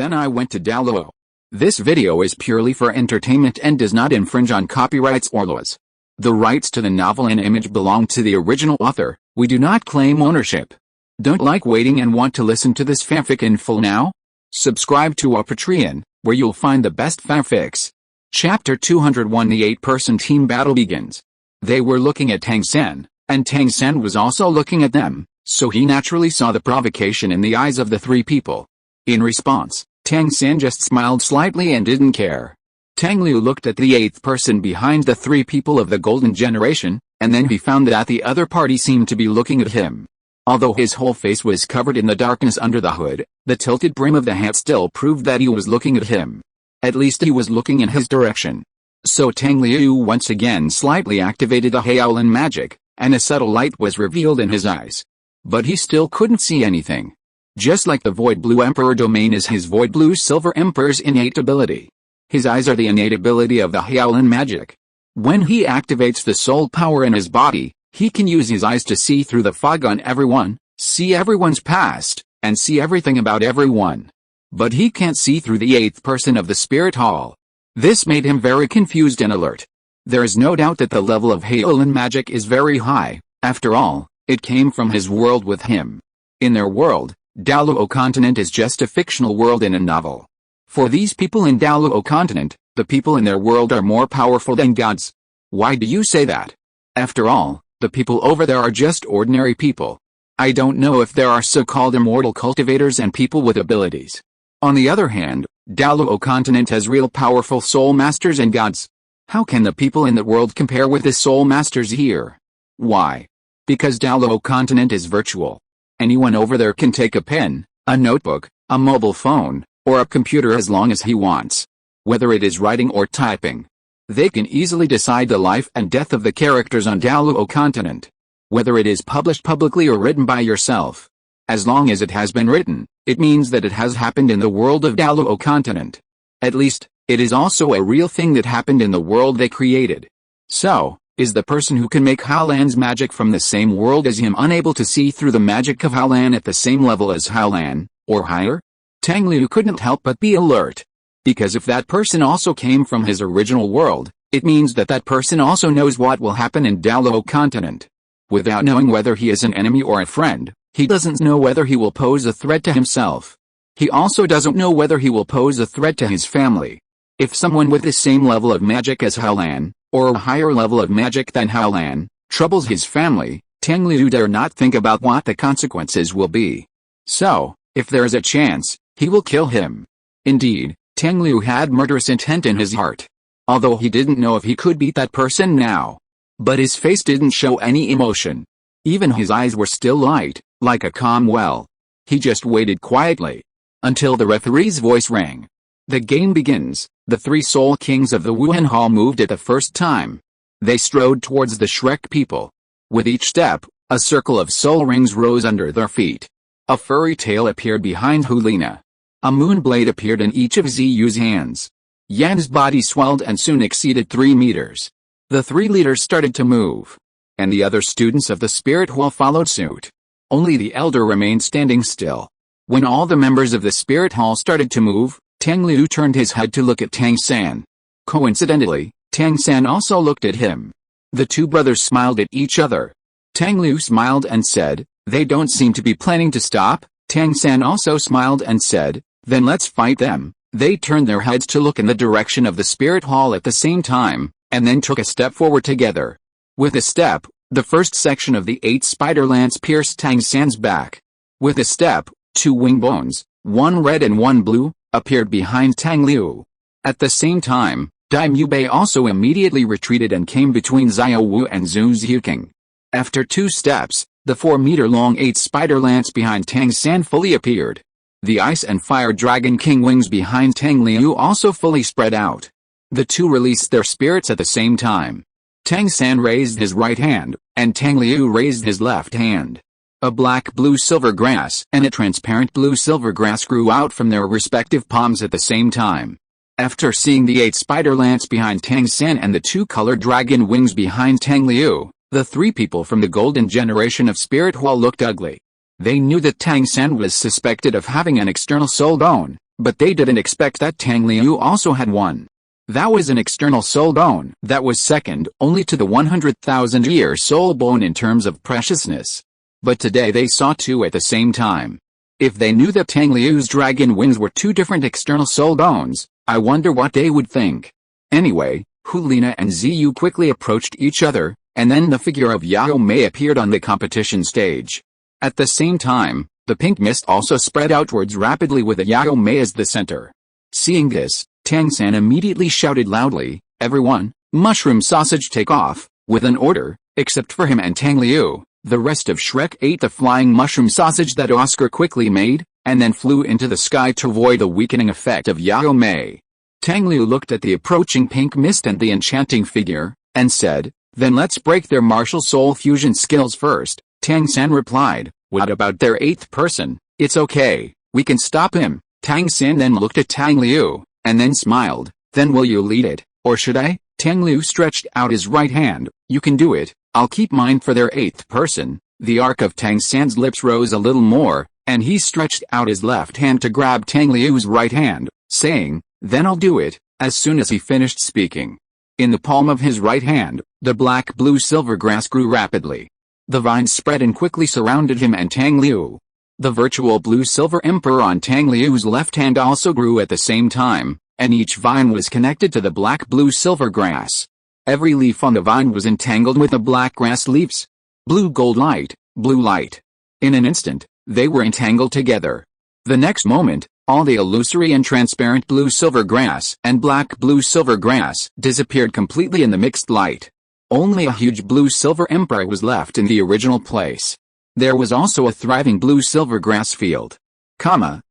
Then I went to Douluo. This video is purely for entertainment and does not infringe on copyrights or laws. The rights to the novel and image belong to the original author. We do not claim ownership. Don't like waiting and want to listen to this fanfic in full now? Subscribe to our Patreon, where you'll find the best fanfics. Chapter 201. The 8-person team battle begins. They were looking at Tang San, and Tang San was also looking at them, so he naturally saw the provocation in the eyes of the three people. In response, Tang San just smiled slightly and didn't care. Tang Liu looked at the 8th person behind the three people of the golden generation, and then he found that the other party seemed to be looking at him. Although his whole face was covered in the darkness under the hood, the tilted brim of the hat still proved that he was looking at him. At least he was looking in his direction. So Tang Liu once again slightly activated the Shaolin magic, and a subtle light was revealed in his eyes. But he still couldn't see anything. Just like the Void Blue Emperor domain is his Void Blue Silver Emperor's innate ability. His eyes are the innate ability of the Shaolin magic. When he activates the soul power in his body, he can use his eyes to see through the fog on everyone, see everyone's past, and see everything about everyone. But he can't see through the 8th person of the spirit hall. This made him very confused and alert. There is no doubt that the level of Shaolin magic is very high. After all, it came from his world with him. In their world, Douluo continent is just a fictional world in a novel. For these people in Douluo continent, the people in their world are more powerful than gods. Why do you say that? After all, the people over there are just ordinary people. I don't know if there are so-called immortal cultivators and people with abilities. On the other hand, Douluo continent has real powerful soul masters and gods. How can the people in the world compare with the soul masters here? Why? Because Douluo continent is virtual. Anyone over there can take a pen, a notebook, a mobile phone, or a computer as long as he wants. Whether it is writing or typing. They can easily decide the life and death of the characters on Douluo continent. Whether it is published publicly or written by yourself. As long as it has been written, it means that it has happened in the world of Douluo continent. At least, it is also a real thing that happened in the world they created. So, is the person who can make Haolan's magic from the same world as him unable to see through the magic of Haolan at the same level as Haolan, or higher? Tang Liu couldn't help but be alert. Because if that person also came from his original world, it means that that person also knows what will happen in Douluo continent. Without knowing whether he is an enemy or a friend, he doesn't know whether he will pose a threat to himself. He also doesn't know whether he will pose a threat to his family. If someone with the same level of magic as Haolan, or a higher level of magic than Haolan, troubles his family, Tang Liu dare not think about what the consequences will be. So, if there is a chance, he will kill him. Indeed, Tang Liu had murderous intent in his heart. Although he didn't know if he could beat that person now. But his face didn't show any emotion. Even his eyes were still light, like a calm well. He just waited quietly. Until the referee's voice rang. The game begins. The three soul kings of the Wuhan Hall moved at the first time. They strode towards the Shrek people. With each step, a circle of soul rings rose under their feet. A furry tail appeared behind Hulina. A moon blade appeared in each of Ziyu's hands. Yan's body swelled and soon exceeded 3 meters. The three leaders started to move. And the other students of the Spirit Hall followed suit. Only the elder remained standing still. When all the members of the Spirit Hall started to move, Tang Liu turned his head to look at Tang San. Coincidentally, Tang San also looked at him. The two brothers smiled at each other. Tang Liu smiled and said, "They don't seem to be planning to stop." Tang San also smiled and said, "Then let's fight them." They turned their heads to look in the direction of the Spirit Hall at the same time, and then took a step forward together. With a step, the first section of the 8 spider lance pierced Tang San's back. With a step, 2 wing bones, one red and one blue, appeared behind Tang Liu. At the same time, Dai Mubei also immediately retreated and came between Xiao Wu and Zhu Ziuking. After 2 steps, the 4-meter-long 8 spider lance behind Tang San fully appeared. The Ice and Fire Dragon King wings behind Tang Liu also fully spread out. The two released their spirits at the same time. Tang San raised his right hand, and Tang Liu raised his left hand. A black blue-silver grass and a transparent blue-silver grass grew out from their respective palms at the same time. After seeing the 8 spider lance behind Tang San and the 2 colored dragon wings behind Tang Liu, the 3 people from the golden generation of Spirit Hall looked ugly. They knew that Tang San was suspected of having an external soul bone, But they didn't expect that Tang Liu also had one. That was an external soul bone that was second only to the 100,000-year soul bone in terms of preciousness. But today they saw two at the same time. If they knew that Tang Liu's dragon wings were two different external soul bones, I wonder what they would think. Anyway, Hulina and Ziyu quickly approached each other, and then the figure of Yao Mei appeared on the competition stage. At the same time, the pink mist also spread outwards rapidly with Yao Mei as the center. Seeing this, Tang San immediately shouted loudly, "Everyone, mushroom sausage take off," with an order, except for him and Tang Liu. The rest of Shrek ate the flying mushroom sausage that Oscar quickly made, and then flew into the sky to avoid the weakening effect of Yao Mei. Tang Liu looked at the approaching pink mist and the enchanting figure, and said, "Then let's break their martial soul fusion skills first." Tang San replied, "What about their eighth person? It's okay, we can stop him." Tang San then looked at Tang Liu, and then smiled. "Then will you lead it, or should I?" Tang Liu stretched out his right hand. "You can do it, I'll keep mine for their eighth person." The arc of Tang San's lips rose a little more, and he stretched out his left hand to grab Tang Liu's right hand, saying, "Then I'll do it." As soon as he finished speaking, in the palm of his right hand, the black-blue-silver grass grew rapidly. The vines spread and quickly surrounded him and Tang Liu. The virtual blue-silver emperor on Tang Liu's left hand also grew at the same time, and each vine was connected to the black-blue-silver grass. Every leaf on the vine was entangled with the black grass leaves. Blue-gold light, blue light. In an instant, they were entangled together. The next moment, all the illusory and transparent blue-silver grass and black-blue-silver grass disappeared completely in the mixed light. Only a huge blue-silver emperor was left in the original place. There was also a thriving blue-silver grass field.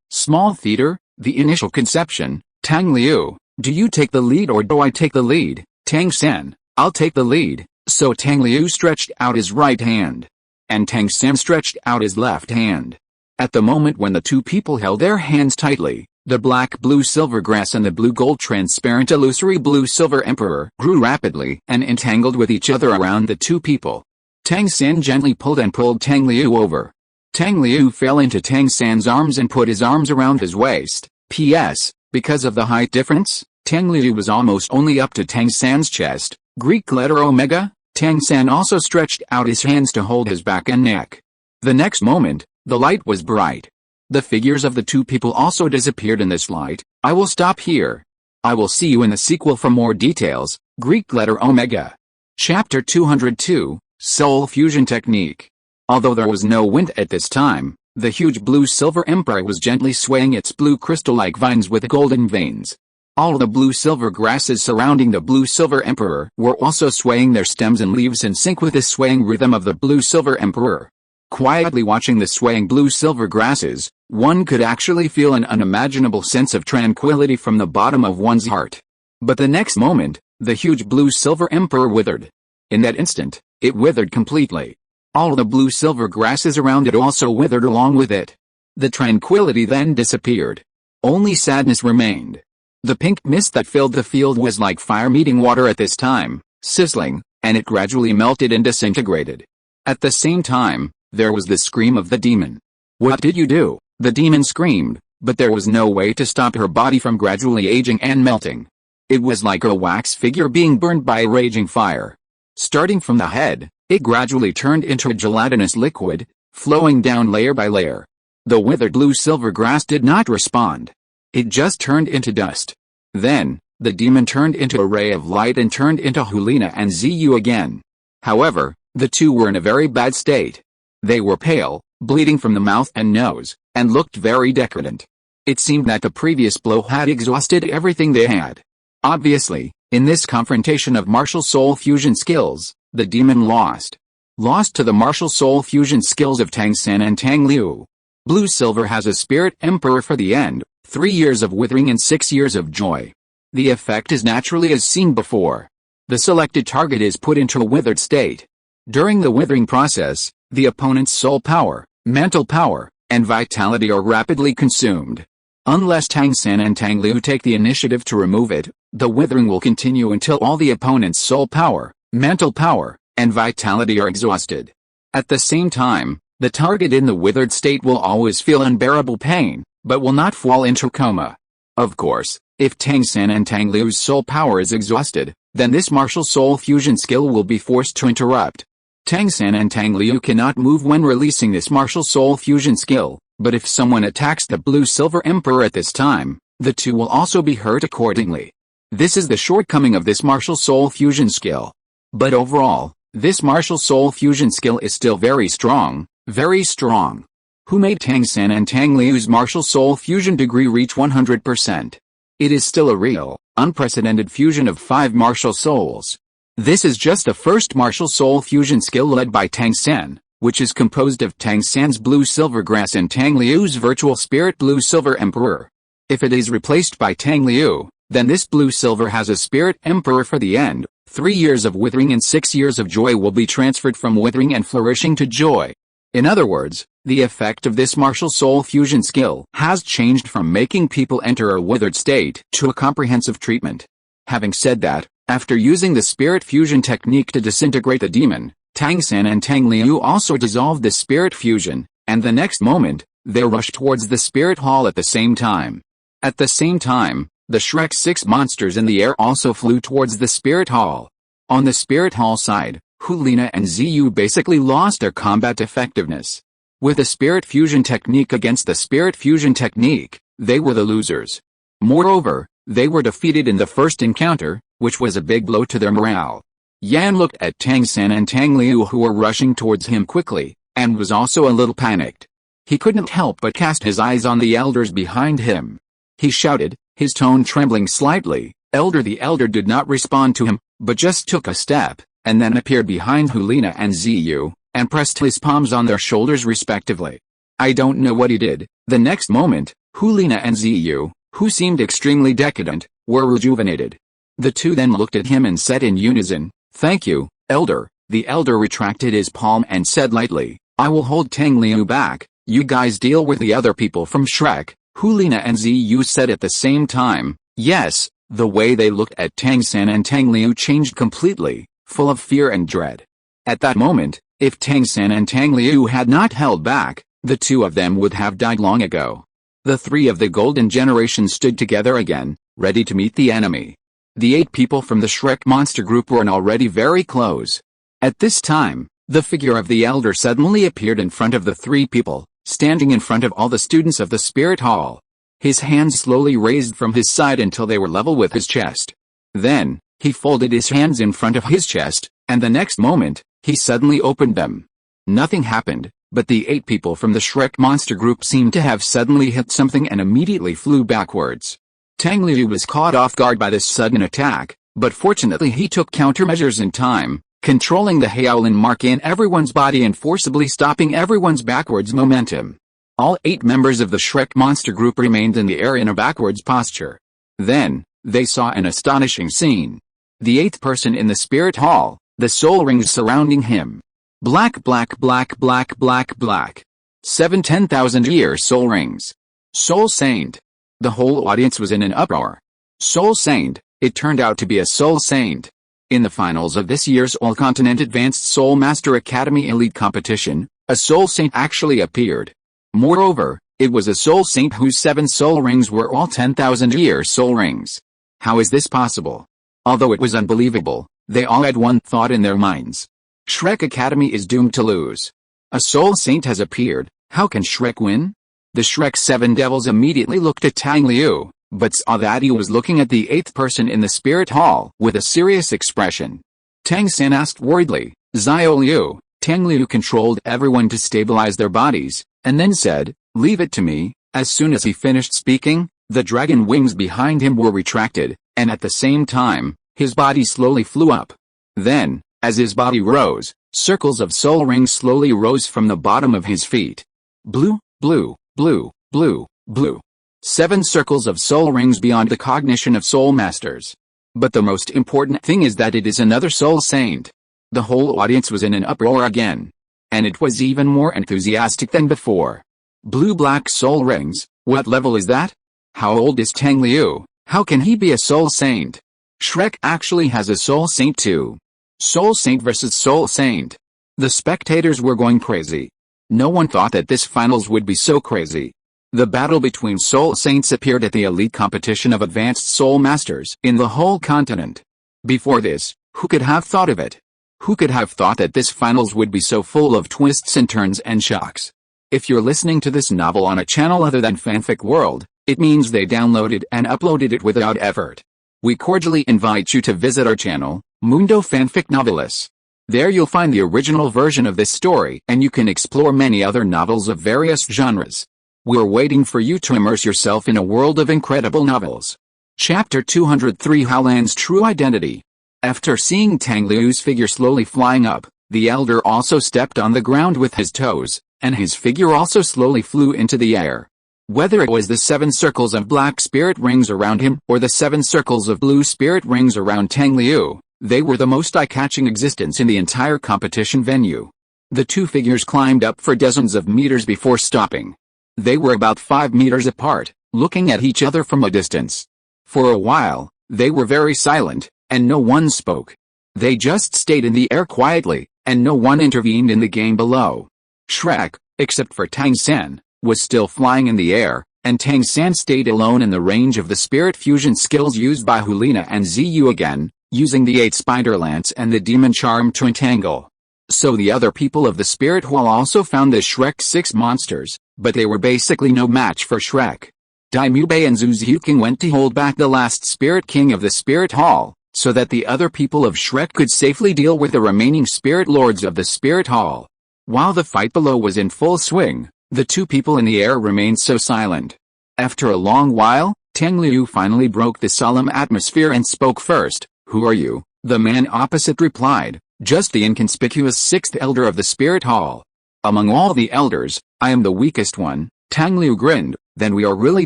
Small theater, the initial conception. Tang Liu, do you take the lead or do I take the lead? Tang San, I'll take the lead. So Tang Liu stretched out his right hand, and Tang San stretched out his left hand. At the moment when the two people held their hands tightly, the black-blue-silver grass and the blue-gold transparent illusory blue-silver emperor grew rapidly and entangled with each other around the two people. Tang San gently pulled Tang Liu over. Tang Liu fell into Tang San's arms and put his arms around his waist. P.S. Because of the height difference, Tang Liu was almost only up to Tang San's chest. Greek letter omega. Tang San also stretched out his hands to hold his back and neck. The next moment, the light was bright. The figures of the two people also disappeared in this light. I will stop here. I will see you in the sequel for more details. Greek letter omega. Chapter 202, Soul Fusion Technique. Although there was no wind at this time, the huge blue-silver emperor was gently swaying its blue crystal-like vines with golden veins. All the blue-silver grasses surrounding the blue-silver emperor were also swaying their stems and leaves in sync with the swaying rhythm of the blue-silver emperor. Quietly watching the swaying blue-silver grasses, one could actually feel an unimaginable sense of tranquility from the bottom of one's heart. But the next moment, the huge blue-silver emperor withered. In that instant, it withered completely. All the blue-silver grasses around it also withered along with it. The tranquility then disappeared. Only sadness remained. The pink mist that filled the field was like fire meeting water at this time, sizzling, and it gradually melted and disintegrated. At the same time, there was the scream of the demon. "What did you do?" the demon screamed, but there was no way to stop her body from gradually aging and melting. It was like a wax figure being burned by a raging fire. Starting from the head, it gradually turned into a gelatinous liquid, flowing down layer by layer. The withered blue-silver grass did not respond. It just turned into dust. Then, the demon turned into a ray of light and turned into Hulina and Ziyu again. However, the two were in a very bad state. They were pale, bleeding from the mouth and nose, and looked very decadent. It seemed that the previous blow had exhausted everything they had. Obviously, in this confrontation of martial soul fusion skills, the demon lost. Lost to the martial soul fusion skills of Tang San and Tang Liu. Blue-silver has a spirit emperor for the end, 3 years of withering and 6 years of joy. The effect is naturally as seen before. The selected target is put into a withered state. During the withering process, the opponent's soul power, mental power, and vitality are rapidly consumed. Unless Tang San and Tang Liu take the initiative to remove it, the withering will continue until all the opponent's soul power, mental power, and vitality are exhausted. At the same time, the target in the withered state will always feel unbearable pain, but will not fall into coma. Of course, if Tang San and Tang Liu's soul power is exhausted, then this martial soul fusion skill will be forced to interrupt. Tang San and Tang Liu cannot move when releasing this martial soul fusion skill, but if someone attacks the blue-silver emperor at this time, the two will also be hurt accordingly. This is the shortcoming of this martial soul fusion skill. But overall, this martial soul fusion skill is still very strong, very strong. Who made Tang San and Tang Liu's martial soul fusion degree reach 100%? It is still a real, unprecedented fusion of 5 martial souls. This is just the first martial soul fusion skill led by Tang San, which is composed of Tang San's blue-silver grass and Tang Liu's virtual spirit blue-silver emperor. If it is replaced by Tang Liu, then this blue-silver has a spirit emperor for the end. 3 years of withering and 6 years of joy will be transferred from withering and flourishing to joy. In other words, the effect of this martial soul fusion skill has changed from making people enter a withered state to a comprehensive treatment. Having said that, after using the spirit fusion technique to disintegrate the demon, Tang San and Tang Liu also dissolved the spirit fusion, and the next moment, they rushed towards the spirit hall at the same time. At the same time, the Shrek 6 monsters in the air also flew towards the spirit hall. On the spirit hall side, Hulina and Ziyu basically lost their combat effectiveness. With the spirit fusion technique against the spirit fusion technique, they were the losers. Moreover, they were defeated in the first encounter, which was a big blow to their morale. Yan looked at Tang San and Tang Liu who were rushing towards him quickly, and was also a little panicked. He couldn't help but cast his eyes on the elders behind him. He shouted, his tone trembling slightly, "Elder!" The elder did not respond to him, but just took a step, and then appeared behind Hulina and Ziyu, and pressed his palms on their shoulders respectively. I don't know what he did. The next moment, Hulina and Ziyu, who seemed extremely decadent, were rejuvenated. The two then looked at him and said in unison, "Thank you, Elder." The elder retracted his palm and said lightly, "I will hold Tang Liu back, you guys deal with the other people from Shrek." Hulina and Ziyu said at the same time, "Yes." The way they looked at Tang San and Tang Liu changed completely, full of fear and dread. At that moment, if Tang San and Tang Liu had not held back, the two of them would have died long ago. The 3 of the golden generation stood together again, ready to meet the enemy. The 8 people from the Shrek monster group were already very close. At this time, the figure of the elder suddenly appeared in front of the 3 people, standing in front of all the students of the spirit hall. His hands slowly raised from his side until they were level with his chest. Then, he folded his hands in front of his chest, and the next moment, he suddenly opened them. Nothing happened, but the 8 people from the Shrek monster group seemed to have suddenly hit something and immediately flew backwards. Tang Liu was caught off guard by this sudden attack, but fortunately he took countermeasures in time, controlling the Hyaolin mark in everyone's body and forcibly stopping everyone's backwards momentum. All 8 members of the Shrek monster group remained in the air in a backwards posture. Then, they saw an astonishing scene. The 8th person in the spirit hall, the soul rings surrounding him. Black black black black black black. 7 10,000-year soul rings. Soul Saint. The whole audience was in an uproar. Soul Saint, it turned out to be a Soul Saint. In the finals of this year's All-Continent Advanced Soul Master Academy Elite Competition, a Soul Saint actually appeared. Moreover, it was a Soul Saint whose 7 soul rings were all 10,000-year soul rings. How is this possible? Although it was unbelievable, they all had one thought in their minds. Shrek Academy is doomed to lose. A Soul Saint has appeared, how can Shrek win? The Shrek 7 devils immediately looked at Tang Liu, but saw that he was looking at the 8th person in the spirit hall with a serious expression. Tang San asked worriedly, "Zio Liu?" Tang Liu controlled everyone to stabilize their bodies, and then said, "Leave it to me." As soon as he finished speaking, the dragon wings behind him were retracted, and at the same time, his body slowly flew up. Then, as his body rose, circles of soul rings slowly rose from the bottom of his feet. Blue, blue, blue, blue, blue. 7 circles of soul rings beyond the cognition of soul masters. But the most important thing is that it is another Soul Saint. The whole audience was in an uproar again. And it was even more enthusiastic than before. Blue-black soul rings, what level is that? How old is Tang Liu? How can he be a Soul Saint? Shrek actually has a Soul Saint too. Soul Saint versus Soul Saint. The spectators were going crazy. No one thought that this finals would be so crazy. The battle between soul saints appeared at the elite competition of advanced soul masters in the whole continent. Before this, who could have thought of it? Who could have thought that this finals would be so full of twists and turns and shocks? If you're listening to this novel on a channel other than Fanfic World, it means they downloaded and uploaded it without effort. We cordially invite you to visit our channel, Mundo Fanfic Novelis. There you'll find the original version of this story and you can explore many other novels of various genres. We're waiting for you to immerse yourself in a world of incredible novels. Chapter 203 Haolan's True Identity. After seeing Tang Liu's figure slowly flying up, the elder also stepped on the ground with his toes, and his figure also slowly flew into the air. Whether it was the 7 circles of black spirit rings around him or the 7 circles of blue spirit rings around Tang Liu, they were the most eye-catching existence in the entire competition venue. The two figures climbed up for dozens of meters before stopping. They were about 5 meters apart, looking at each other from a distance. For a while, they were very silent, and no one spoke. They just stayed in the air quietly, and no one intervened in the game below. Shrek, except for Tang San, was still flying in the air, and Tang San stayed alone in the range of the spirit fusion skills used by Hulina and Ziyu again, using the 8 spider lance and the demon charm to entangle. So the other people of the spirit hall also found the Shrek 6 monsters, but they were basically no match for Shrek. Daimubei and Zuzuking went to hold back the last spirit king of the spirit hall, so that the other people of Shrek could safely deal with the remaining spirit lords of the spirit hall. While the fight below was in full swing, the two people in the air remained so silent. After a long while, Tang Liu finally broke the solemn atmosphere and spoke first. "Who are you?" The man opposite replied, "Just the inconspicuous 6th elder of the spirit hall. Among all the elders, I am the weakest one." Tang Liu grinned. "Then we are really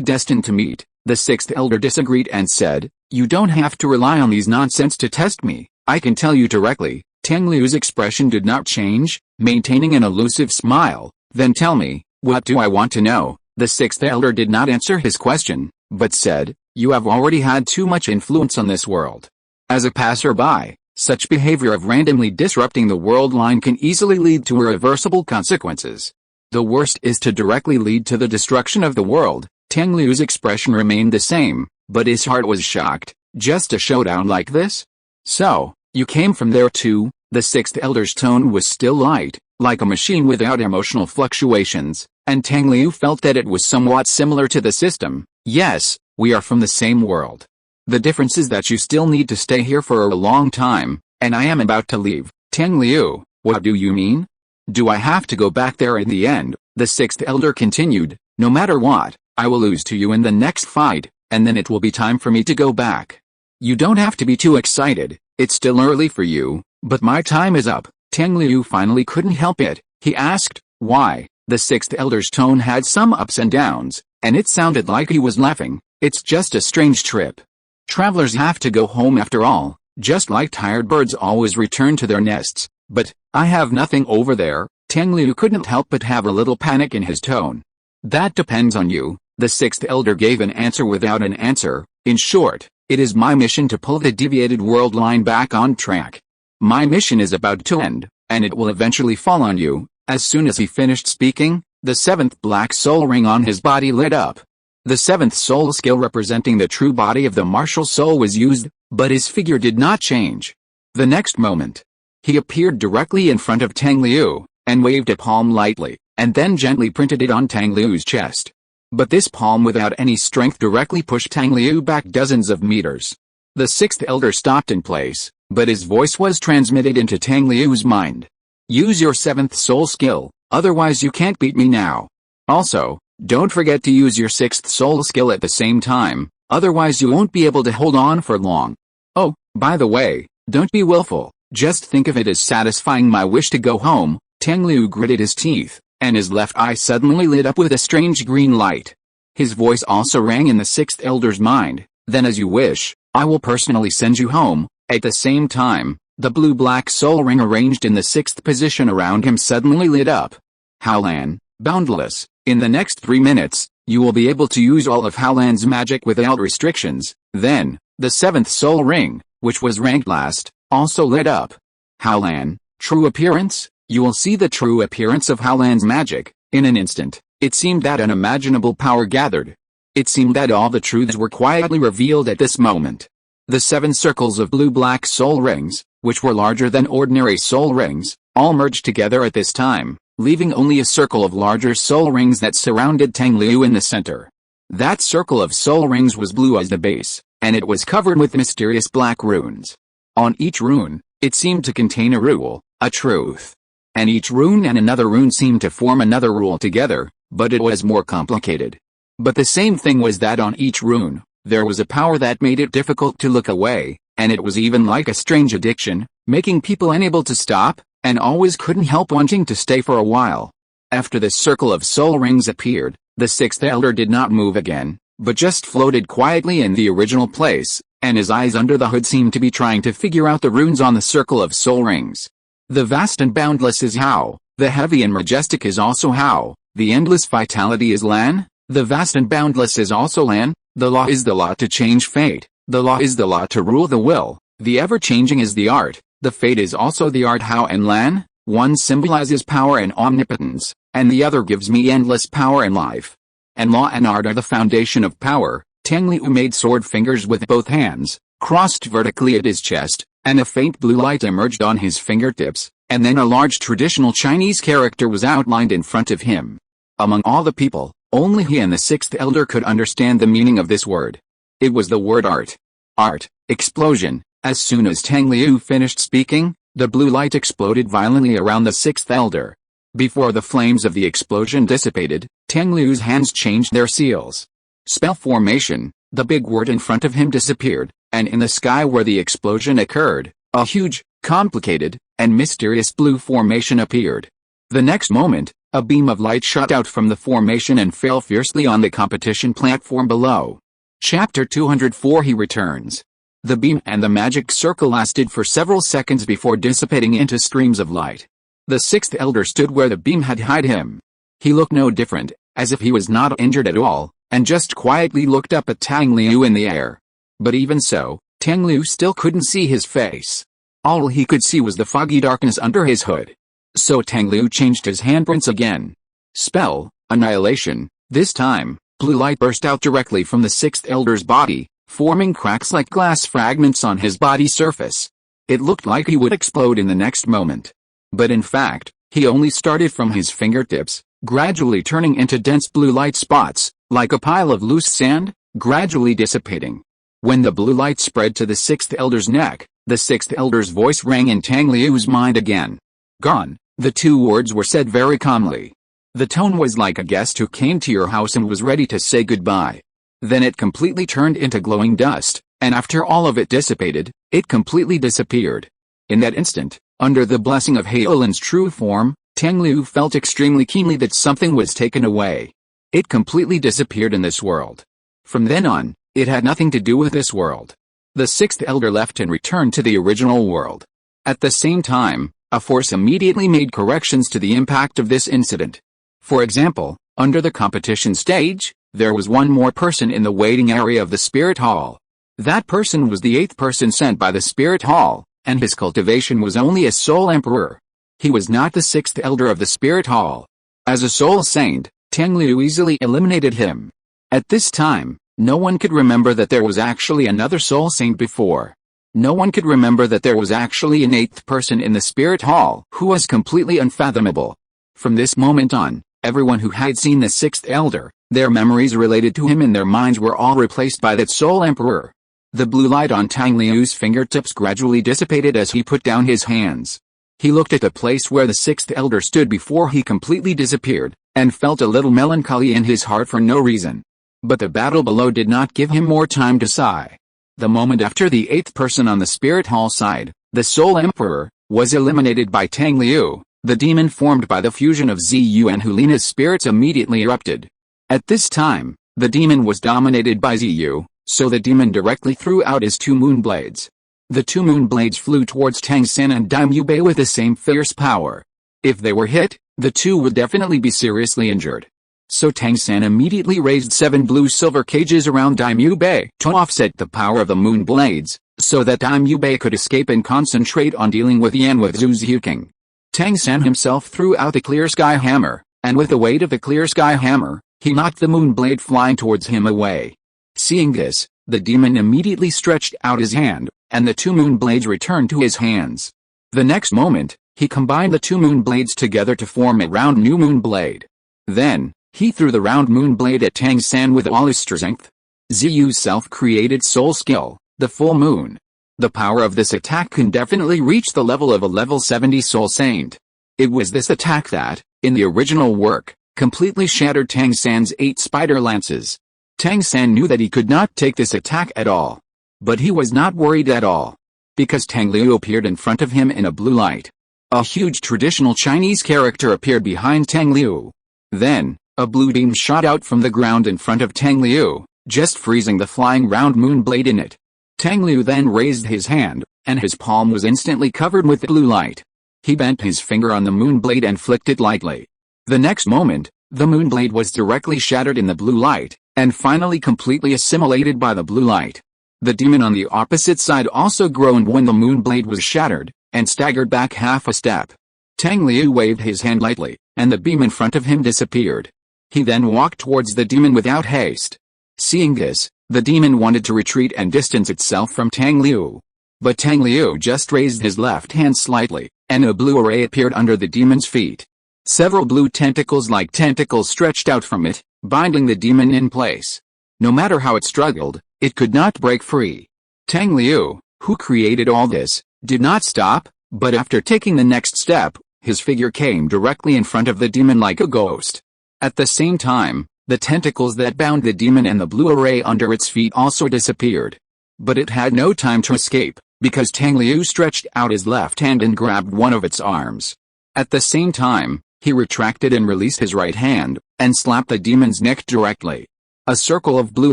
destined to meet." The 6th elder disagreed and said, "You don't have to rely on these nonsense to test me. I can tell you directly." Tang Liu's expression did not change, maintaining an elusive smile. "Then tell me, what do I want to know?" The 6th elder did not answer his question, but said, "You have already had too much influence on this world. As a passerby, such behavior of randomly disrupting the world line can easily lead to irreversible consequences. The worst is to directly lead to the destruction of the world." Tang Liu's expression remained the same, but his heart was shocked. "Just a showdown like this? So, you came from there too?" The 6th elder's tone was still light, like a machine without emotional fluctuations, and Tang Liu felt that it was somewhat similar to the system. "Yes, we are from the same world. The difference is that you still need to stay here for a long time, and I am about to leave." "Tang Liu, what do you mean? Do I have to go back there in the end?" The 6th elder continued, "No matter what, I will lose to you in the next fight, and then it will be time for me to go back. You don't have to be too excited, it's still early for you, but my time is up." Tang Liu finally couldn't help it. He asked, "Why?" The 6th elder's tone had some ups and downs, and it sounded like he was laughing. "It's just a strange trip. Travelers have to go home after all, just like tired birds always return to their nests, but I have nothing over there." Tang Liu couldn't help but have a little panic in his tone. "That depends on you." The 6th elder gave an answer without an answer. "In short, it is my mission to pull the deviated world line back on track. My mission is about to end, and it will eventually fall on you." As soon as he finished speaking, the 7th black soul ring on his body lit up. The 7th soul skill representing the true body of the martial soul was used, but his figure did not change. The next moment, he appeared directly in front of Tang Liu, and waved a palm lightly, and then gently printed it on Tang Liu's chest. But this palm without any strength directly pushed Tang Liu back dozens of meters. The 6th elder stopped in place, but his voice was transmitted into Tang Liu's mind. "Use your 7th soul skill, otherwise you can't beat me now. Also, don't forget to use your 6th soul skill at the same time, otherwise you won't be able to hold on for long. Oh, by the way, don't be willful, just think of it as satisfying my wish to go home." Tang Liu gritted his teeth, and his left eye suddenly lit up with a strange green light. His voice also rang in the 6th elder's mind. "Then as you wish, I will personally send you home." At the same time, the blue-black soul ring arranged in the 6th position around him suddenly lit up. "Haolan, boundless, in the next 3 minutes, you will be able to use all of Haolan's magic without restrictions." Then, the 7th soul ring, which was ranked last, also lit up. "Haolan, true appearance? You will see the true appearance of Haolan's magic, in an instant." It seemed that unimaginable power gathered. It seemed that all the truths were quietly revealed at this moment. The 7 circles of blue-black soul rings, which were larger than ordinary soul rings, all merged together at this time, leaving only a circle of larger soul rings that surrounded Tang Liu in the center. That circle of soul rings was blue as the base, and it was covered with mysterious black runes. On each rune, it seemed to contain a rule, a truth. And each rune and another rune seemed to form another rule together, but it was more complicated. But the same thing was that on each rune, there was a power that made it difficult to look away, and it was even like a strange addiction, making people unable to stop, and always couldn't help wanting to stay for a while. After the circle of soul rings appeared, the 6th elder did not move again, but just floated quietly in the original place, and his eyes under the hood seemed to be trying to figure out the runes on the circle of soul rings. The vast and boundless is Hao, the heavy and majestic is also Hao, the endless vitality is Lan, the vast and boundless is also Lan, the law is the law to change fate, the law is the law to rule the will, the ever-changing is the art, the fate is also the art. Hao and Lan, one symbolizes power and omnipotence, and the other gives me endless power and life. And law and art are the foundation of power. Tang Liu made sword fingers with both hands, crossed vertically at his chest, and a faint blue light emerged on his fingertips, and then a large traditional Chinese character was outlined in front of him. Among all the people, only he and the 6th elder could understand the meaning of this word. It was the word art. Art, explosion. As soon as Tang Liu finished speaking, the blue light exploded violently around the 6th elder. Before the flames of the explosion dissipated, Tang Liu's hands changed their seals. Spell formation, the big word in front of him disappeared, and in the sky where the explosion occurred, a huge, complicated, and mysterious blue formation appeared. The next moment, a beam of light shot out from the formation and fell fiercely on the competition platform below. Chapter 204 He returns. The beam and the magic circle lasted for several seconds before dissipating into streams of light. The 6th elder stood where the beam had hid him. He looked no different, as if he was not injured at all, and just quietly looked up at Tang Liu in the air. But even so, Tang Liu still couldn't see his face. All he could see was the foggy darkness under his hood. So Tang Liu changed his handprints again. Spell, annihilation. This time, blue light burst out directly from the 6th elder's body, forming cracks like glass fragments on his body surface. It looked like he would explode in the next moment. But in fact, he only started from his fingertips, gradually turning into dense blue light spots, like a pile of loose sand, gradually dissipating. When the blue light spread to the 6th elder's neck, the 6th elder's voice rang in Tang Liu's mind again. Gone. The 2 words were said very calmly. The tone was like a guest who came to your house and was ready to say goodbye. Then it completely turned into glowing dust, and after all of it dissipated, it completely disappeared. In that instant, under the blessing of Heolan's true form, Tang Liu felt extremely keenly that something was taken away. It completely disappeared in this world. From then on, it had nothing to do with this world. The 6th elder left and returned to the original world. At the same time, a force immediately made corrections to the impact of this incident. For example, under the competition stage, there was one more person in the waiting area of the Spirit Hall. That person was the 8th person sent by the Spirit Hall, and his cultivation was only a soul emperor. He was not the 6th elder of the Spirit Hall. As a soul saint, Tang Liu easily eliminated him. At this time, no one could remember that there was actually another soul saint before. No one could remember that there was actually an 8th person in the Spirit Hall who was completely unfathomable. From this moment on, everyone who had seen the 6th elder, their memories related to him in their minds were all replaced by that soul emperor. The blue light on Tang Liu's fingertips gradually dissipated as he put down his hands. He looked at the place where the 6th elder stood before he completely disappeared, and felt a little melancholy in his heart for no reason. But the battle below did not give him more time to sigh. The moment after the 8th person on the Spirit Hall side, the Soul Emperor, was eliminated by Tang Liu, the demon formed by the fusion of Ziyu and Hulina's spirits immediately erupted. At this time, the demon was dominated by Ziyu, so the demon directly threw out his 2 moon blades. The 2 moon blades flew towards Tang San and Daimyo Bei with the same fierce power. If they were hit, the 2 would definitely be seriously injured. So Tang San immediately raised 7 blue-silver cages around Daimyo Bei to offset the power of the moon blades, so that Daimyo Bei could escape and concentrate on dealing with Yan with Zhu King. Tang San himself threw out the clear sky hammer, and with the weight of the clear sky hammer, he knocked the moon blade flying towards him away. Seeing this, the demon immediately stretched out his hand, and the two moon blades returned to his hands. The next moment, he combined the two moon blades together to form a round new moon blade. Then, he threw the round moon blade at Tang San with all his strength. Ziyu's self-created soul skill, the full moon. The power of this attack can definitely reach the level of a level 70 soul saint. It was this attack that, in the original work, completely shattered Tang San's 8 spider lances. Tang San knew that he could not take this attack at all. But he was not worried at all. Because Tang Liu appeared in front of him in a blue light. A huge traditional Chinese character appeared behind Tang Liu. Then, a blue beam shot out from the ground in front of Tang Liu, just freezing the flying round moon blade in it. Tang Liu then raised his hand, and his palm was instantly covered with blue light. He bent his finger on the moon blade and flicked it lightly. The next moment, the moon blade was directly shattered in the blue light, and finally completely assimilated by the blue light. The demon on the opposite side also groaned when the moon blade was shattered, and staggered back half a step. Tang Liu waved his hand lightly, and the beam in front of him disappeared. He then walked towards the demon without haste. Seeing this, the demon wanted to retreat and distance itself from Tang Liu. But Tang Liu just raised his left hand slightly, and a blue array appeared under the demon's feet. Several blue tentacles-like tentacles stretched out from it, binding the demon in place. No matter how it struggled, it could not break free. Tang Liu, who created all this, did not stop, but after taking the next step, his figure came directly in front of the demon like a ghost. At the same time, the tentacles that bound the demon and the blue array under its feet also disappeared. But it had no time to escape, because Tang Liu stretched out his left hand and grabbed one of its arms. At the same time, he retracted and released his right hand, and slapped the demon's neck directly. A circle of blue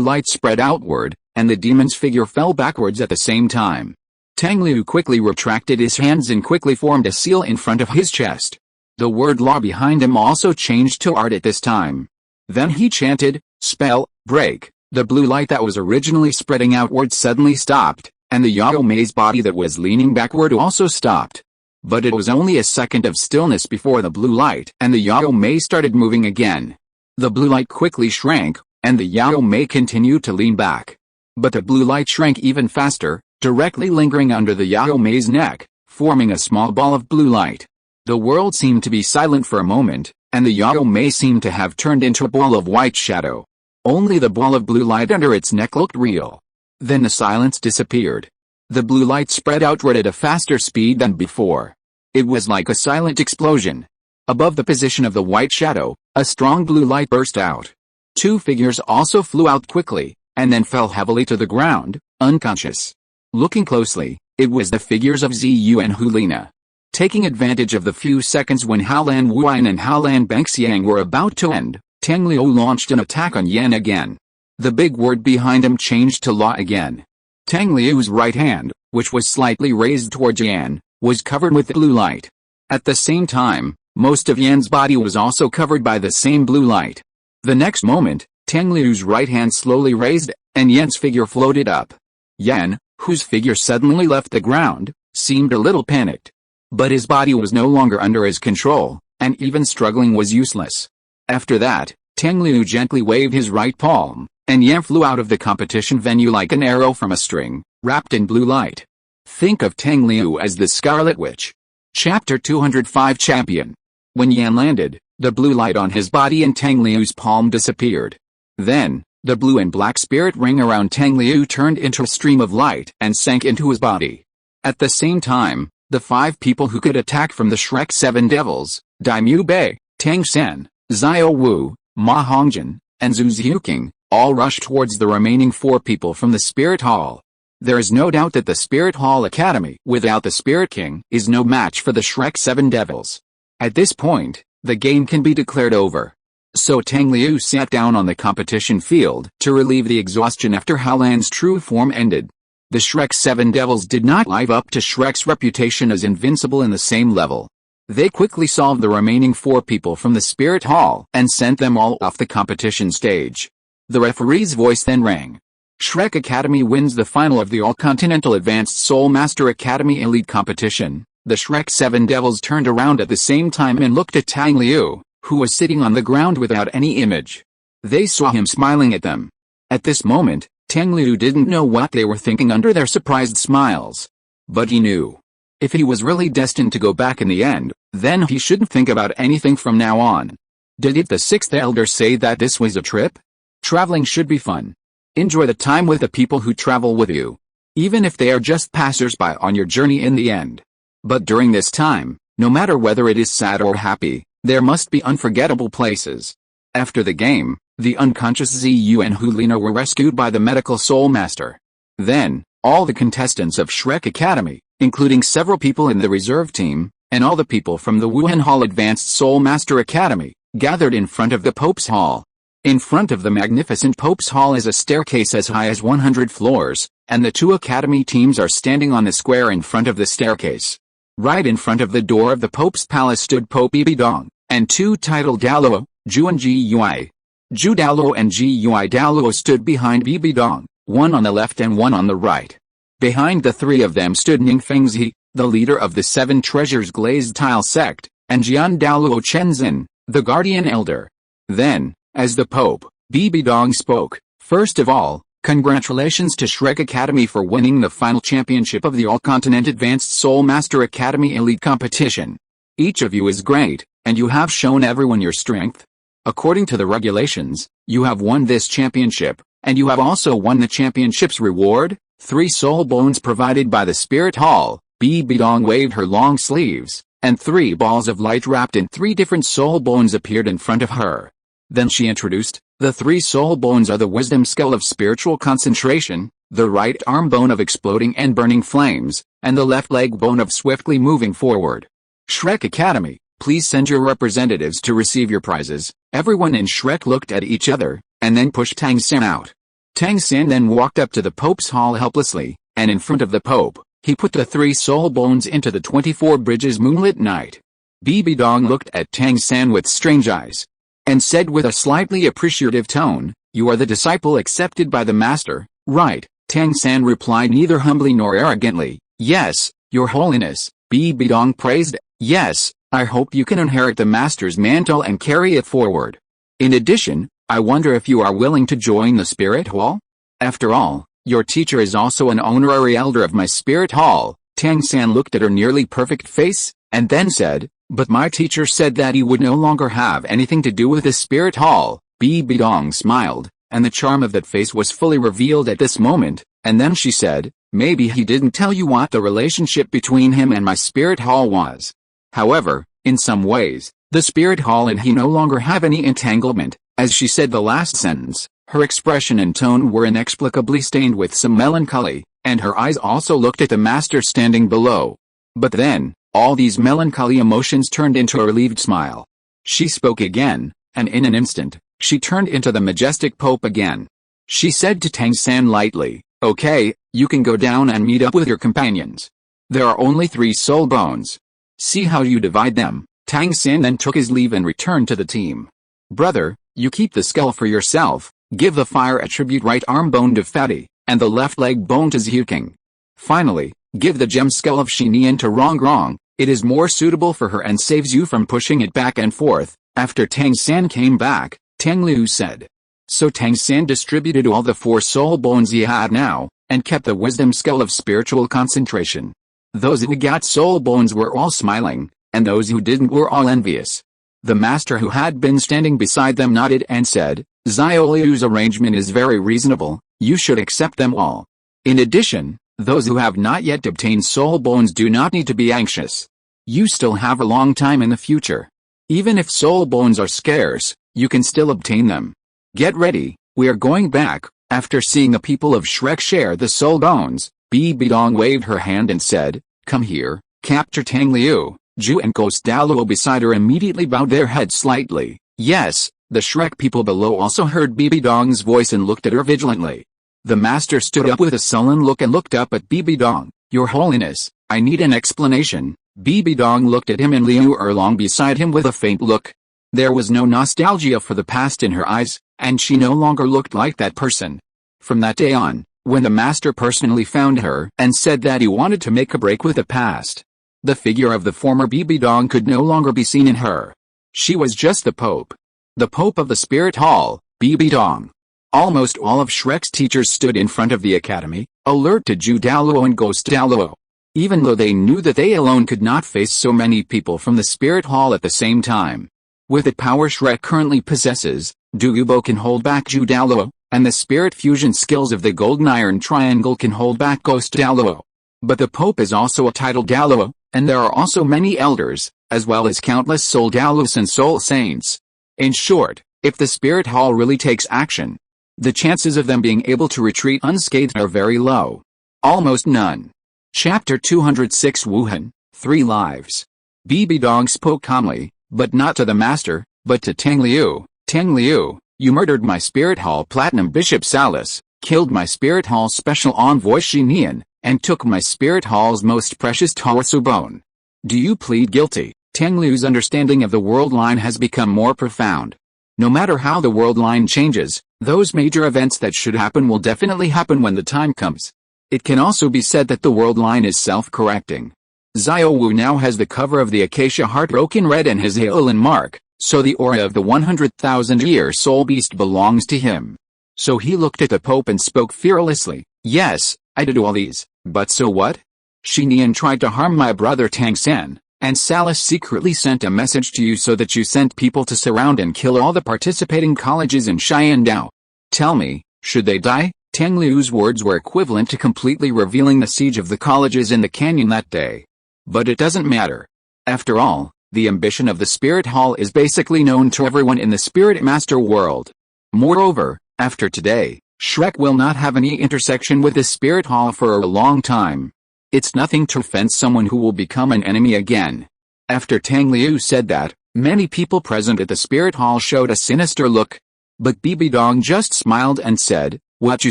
light spread outward, and the demon's figure fell backwards at the same time. Tang Liu quickly retracted his hands and quickly formed a seal in front of his chest. The word law behind him also changed to art at this time. Then he chanted, "Spell, break." The blue light that was originally spreading outward suddenly stopped, and the Yao Mei's body that was leaning backward also stopped. But it was only a second of stillness before the blue light and the Yao Mei started moving again. The blue light quickly shrank, and the Yao Mei continued to lean back. But the blue light shrank even faster, directly lingering under the Yao Mei's neck, forming a small ball of blue light. The world seemed to be silent for a moment, and the Yao Mei seemed to have turned into a ball of white shadow. Only the ball of blue light under its neck looked real. Then the silence disappeared. The blue light spread outward at a faster speed than before. It was like a silent explosion. Above the position of the white shadow, a strong blue light burst out. Two figures also flew out quickly, and then fell heavily to the ground, unconscious. Looking closely, it was the figures of Ziyu and Hulina. Taking advantage of the few seconds when Haolan Wuan and Haolan Bangxiang were about to end, Tang Liu launched an attack on Yan again. The big word behind him changed to law again. Tang Liu's right hand, which was slightly raised towards Yan, was covered with blue light. At the same time, most of Yan's body was also covered by the same blue light. The next moment, Tang Liu's right hand slowly raised, and Yan's figure floated up. Yan, whose figure suddenly left the ground, seemed a little panicked. But his body was no longer under his control, and even struggling was useless. After that, Tang Liu gently waved his right palm, and Yan flew out of the competition venue like an arrow from a string, wrapped in blue light. Think of Tang Liu as the Scarlet Witch. Chapter 205 Champion. When Yan landed, the blue light on his body and Tang Liu's palm disappeared. Then, the blue and black spirit ring around Tang Liu turned into a stream of light and sank into his body. At the same time, the 5 people who could attack from the Shrek 7 Devils, Daimyu Bei, Tang San, Xiao Wu, Ma Hongjin, and Zhu Xiuqing, all rushed towards the remaining 4 people from the Spirit Hall. There is no doubt that the Spirit Hall Academy without the Spirit King is no match for the Shrek 7 Devils. At this point, the game can be declared over. So Tang Liu sat down on the competition field to relieve the exhaustion after Haolan's true form ended. The Shrek 7 Devils did not live up to Shrek's reputation as invincible in the same level. They quickly solved the remaining 4 people from the Spirit Hall and sent them all off the competition stage. The referee's voice then rang. Shrek Academy wins the final of the All-Continental Advanced Soul Master Academy Elite Competition. The Shrek 7 Devils turned around at the same time and looked at Tang Liu, who was sitting on the ground without any image. They saw him smiling at them. At this moment, Tang Liu didn't know what they were thinking under their surprised smiles. But he knew. If he was really destined to go back in the end, then he shouldn't think about anything from now on. Didn't the sixth elder say that this was a trip? Traveling should be fun. Enjoy the time with the people who travel with you, even if they are just passers-by on your journey in the end. But during this time, no matter whether it is sad or happy, there must be unforgettable places. After the game, the unconscious Ziyu and Hulina were rescued by the medical soul master. Then, all the contestants of Shrek Academy, including several people in the reserve team, and all the people from the Wuhan Hall Advanced Soul Master Academy, gathered in front of the Pope's Hall. In front of the magnificent Pope's Hall is a staircase as high as 100 floors, and the two academy teams are standing on the square in front of the staircase. Right in front of the door of the Pope's palace stood Pope Bibidong, and two titled Douluo, Zhu and Gui. Zhu Douluo and Gui Douluo stood behind Bibidong, one on the left and one on the right. Behind the three of them stood Ning Fengzi, the leader of the Seven Treasures Glazed Tile sect, and Jian Douluo Chenzin, the guardian elder. Then, as the Pope, Bibidong spoke, "First of all, congratulations to Shrek Academy for winning the final championship of the All-Continent Advanced Soul Master Academy Elite Competition. Each of you is great, and you have shown everyone your strength. According to the regulations, you have won this championship, and you have also won the championship's reward, 3 soul bones provided by the Spirit Hall." Bibidong waved her long sleeves, and 3 balls of light wrapped in 3 different soul bones appeared in front of her. Then she introduced, the 3 soul bones are the wisdom skull of spiritual concentration, the right arm bone of exploding and burning flames, and the left leg bone of swiftly moving forward. Shrek Academy, please send your representatives to receive your prizes. Everyone in Shrek looked at each other, and then pushed Tang San out. Tang San then walked up to the Pope's Hall helplessly, and in front of the Pope, he put the 3 soul bones into the 24 Bridges moonlit night. Bibidong looked at Tang San with strange eyes, and said with a slightly appreciative tone, "You are the disciple accepted by the master, right?" Tang San replied neither humbly nor arrogantly, "Yes, your holiness." Bibidong praised, "Yes, I hope you can inherit the master's mantle and carry it forward. In addition, I wonder if you are willing to join the Spirit Hall? After all, your teacher is also an honorary elder of my Spirit Hall." Tang San looked at her nearly perfect face, and then said, "But my teacher said that he would no longer have anything to do with the Spirit Hall." Bibidong smiled, and the charm of that face was fully revealed at this moment, and then she said, "Maybe he didn't tell you what the relationship between him and my Spirit Hall was. However, in some ways, the Spirit Hall and he no longer have any entanglement." As she said the last sentence, her expression and tone were inexplicably stained with some melancholy, and her eyes also looked at the master standing below. But then, all these melancholy emotions turned into a relieved smile. She spoke again, and in an instant, she turned into the majestic Pope again. She said to Tang San lightly, "Okay, you can go down and meet up with your companions. There are only 3 soul bones. See how you divide them." Tang San then took his leave and returned to the team. "Brother, you keep the skull for yourself, give the fire attribute right arm bone to Fatty, and the left leg bone to Xiuking. Finally, give the gem skull of Xinian to Rongrong, it is more suitable for her and saves you from pushing it back and forth." After Tang San came back, Tang Liu said. So Tang San distributed all the 4 soul bones he had now, and kept the wisdom skull of spiritual concentration. Those who got soul bones were all smiling, and those who didn't were all envious. The master who had been standing beside them nodded and said, "Xiaoliu's arrangement is very reasonable, you should accept them all. In addition, those who have not yet obtained soul bones do not need to be anxious. You still have a long time in the future. Even if soul bones are scarce, you can still obtain them. Get ready, we are going back." After seeing the people of Shrek share the soul bones, Bibidong waved her hand and said, "Come here, capture Tang Liu." Zhu and Ghost Douluo beside her immediately bowed their heads slightly. Yes, the Shrek people below also heard Bibidong's voice and looked at her vigilantly. The master stood up with a sullen look and looked up at Bibidong. "Your Holiness, I need an explanation." Bibidong looked at him and Liu Erlong beside him with a faint look. There was no nostalgia for the past in her eyes, and she no longer looked like that person. From that day on, when the master personally found her and said that he wanted to make a break with the past, the figure of the former Bibidong could no longer be seen in her. She was just the Pope. The Pope of the Spirit Hall, Bibi Dong. Almost all of Shrek's teachers stood in front of the academy, alert to Douluo and Ghost Douluo. Even though they knew that they alone could not face so many people from the Spirit Hall at the same time. With the power Shrek currently possesses, Douluo can hold back Douluo, and the spirit fusion skills of the Golden Iron Triangle can hold back Ghost Douluo. But the Pope is also a titled Douluo, and there are also many elders, as well as countless soul Douluos and soul saints. In short, if the Spirit Hall really takes action, the chances of them being able to retreat unscathed are very low. Almost none. Chapter 206 Wuhan, 3 Lives. Bibi Dong spoke calmly, but not to the master, but to Tang Liu. Tang Liu, you murdered my Spirit Hall Platinum Bishop Salus, killed my Spirit Hall Special Envoy Shinian, and took my Spirit Hall's most precious Tawasu bone. Do you plead guilty? Tang Liu's understanding of the world line has become more profound. No matter how the world line changes, those major events that should happen will definitely happen when the time comes. It can also be said that the world line is self-correcting. Xiao Wu now has the cover of the Acacia Heartbroken Red and his Aeolin mark, so the aura of the 100,000-year soul beast belongs to him. So he looked at the Pope and spoke fearlessly, yes, I did all these, but so what? Shinian tried to harm my brother Tang San, and Salus secretly sent a message to you so that you sent people to surround and kill all the participating colleges in Xiandao. Tell me, should they die? Tang Liu's words were equivalent to completely revealing the siege of the colleges in the canyon that day. But it doesn't matter. After all, the ambition of the Spirit Hall is basically known to everyone in the Spirit Master world. Moreover, after today, Shrek will not have any intersection with the Spirit Hall for a long time. It's nothing to offend someone who will become an enemy again. After Tang Liu said that, many people present at the Spirit Hall showed a sinister look. But Bibi Dong just smiled and said, what you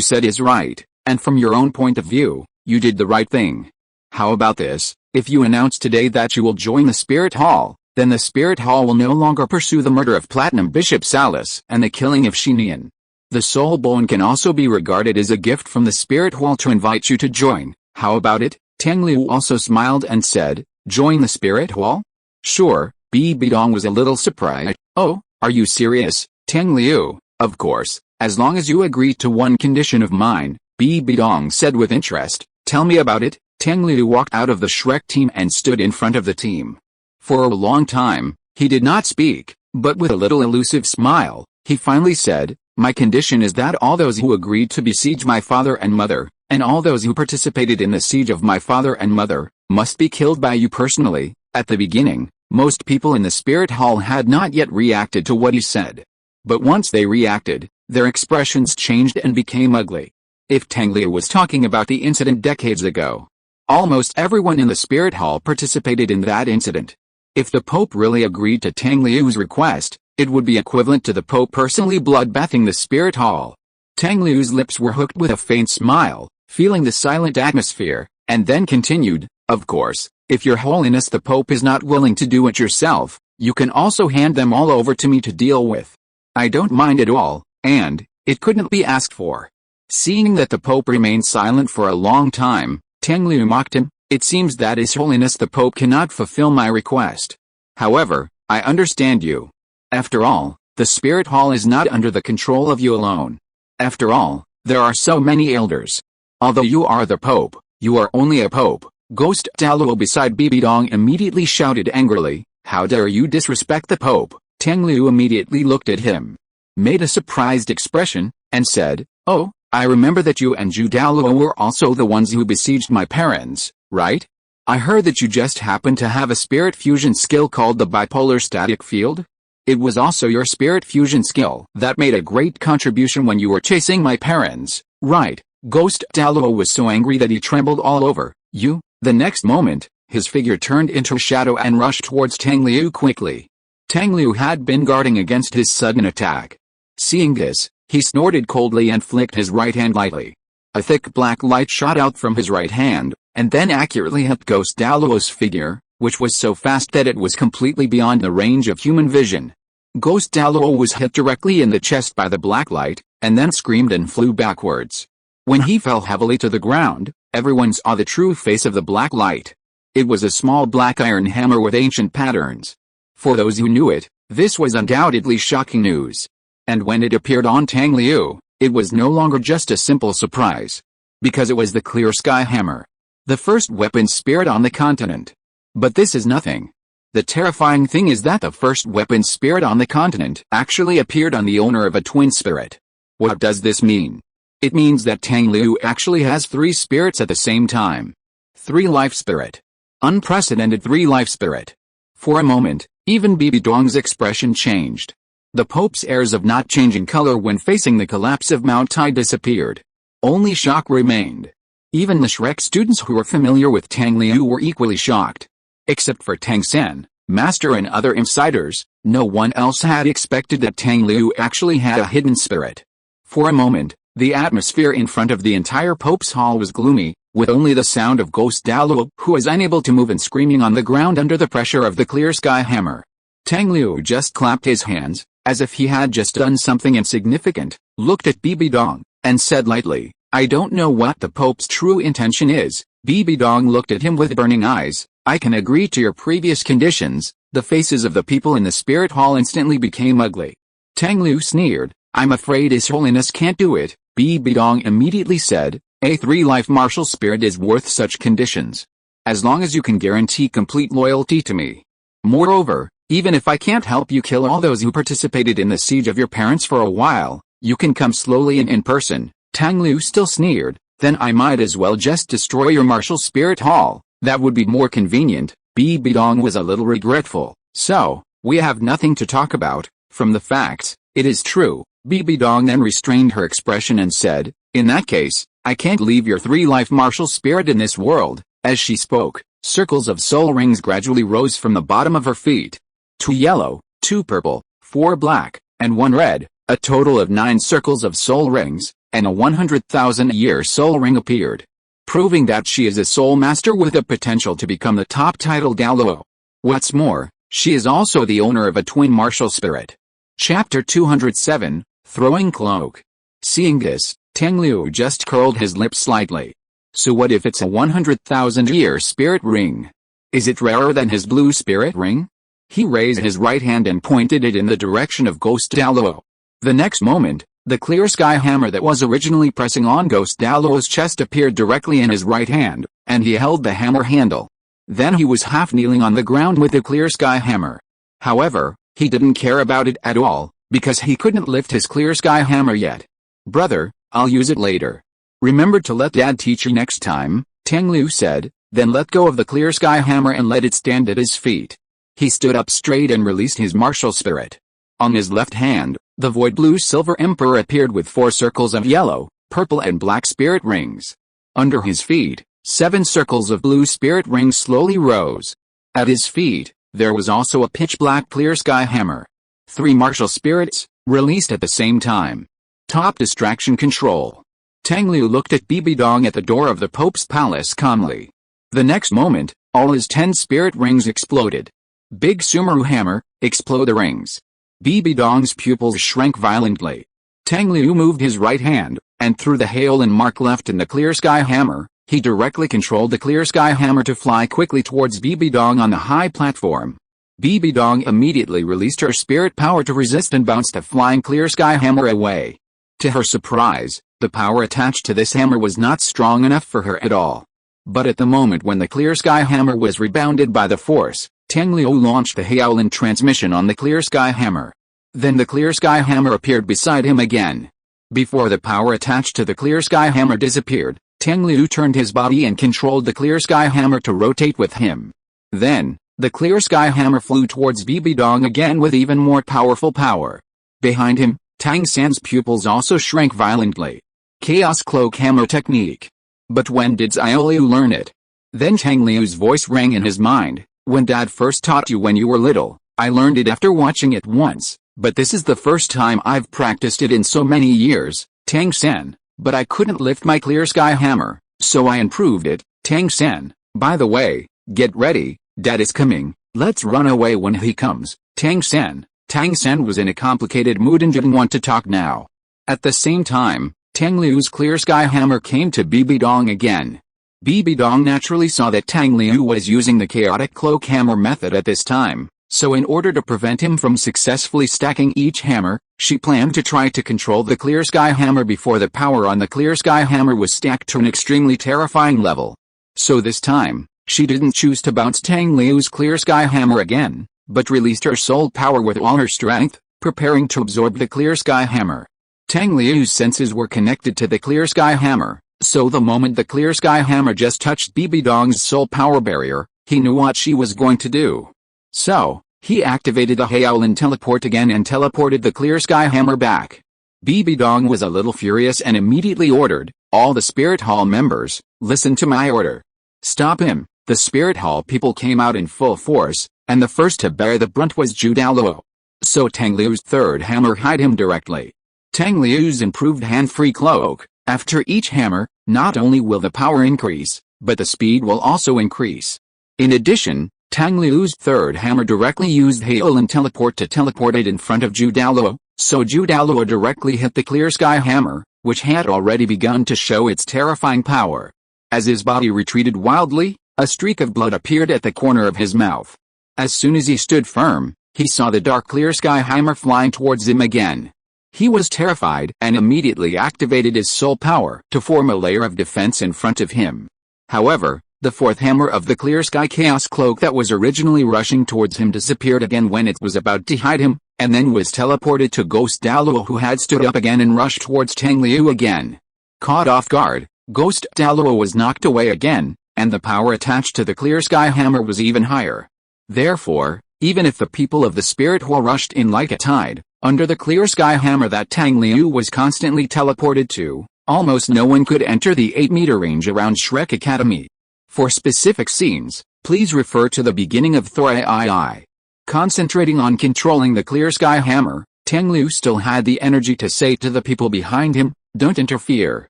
said is right, and from your own point of view, you did the right thing. How about this? If you announce today that you will join the Spirit Hall, then the Spirit Hall will no longer pursue the murder of Platinum Bishop Salus and the killing of Shinian. The soul bone can also be regarded as a gift from the Spirit Hall to invite you to join. How about it? Tang Liu also smiled and said, join the Spirit Hall? Sure. Bibi Dong was a little surprised. Oh, are you serious? Tang Liu, of course, as long as you agree to one condition of mine, Bibi Dong said with interest. Tell me about it. Tang Liu walked out of the Shrek team and stood in front of the team. For a long time, he did not speak, but with a little elusive smile, he finally said, my condition is that all those who agreed to besiege my father and mother, and all those who participated in the siege of my father and mother, must be killed by you personally. At the beginning, most people in the Spirit Hall had not yet reacted to what he said. But once they reacted, their expressions changed and became ugly. If Tang Liu was talking about the incident decades ago, almost everyone in the Spirit Hall participated in that incident. If the Pope really agreed to Tang Liu's request, it would be equivalent to the Pope personally bloodbathing the Spirit Hall. Tang Liu's lips were hooked with a faint smile, feeling the silent atmosphere, and then continued, of course, if Your Holiness the Pope is not willing to do it yourself, you can also hand them all over to me to deal with. I don't mind at all, and it couldn't be asked for. Seeing that the Pope remained silent for a long time, Tang Liu mocked him. It seems that His Holiness the Pope cannot fulfill my request. However, I understand you. After all, the Spirit Hall is not under the control of you alone. After all, there are so many elders. Although you are the Pope, you are only a Pope. Ghost Douluo beside Bibi Dong immediately shouted angrily, how dare you disrespect the Pope? Tang Liu immediately looked at him, made a surprised expression, and said, oh, I remember that you and Douluo were also the ones who besieged my parents, right? I heard that you just happened to have a spirit fusion skill called the bipolar static field. It was also your spirit fusion skill that made a great contribution when you were chasing my parents, right? Ghost Douluo was so angry that he trembled all over. You? The next moment, his figure turned into a shadow and rushed towards Tang Liu quickly. Tang Liu had been guarding against his sudden attack. Seeing this, he snorted coldly and flicked his right hand lightly. A thick black light shot out from his right hand, and then accurately hit Ghost Douluo's figure, which was so fast that it was completely beyond the range of human vision. Ghost Douluo was hit directly in the chest by the black light, and then screamed and flew backwards. When he fell heavily to the ground, everyone saw the true face of the black light. It was a small black iron hammer with ancient patterns. For those who knew it, This was undoubtedly shocking news. And when it appeared on Tang Liu, it was no longer just a simple surprise. Because it was the clear sky hammer. The first weapon spirit on the continent. But this is nothing. The terrifying thing is that the first weapon spirit on the continent actually appeared on the owner of a twin spirit. What does this mean? It means that Tang Liu actually has 3 spirits at the same time. 3 life spirit. Unprecedented 3 life spirit. For a moment, even Bibi Dong's expression changed. The Pope's airs of not changing color when facing the collapse of Mount Tai disappeared. Only shock remained. Even the Shrek students who were familiar with Tang Liu were equally shocked. Except for Tang San, Master and other insiders, no one else had expected that Tang Liu actually had a hidden spirit. For a moment, the atmosphere in front of the entire Pope's hall was gloomy, with only the sound of Ghost Douluo, who was unable to move and screaming on the ground under the pressure of the clear sky hammer. Tang Liu just clapped his hands, as if he had just done something insignificant, looked at Bibi Dong, and said lightly, "I don't know what the Pope's true intention is." Bibi Dong looked at him with burning eyes. "I can agree to your previous conditions." The faces of the people in the spirit hall instantly became ugly. Tang Liu sneered, "I'm afraid His Holiness can't do it." Bibi Dong immediately said, "A 3-life martial spirit is worth such conditions. As long as you can guarantee complete loyalty to me. Moreover, even if I can't help you kill all those who participated in the siege of your parents for a while, you can come slowly and in person." Tang Liu still sneered, "Then I might as well just destroy your martial spirit hall. That would be more convenient." Bibi Dong was a little regretful. "So, we have nothing to talk about, from the facts, it is true." Bibi Dong then restrained her expression and said, "In that case, I can't leave your 3-life martial spirit in this world." As she spoke, circles of soul rings gradually rose from the bottom of her feet. 2 yellow, 2 purple, 4 black, and 1 red, a total of 9 circles of soul rings, and a 100,000-year soul ring appeared. Proving that she is a soul master with the potential to become the top title Douluo. What's more, she is also the owner of a twin martial spirit. Chapter 207, Throwing Cloak. Seeing this, Tang Liu just curled his lips slightly. So what if it's a 100,000-year spirit ring? Is it rarer than his blue spirit ring? He raised his right hand and pointed it in the direction of Ghost Douluo. The next moment, the clear sky hammer that was originally pressing on Ghost Douluo's chest appeared directly in his right hand, and he held the hammer handle. Then he was half kneeling on the ground with the clear sky hammer. However, he didn't care about it at all, because he couldn't lift his clear sky hammer yet. "Brother, I'll use it later. Remember to let Dad teach you next time," Tang Liu said, then let go of the clear sky hammer and let it stand at his feet. He stood up straight and released his martial spirit. On his left hand, the void blue silver emperor appeared with 4 circles of yellow, purple and black spirit rings. Under his feet, 7 circles of blue spirit rings slowly rose. At his feet, there was also a pitch black clear sky hammer. 3 martial spirits, released at the same time. Top distraction control. Tang Liu looked at Bibi Dong at the door of the Pope's palace calmly. The next moment, all his 10 spirit rings exploded. Big Sumeru hammer, explode the rings. Bibi Dong's pupils shrank violently. Tang Liu moved his right hand, and through the hail and mark left in the clear sky hammer, he directly controlled the clear sky hammer to fly quickly towards Bibi Dong on the high platform. Bibi Dong immediately released her spirit power to resist and bounced the flying clear sky hammer away. To her surprise, the power attached to this hammer was not strong enough for her at all. But at the moment when the clear sky hammer was rebounded by the force, Tang Liu launched the Haolan transmission on the clear sky hammer. Then the clear sky hammer appeared beside him again. Before the power attached to the clear sky hammer disappeared, Tang Liu turned his body and controlled the clear sky hammer to rotate with him. Then, the clear sky hammer flew towards Bibi Dong again with even more powerful power. Behind him, Tang San's pupils also shrank violently. Chaos cloak hammer technique. But when did Liu learn it? Then Tang Liu's voice rang in his mind. "When Dad first taught you when you were little, I learned it after watching it once, but this is the first time I've practiced it in so many years, Tang San, but I couldn't lift my clear sky hammer, so I improved it, Tang San. By the way, get ready, Dad is coming, let's run away when he comes, Tang San." Tang San was in a complicated mood and didn't want to talk now. At the same time, Tang Liu's clear sky hammer came to Bibi Dong again. Bibi Dong naturally saw that Tang Liu was using the chaotic cloak hammer method at this time, So in order to prevent him from successfully stacking each hammer, she planned to try to control the Clear Sky Hammer before the power on the Clear Sky Hammer was stacked to an extremely terrifying level. So this time, she didn't choose to bounce Tang Liu's Clear Sky Hammer again, but released her soul power with all her strength, preparing to absorb the Clear Sky Hammer. Tang Liu's senses were connected to the Clear Sky Hammer, so the moment the Clear Sky Hammer just touched Bibi Dong's soul power barrier, he knew what she was going to do. So, he activated the Hyaolin teleport again and teleported the Clear Sky Hammer back. Bibi Dong was a little furious and immediately ordered, "All the Spirit Hall members, listen to my order. Stop him." The Spirit Hall people came out in full force, and the first to bear the brunt was Douluo. So Tang Liu's third hammer hit him directly. Tang Liu's improved hand-free cloak. After each hammer, not only will the power increase, but the speed will also increase. In addition, Tang Liu's third hammer directly used Hyaolin teleport to teleport it in front of Douluo, so Douluo directly hit the Clear Sky Hammer, which had already begun to show its terrifying power. As his body retreated wildly, a streak of blood appeared at the corner of his mouth. As soon as he stood firm, he saw the dark Clear Sky Hammer flying towards him again. He was terrified and immediately activated his soul power to form a layer of defense in front of him. However, the fourth hammer of the Clear Sky Chaos Cloak that was originally rushing towards him disappeared again when it was about to hide him, and then was teleported to Ghost Douluo, who had stood up again and rushed towards Tang Liu again. Caught off guard, Ghost Douluo was knocked away again, and the power attached to the Clear Sky Hammer was even higher. Therefore, even if the people of the Spirit Hall rushed in like a tide, under the Clear Sky Hammer that Tang Liu was constantly teleported to, almost no one could enter the 8-meter range around Shrek Academy. For specific scenes, please refer to the beginning of Thor II. Concentrating on controlling the Clear Sky Hammer, Tang Liu still had the energy to say to the people behind him, "Don't interfere.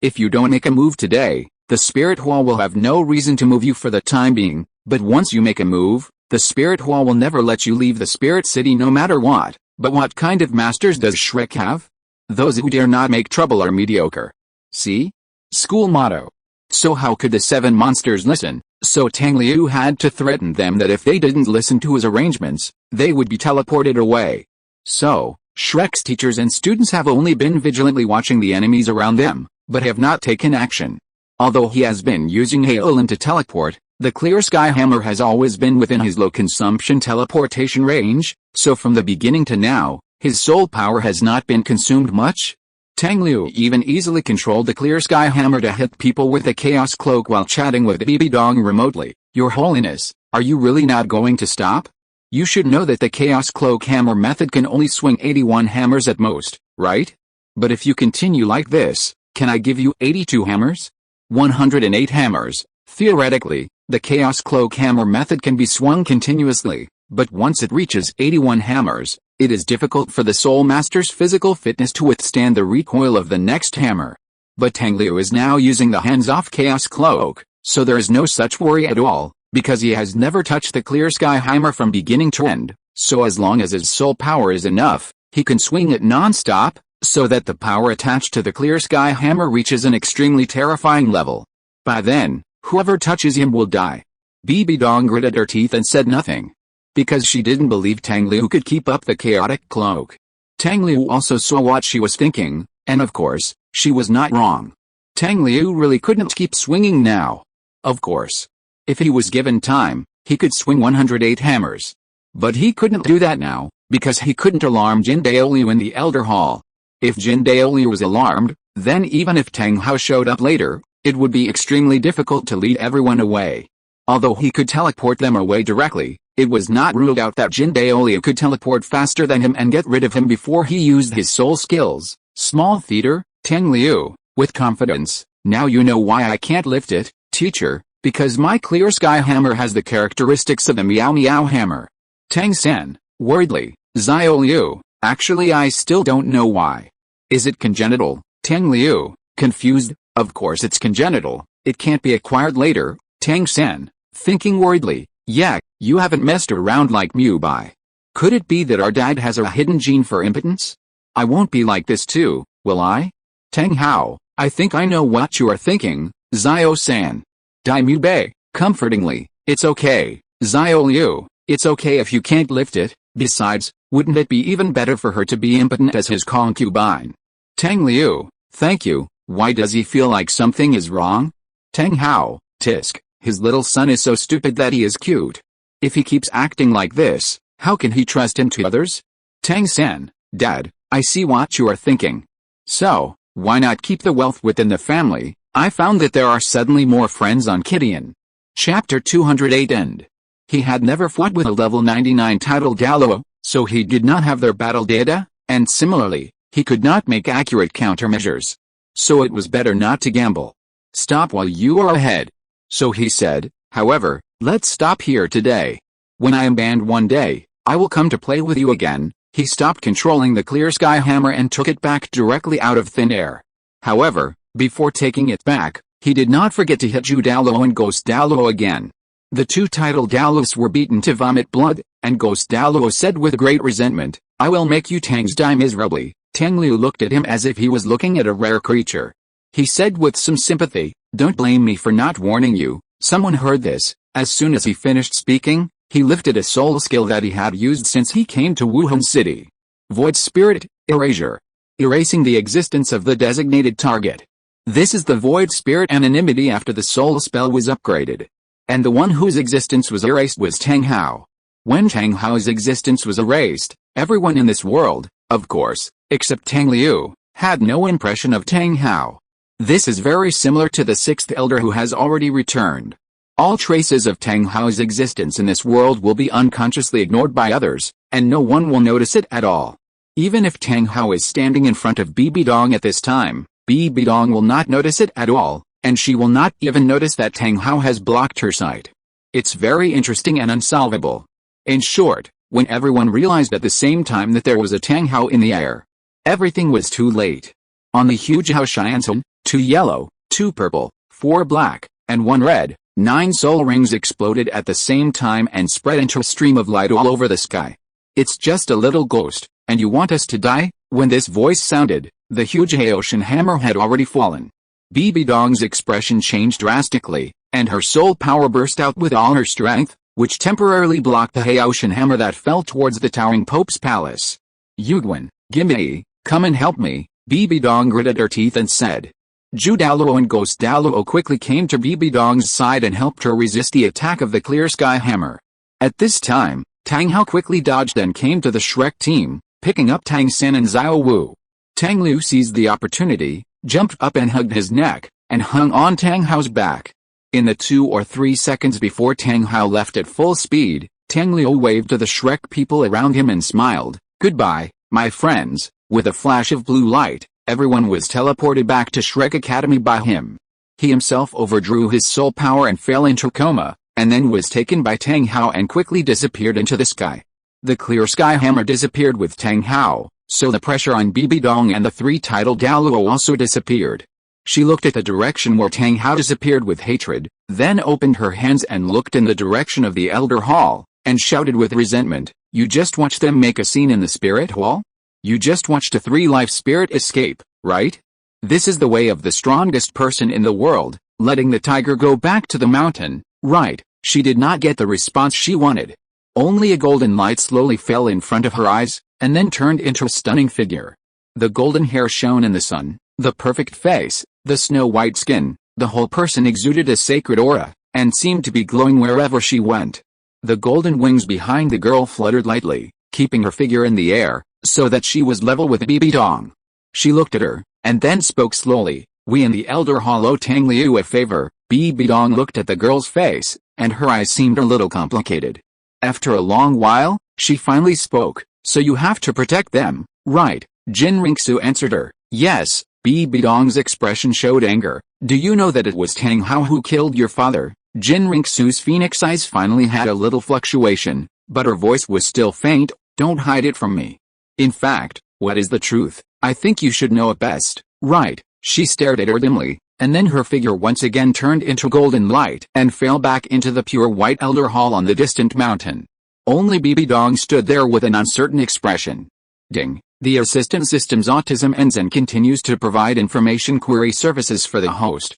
If you don't make a move today, the Spirit Hall will have no reason to move you for the time being, but once you make a move, the Spirit Hall will never let you leave the Spirit City no matter what." But what kind of masters does Shrek have? Those who dare not make trouble are mediocre. See? School motto. So how could the 7 monsters listen? So Tang Liu had to threaten them that if they didn't listen to his arrangements, they would be teleported away. So, Shrek's teachers and students have only been vigilantly watching the enemies around them, but have not taken action. Although he has been using Hyaolin to teleport, the Clear Sky Hammer has always been within his low consumption teleportation range, so from the beginning to now, his soul power has not been consumed much. Tang Liu even easily controlled the Clear Sky Hammer to hit people with the Chaos Cloak while chatting with Bibi Dong remotely. "Your Holiness, are you really not going to stop? You should know that the Chaos Cloak Hammer method can only swing 81 hammers at most, right? But if you continue like this, can I give you 82 hammers? 108 hammers. Theoretically, the Chaos Cloak Hammer method can be swung continuously, but once it reaches 81 hammers, it is difficult for the Soul Master's physical fitness to withstand the recoil of the next hammer. But Tang Liu is now using the hands-off Chaos Cloak, so there is no such worry at all, because he has never touched the Clear Sky Hammer from beginning to end, so as long as his soul power is enough, he can swing it non-stop, so that the power attached to the Clear Sky Hammer reaches an extremely terrifying level. By then, whoever touches him will die. Bibi Dong gritted her teeth and said nothing, because she didn't believe Tang Liu could keep up the chaotic cloak. Tang Liu also saw what she was thinking, and of course, she was not wrong. Tang Liu really couldn't keep swinging now. Of course, if he was given time, he could swing 108 hammers. But he couldn't do that now, because he couldn't alarm Jin Daoliu in the Elder Hall. If Jin Daoliu was alarmed, then even if Tang Hao showed up later, it would be extremely difficult to lead everyone away. Although he could teleport them away directly, it was not ruled out that Jin Daoliu could teleport faster than him and get rid of him before he used his soul skills. Small theater, Tang Liu, with confidence. "Now you know why I can't lift it, teacher, because my Clear Sky Hammer has the characteristics of the Meow Meow Hammer." Tang San, worriedly, "Xiao Liu, actually I still don't know why. Is it congenital?" Tang Liu, confused, "Of course it's congenital, it can't be acquired later." Tang San, thinking worriedly, "Yeah, you haven't messed around like Mew Bai. Could it be that our dad has a hidden gene for impotence? I won't be like this too, will I?" Tang Hao, "I think I know what you are thinking, Xiao San." Dai Mu Bei, comfortingly, "It's okay, Xiao Liu, It's okay if you can't lift it, besides, wouldn't it be even better for her to be impotent as his concubine? Tang Liu, thank you, why does he feel like something is wrong? Tang Hao, tisk, his little son is so stupid that he is cute. If he keeps acting like this, how can he trust him to others? Tang San, Dad, I see what you are thinking. So, why not keep the wealth within the family? I found that there are suddenly more friends on Kidian. Chapter 208 End. He had never fought with a level 99 titled Douluo, so he did not have their battle data, and similarly, he could not make accurate countermeasures. So it was better not to gamble. Stop while you are ahead. So he said, however, let's stop here today. When I am banned one day, I will come to play with you again. He stopped controlling the clear sky hammer and took it back directly out of thin air. However, before taking it back, he did not forget to hit Zhu Douluo and Ghost Douluo again. The two titled Douluos were beaten to vomit blood, and Ghost Douluo said with great resentment, I will make you Tangs die miserably. Tang Liu looked at him as if he was looking at a rare creature. He said with some sympathy, don't blame me for not warning you. Someone heard this. As soon as he finished speaking, he lifted a soul skill that he had used since he came to Wuhan City. Void Spirit, Erasure. Erasing the existence of the designated target. This is the Void Spirit anonymity after the soul spell was upgraded. And the one whose existence was erased was Tang Hao. When Tang Hao's existence was erased, everyone in this world, of course, except Tang Liu, had no impression of Tang Hao. This is very similar to the sixth elder who has already returned. All traces of Tang Hao's existence in this world will be unconsciously ignored by others, and no one will notice it at all. Even if Tang Hao is standing in front of Bibi Dong at this time, Bibi Dong will not notice it at all, and she will not even notice that Tang Hao has blocked her sight. It's very interesting and unsolvable. In short, when everyone realized at the same time that there was a Tang Hao in the air, everything was too late. On the huge Hao Shianson, 2 yellow, 2 purple, 4 black, and 1 red, 9 soul rings exploded at the same time and spread into a stream of light all over the sky. It's just a little ghost, and you want us to die? When this voice sounded, the huge Haoshan hammer had already fallen. Bibi Dong's expression changed drastically, and her soul power burst out with all her strength, which temporarily blocked the Haoshan hammer that fell towards the towering Pope's palace. Yugwen, gimme, come and help me, Bibi Dong gritted her teeth and said. Zhu Douluo and Ghost Douluo quickly came to Bibi Dong's side and helped her resist the attack of the clear sky hammer. At this time, Tang Hao quickly dodged and came to the Shrek team, picking up Tang San and Xiao Wu. Tang Liu seized the opportunity, jumped up and hugged his neck, and hung on Tang Hao's back. In the 2 or 3 seconds before Tang Hao left at full speed, Tang Liu waved to the Shrek people around him and smiled, goodbye, my friends. With a flash of blue light, everyone was teleported back to Shrek Academy by him. He himself overdrew his soul power and fell into coma, and then was taken by Tang Hao and quickly disappeared into the sky. The clear sky hammer disappeared with Tang Hao, so the pressure on Bibi Dong and the 3 titled Douluo also disappeared. She looked at the direction where Tang Hao disappeared with hatred, then opened her hands and looked in the direction of the Elder Hall, and shouted with resentment, you just watched them make a scene in the Spirit Hall? You just watched a 3-life spirit escape, right? This is the way of the strongest person in the world, letting the tiger go back to the mountain, right? She did not get the response she wanted. Only a golden light slowly fell in front of her eyes, and then turned into a stunning figure. The golden hair shone in the sun, the perfect face, the snow-white skin, the whole person exuded a sacred aura, and seemed to be glowing wherever she went. The golden wings behind the girl fluttered lightly, keeping her figure in the air, so that she was level with Bibi Dong. She looked at her, and then spoke slowly, we in the Elder Hall owe Tang Liu a favor. Bibi Dong looked at the girl's face, and her eyes seemed a little complicated. After a long while, she finally spoke, so you have to protect them, right? Jin Ringsu answered her, yes. Bibi Dong's expression showed anger, do you know that it was Tang Hao who killed your father? Jin Ringsu's phoenix eyes finally had a little fluctuation, but her voice was still faint, don't hide it from me. In fact, what is the truth? I think you should know it best, right? She stared at her dimly, and then her figure once again turned into golden light and fell back into the pure white Elder Hall on the distant mountain. Only Bibi Dong stood there with an uncertain expression. Ding. The assistant system's autism ends and continues to provide information query services for the host.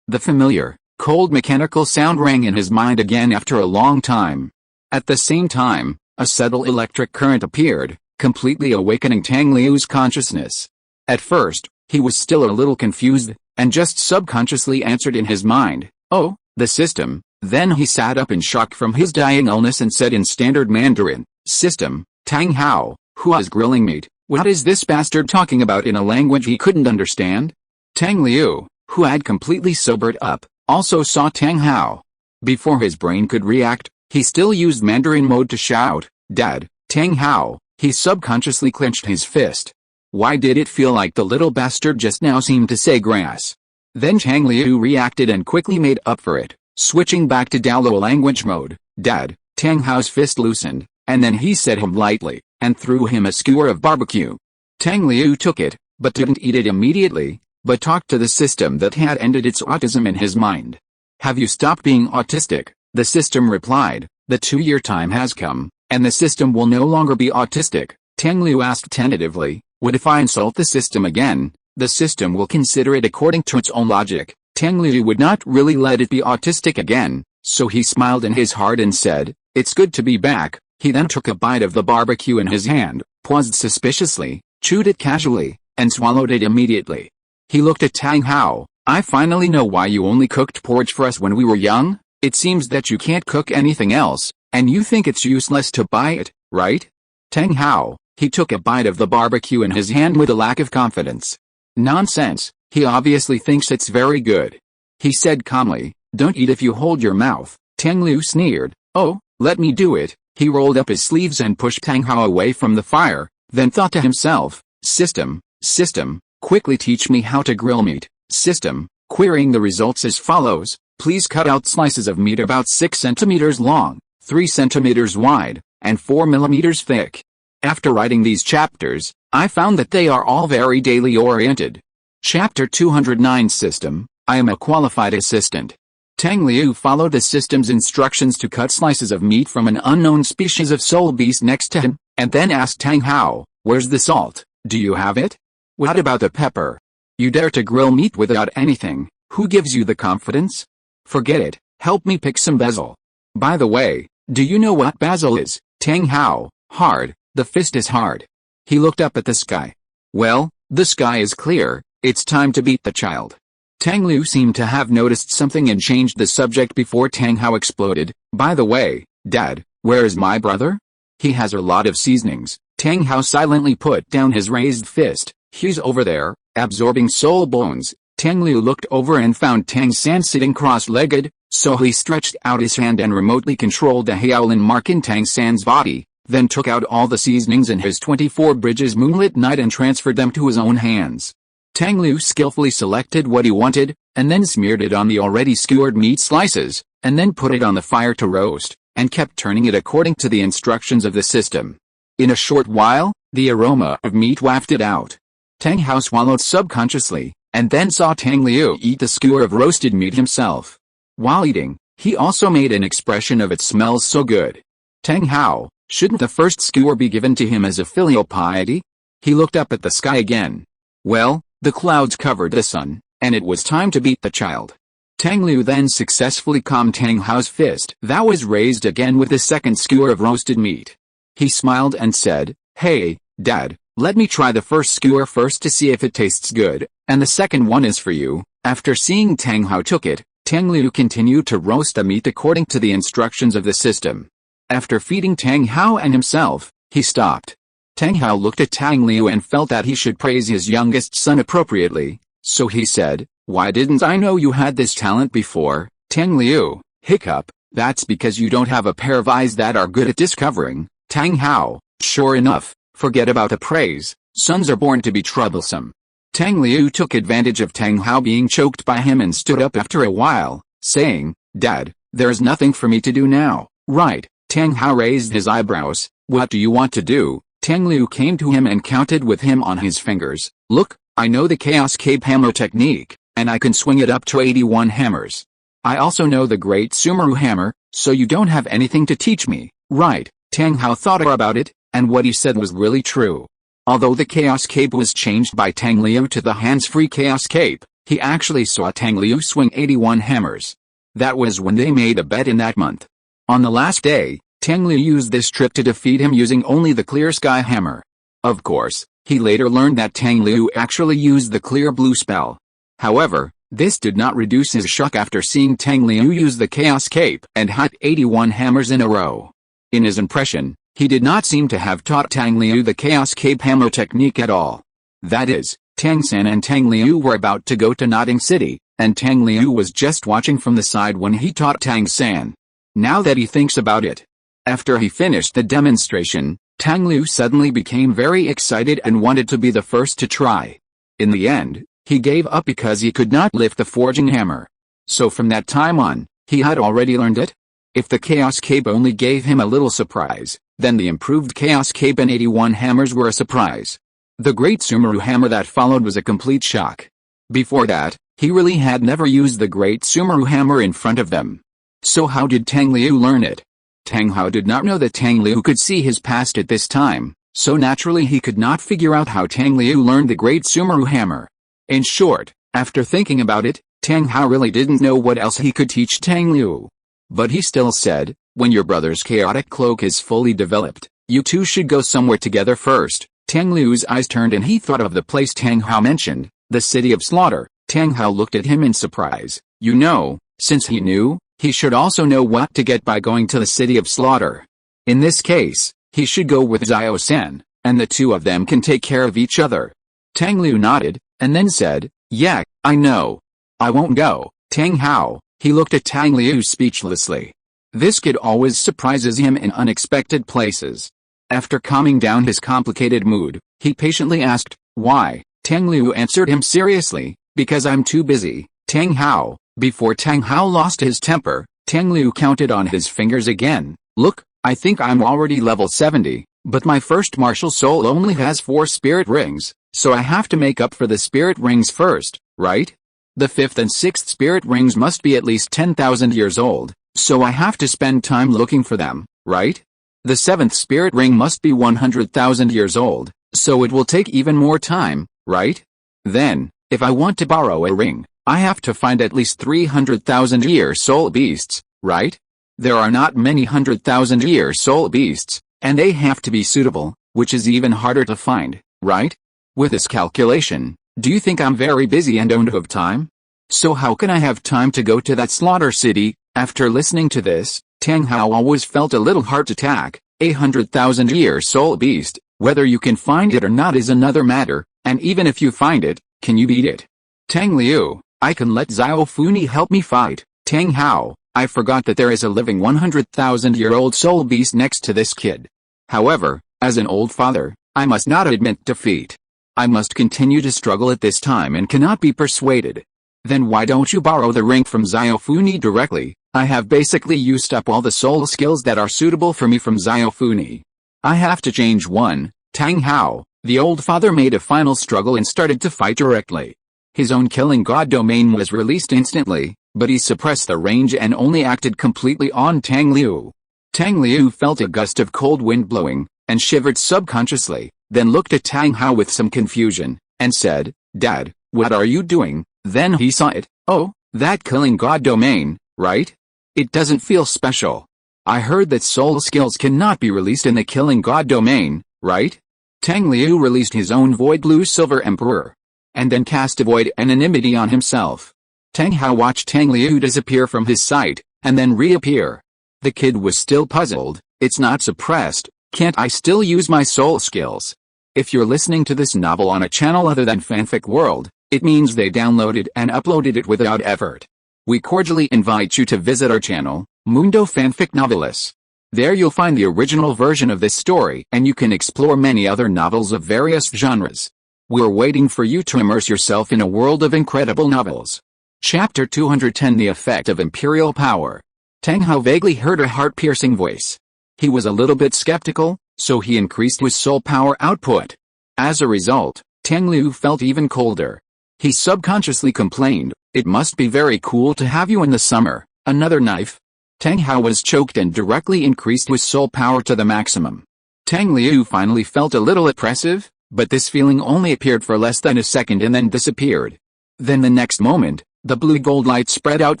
The familiar, cold mechanical sound rang in his mind again after a long time. At the same time, a subtle electric current appeared, completely awakening Tang Liu's consciousness. At first, he was still a little confused, and just subconsciously answered in his mind, "Oh, the system." Then he sat up in shock from his dying illness and said in standard Mandarin, "System, Tang Hao, who is grilling meat? What is this bastard talking about in a language he couldn't understand?" Tang Liu, who had completely sobered up, also saw Tang Hao. Before his brain could react, he still used Mandarin mode to shout, "Dad, Tang Hao." He subconsciously clenched his fist. Why did it feel like the little bastard just now seemed to say grass? Then Tang Liu reacted and quickly made up for it, switching back to Douluo language mode. "Dad." Tang Hao's fist loosened, and then he said him lightly, and threw him a skewer of barbecue. Tang Liu took it, but didn't eat it immediately, but talked to the system that had ended its autism in his mind. "Have you stopped being autistic?" The system replied, "The 2-year time has come, and the system will no longer be autistic." Tang Liu asked tentatively, "What if I insult the system again?" "The system will consider it according to its own logic." Tang Liu would not really let it be autistic again, so he smiled in his heart and said, "It's good to be back." He then took a bite of the barbecue in his hand, paused suspiciously, chewed it casually, and swallowed it immediately. He looked at Tang Hao. "I finally know why you only cooked porridge for us when we were young. It seems that you can't cook anything else, and you think it's useless to buy it, right?" Tang Hao, he took a bite of the barbecue in his hand with a lack of confidence. "Nonsense, he obviously thinks it's very good." He said calmly, "Don't eat if you hold your mouth." Tang Liu sneered, "Oh, let me do it." He rolled up his sleeves and pushed Tang Hao away from the fire, then thought to himself, System, quickly teach me how to grill meat." System, querying the results as follows, "Please cut out slices of meat about 6 centimeters long, 3 centimeters wide, and 4 millimeters thick." After writing these chapters, I found that they are all very daily oriented. Chapter 209 System, I am a qualified assistant. Tang Liu followed the system's instructions to cut slices of meat from an unknown species of soul beast next to him, and then asked Tang Hao, "Where's the salt? Do you have it? What about the pepper? You dare to grill meat without anything? Who gives you the confidence? Forget it, help me pick some basil. By the way, do you know what basil is?" Tang Hao, hard, the fist is hard. He looked up at the sky. "Well, the sky is clear, it's time to beat the child." Tang Liu seemed to have noticed something and changed the subject before Tang Hao exploded. "By the way, Dad, where is my brother? He has a lot of seasonings." Tang Hao silently put down his raised fist. "He's over there, absorbing soul bones." Tang Liu looked over and found Tang San sitting cross-legged, so he stretched out his hand and remotely controlled the Hyaolin mark in Tang San's body, then took out all the seasonings in his 24 bridges moonlit night and transferred them to his own hands. Tang Liu skillfully selected what he wanted, and then smeared it on the already skewered meat slices, and then put it on the fire to roast, and kept turning it according to the instructions of the system. In a short while, the aroma of meat wafted out. Tang Hao swallowed subconsciously, and then saw Tang Liu eat the skewer of roasted meat himself. While eating, he also made an expression of "it smells so good." Tang Hao, shouldn't the first skewer be given to him as a filial piety? He looked up at the sky again. Well, the clouds covered the sun, and it was time to beat the child. Tang Liu then successfully calmed Tang Hao's fist that was raised again with the second skewer of roasted meat. He smiled and said, "Hey, Dad, let me try the first skewer first to see if it tastes good, and the second one is for you." After seeing Tang Hao took it, Tang Liu continued to roast the meat according to the instructions of the system. After feeding Tang Hao and himself, he stopped. Tang Hao looked at Tang Liu and felt that he should praise his youngest son appropriately, so he said, "Why didn't I know you had this talent before?" Tang Liu, hiccup, "That's because you don't have a pair of eyes that are good at discovering." Tang Hao, sure enough, forget about the praise, sons are born to be troublesome. Tang Liu took advantage of Tang Hao being choked by him and stood up after a while, saying, "Dad, there's nothing for me to do now, right?" Tang Hao raised his eyebrows. "What do you want to do?" Tang Liu came to him and counted with him on his fingers. "Look, I know the Chaos Cape hammer technique, and I can swing it up to 81 hammers. I also know the Great Sumeru hammer, so you don't have anything to teach me, right?" Tang Hao thought about it, and what he said was really true. Although the Chaos Cape was changed by Tang Liu to the hands-free Chaos Cape, he actually saw Tang Liu swing 81 hammers. That was when they made a bet in that month. On the last day, Tang Liu used this trick to defeat him using only the clear sky hammer. Of course, he later learned that Tang Liu actually used the clear blue spell. However, this did not reduce his shock after seeing Tang Liu use the chaos cape and hit 81 hammers in a row. In his impression, he did not seem to have taught Tang Liu the chaos cape hammer technique at all. That is, Tang San and Tang Liu were about to go to Nodding City, and Tang Liu was just watching from the side when he taught Tang San. Now that he thinks about it, after he finished the demonstration, Tang Liu suddenly became very excited and wanted to be the first to try. In the end, he gave up because he could not lift the forging hammer. So from that time on, he had already learned it. If the chaos cape only gave him a little surprise, then the improved chaos cape and 81 hammers were a surprise. The great Sumeru hammer that followed was a complete shock. Before that, he really had never used the great Sumeru hammer in front of them. So how did Tang Liu learn it? Tang Hao did not know that Tang Liu could see his past at this time, so naturally he could not figure out how Tang Liu learned the great Sumeru hammer. In short, after thinking about it, Tang Hao really didn't know what else he could teach Tang Liu. But he still said, when your brother's chaotic cloak is fully developed, you two should go somewhere together first. Tang Liu's eyes turned and he thought of the place Tang Hao mentioned, the city of slaughter. Tang Hao looked at him in surprise. You know, since he knew, he should also know what to get by going to the city of slaughter. In this case, he should go with Zio-san, and the two of them can take care of each other. Tang Liu nodded, and then said, yeah, I know. I won't go. Tang Hao, he looked at Tang Liu speechlessly. This kid always surprises him in unexpected places. After calming down his complicated mood, he patiently asked, why? Tang Liu answered him seriously, because I'm too busy. Tang Hao. Before Tang Hao lost his temper, Tang Liu counted on his fingers again. Look, I think I'm already level 70, but my first martial soul only has 4 spirit rings, so I have to make up for the spirit rings first, right? The 5th and 6th spirit rings must be at least 10,000 years old, so I have to spend time looking for them, right? The 7th spirit ring must be 100,000 years old, so it will take even more time, right? Then, if I want to borrow a ring, I have to find at least 300,000-year soul beasts, right? There are not many 100,000-year soul beasts, and they have to be suitable, which is even harder to find, right? With this calculation, do you think I'm very busy and don't have time? So how can I have time to go to that slaughter city? After listening to this, Tang Hao always felt a little heart attack. A 100,000-year soul beast, whether you can find it or not is another matter, and even if you find it, can you beat it? Tang Liu, I can let Xiao Funi help me fight. Tang Hao, I forgot that there is a living 100,000-year-old soul beast next to this kid. However, as an old father, I must not admit defeat. I must continue to struggle at this time and cannot be persuaded. Then why don't you borrow the ring from Xiao Funi directly? I have basically used up all the soul skills that are suitable for me from Xiao Funi. I have to change one. Tang Hao, the old father made a final struggle and started to fight directly. His own killing god domain was released instantly, but he suppressed the range and only acted completely on Tang Liu. Tang Liu felt a gust of cold wind blowing, and shivered subconsciously, then looked at Tang Hao with some confusion, and said, Dad, what are you doing? Then he saw it. Oh, that killing god domain, right? It doesn't feel special. I heard that soul skills cannot be released in the killing god domain, right? Tang Liu released his own void blue silver emperor, and then cast a void anonymity on himself. Tang Hao watched Tang Liu disappear from his sight, and then reappear. The kid was still puzzled. It's not suppressed. Can't I still use my soul skills? If you're listening to this novel on a channel other than Fanfic World, it means they downloaded and uploaded it without effort. We cordially invite you to visit our channel, Mundo Fanfic Novelis. There you'll find the original version of this story and you can explore many other novels of various genres. We're waiting for you to immerse yourself in a world of incredible novels. Chapter 210 The Effect of Imperial Power. Tang Hao vaguely heard a heart-piercing voice. He was a little bit skeptical, so he increased his soul power output. As a result, Tang Liu felt even colder. He subconsciously complained, it must be very cool to have you in the summer. Another knife? Tang Hao was choked and directly increased his soul power to the maximum. Tang Liu finally felt a little oppressive, but this feeling only appeared for less than a second and then disappeared. Then the next moment, the blue-gold light spread out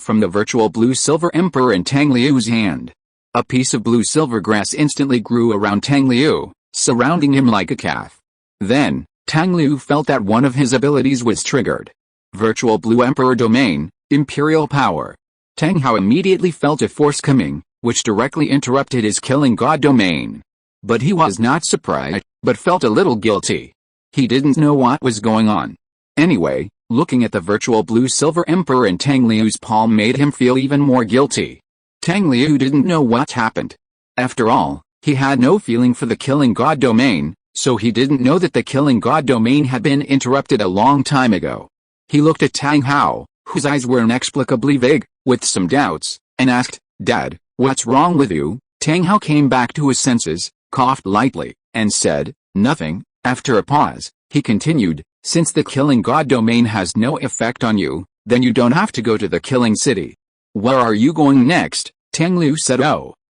from the virtual blue-silver emperor in Tang Liu's hand. A piece of blue-silver grass instantly grew around Tang Liu, surrounding him like a calf. Then, Tang Liu felt that one of his abilities was triggered. Virtual Blue Emperor Domain, Imperial Power. Tang Hao immediately felt a force coming, which directly interrupted his killing god domain. But he was not surprised, but felt a little guilty. He didn't know what was going on. Anyway, looking at the virtual blue-silver emperor in Tang Liu's palm made him feel even more guilty. Tang Liu didn't know what happened. After all, he had no feeling for the killing god domain, so he didn't know that the killing god domain had been interrupted a long time ago. He looked at Tang Hao, whose eyes were inexplicably vague, with some doubts, and asked, "Dad, what's wrong with you?" Tang Hao came back to his senses, coughed lightly, and said, "Nothing." After a pause, he continued, "Since the killing god domain has no effect on you, then you don't have to go to the killing city." "Where are you going next?" Tang Liu said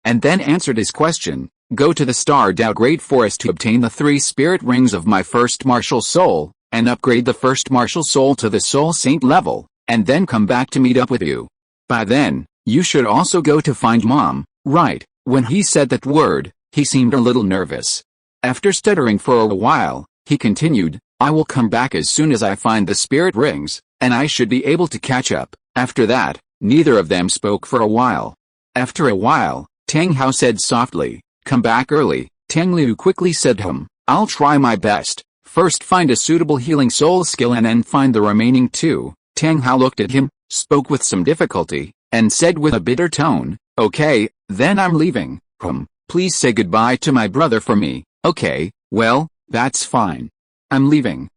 and then answered his question, "Go to the starred-out Great Forest to obtain the 3 spirit rings of my first martial soul, and upgrade the first martial soul to the soul saint level, and then come back to meet up with you. By then, you should also go to find Mom." Right, when he said that word, he seemed a little nervous. After stuttering for a while, he continued, "I will come back as soon as I find the spirit rings, and I should be able to catch up." After that, neither of them spoke for a while. After a while, Tang Hao said softly, "Come back early." Tang Liu quickly said, "I'll try my best. First find a suitable healing soul skill and then find the remaining 2. Tang Hao looked at him, spoke with some difficulty, and said with a bitter tone, "Okay, then I'm leaving. Please say goodbye to my brother for me." "Okay, well, that's fine. I'm leaving."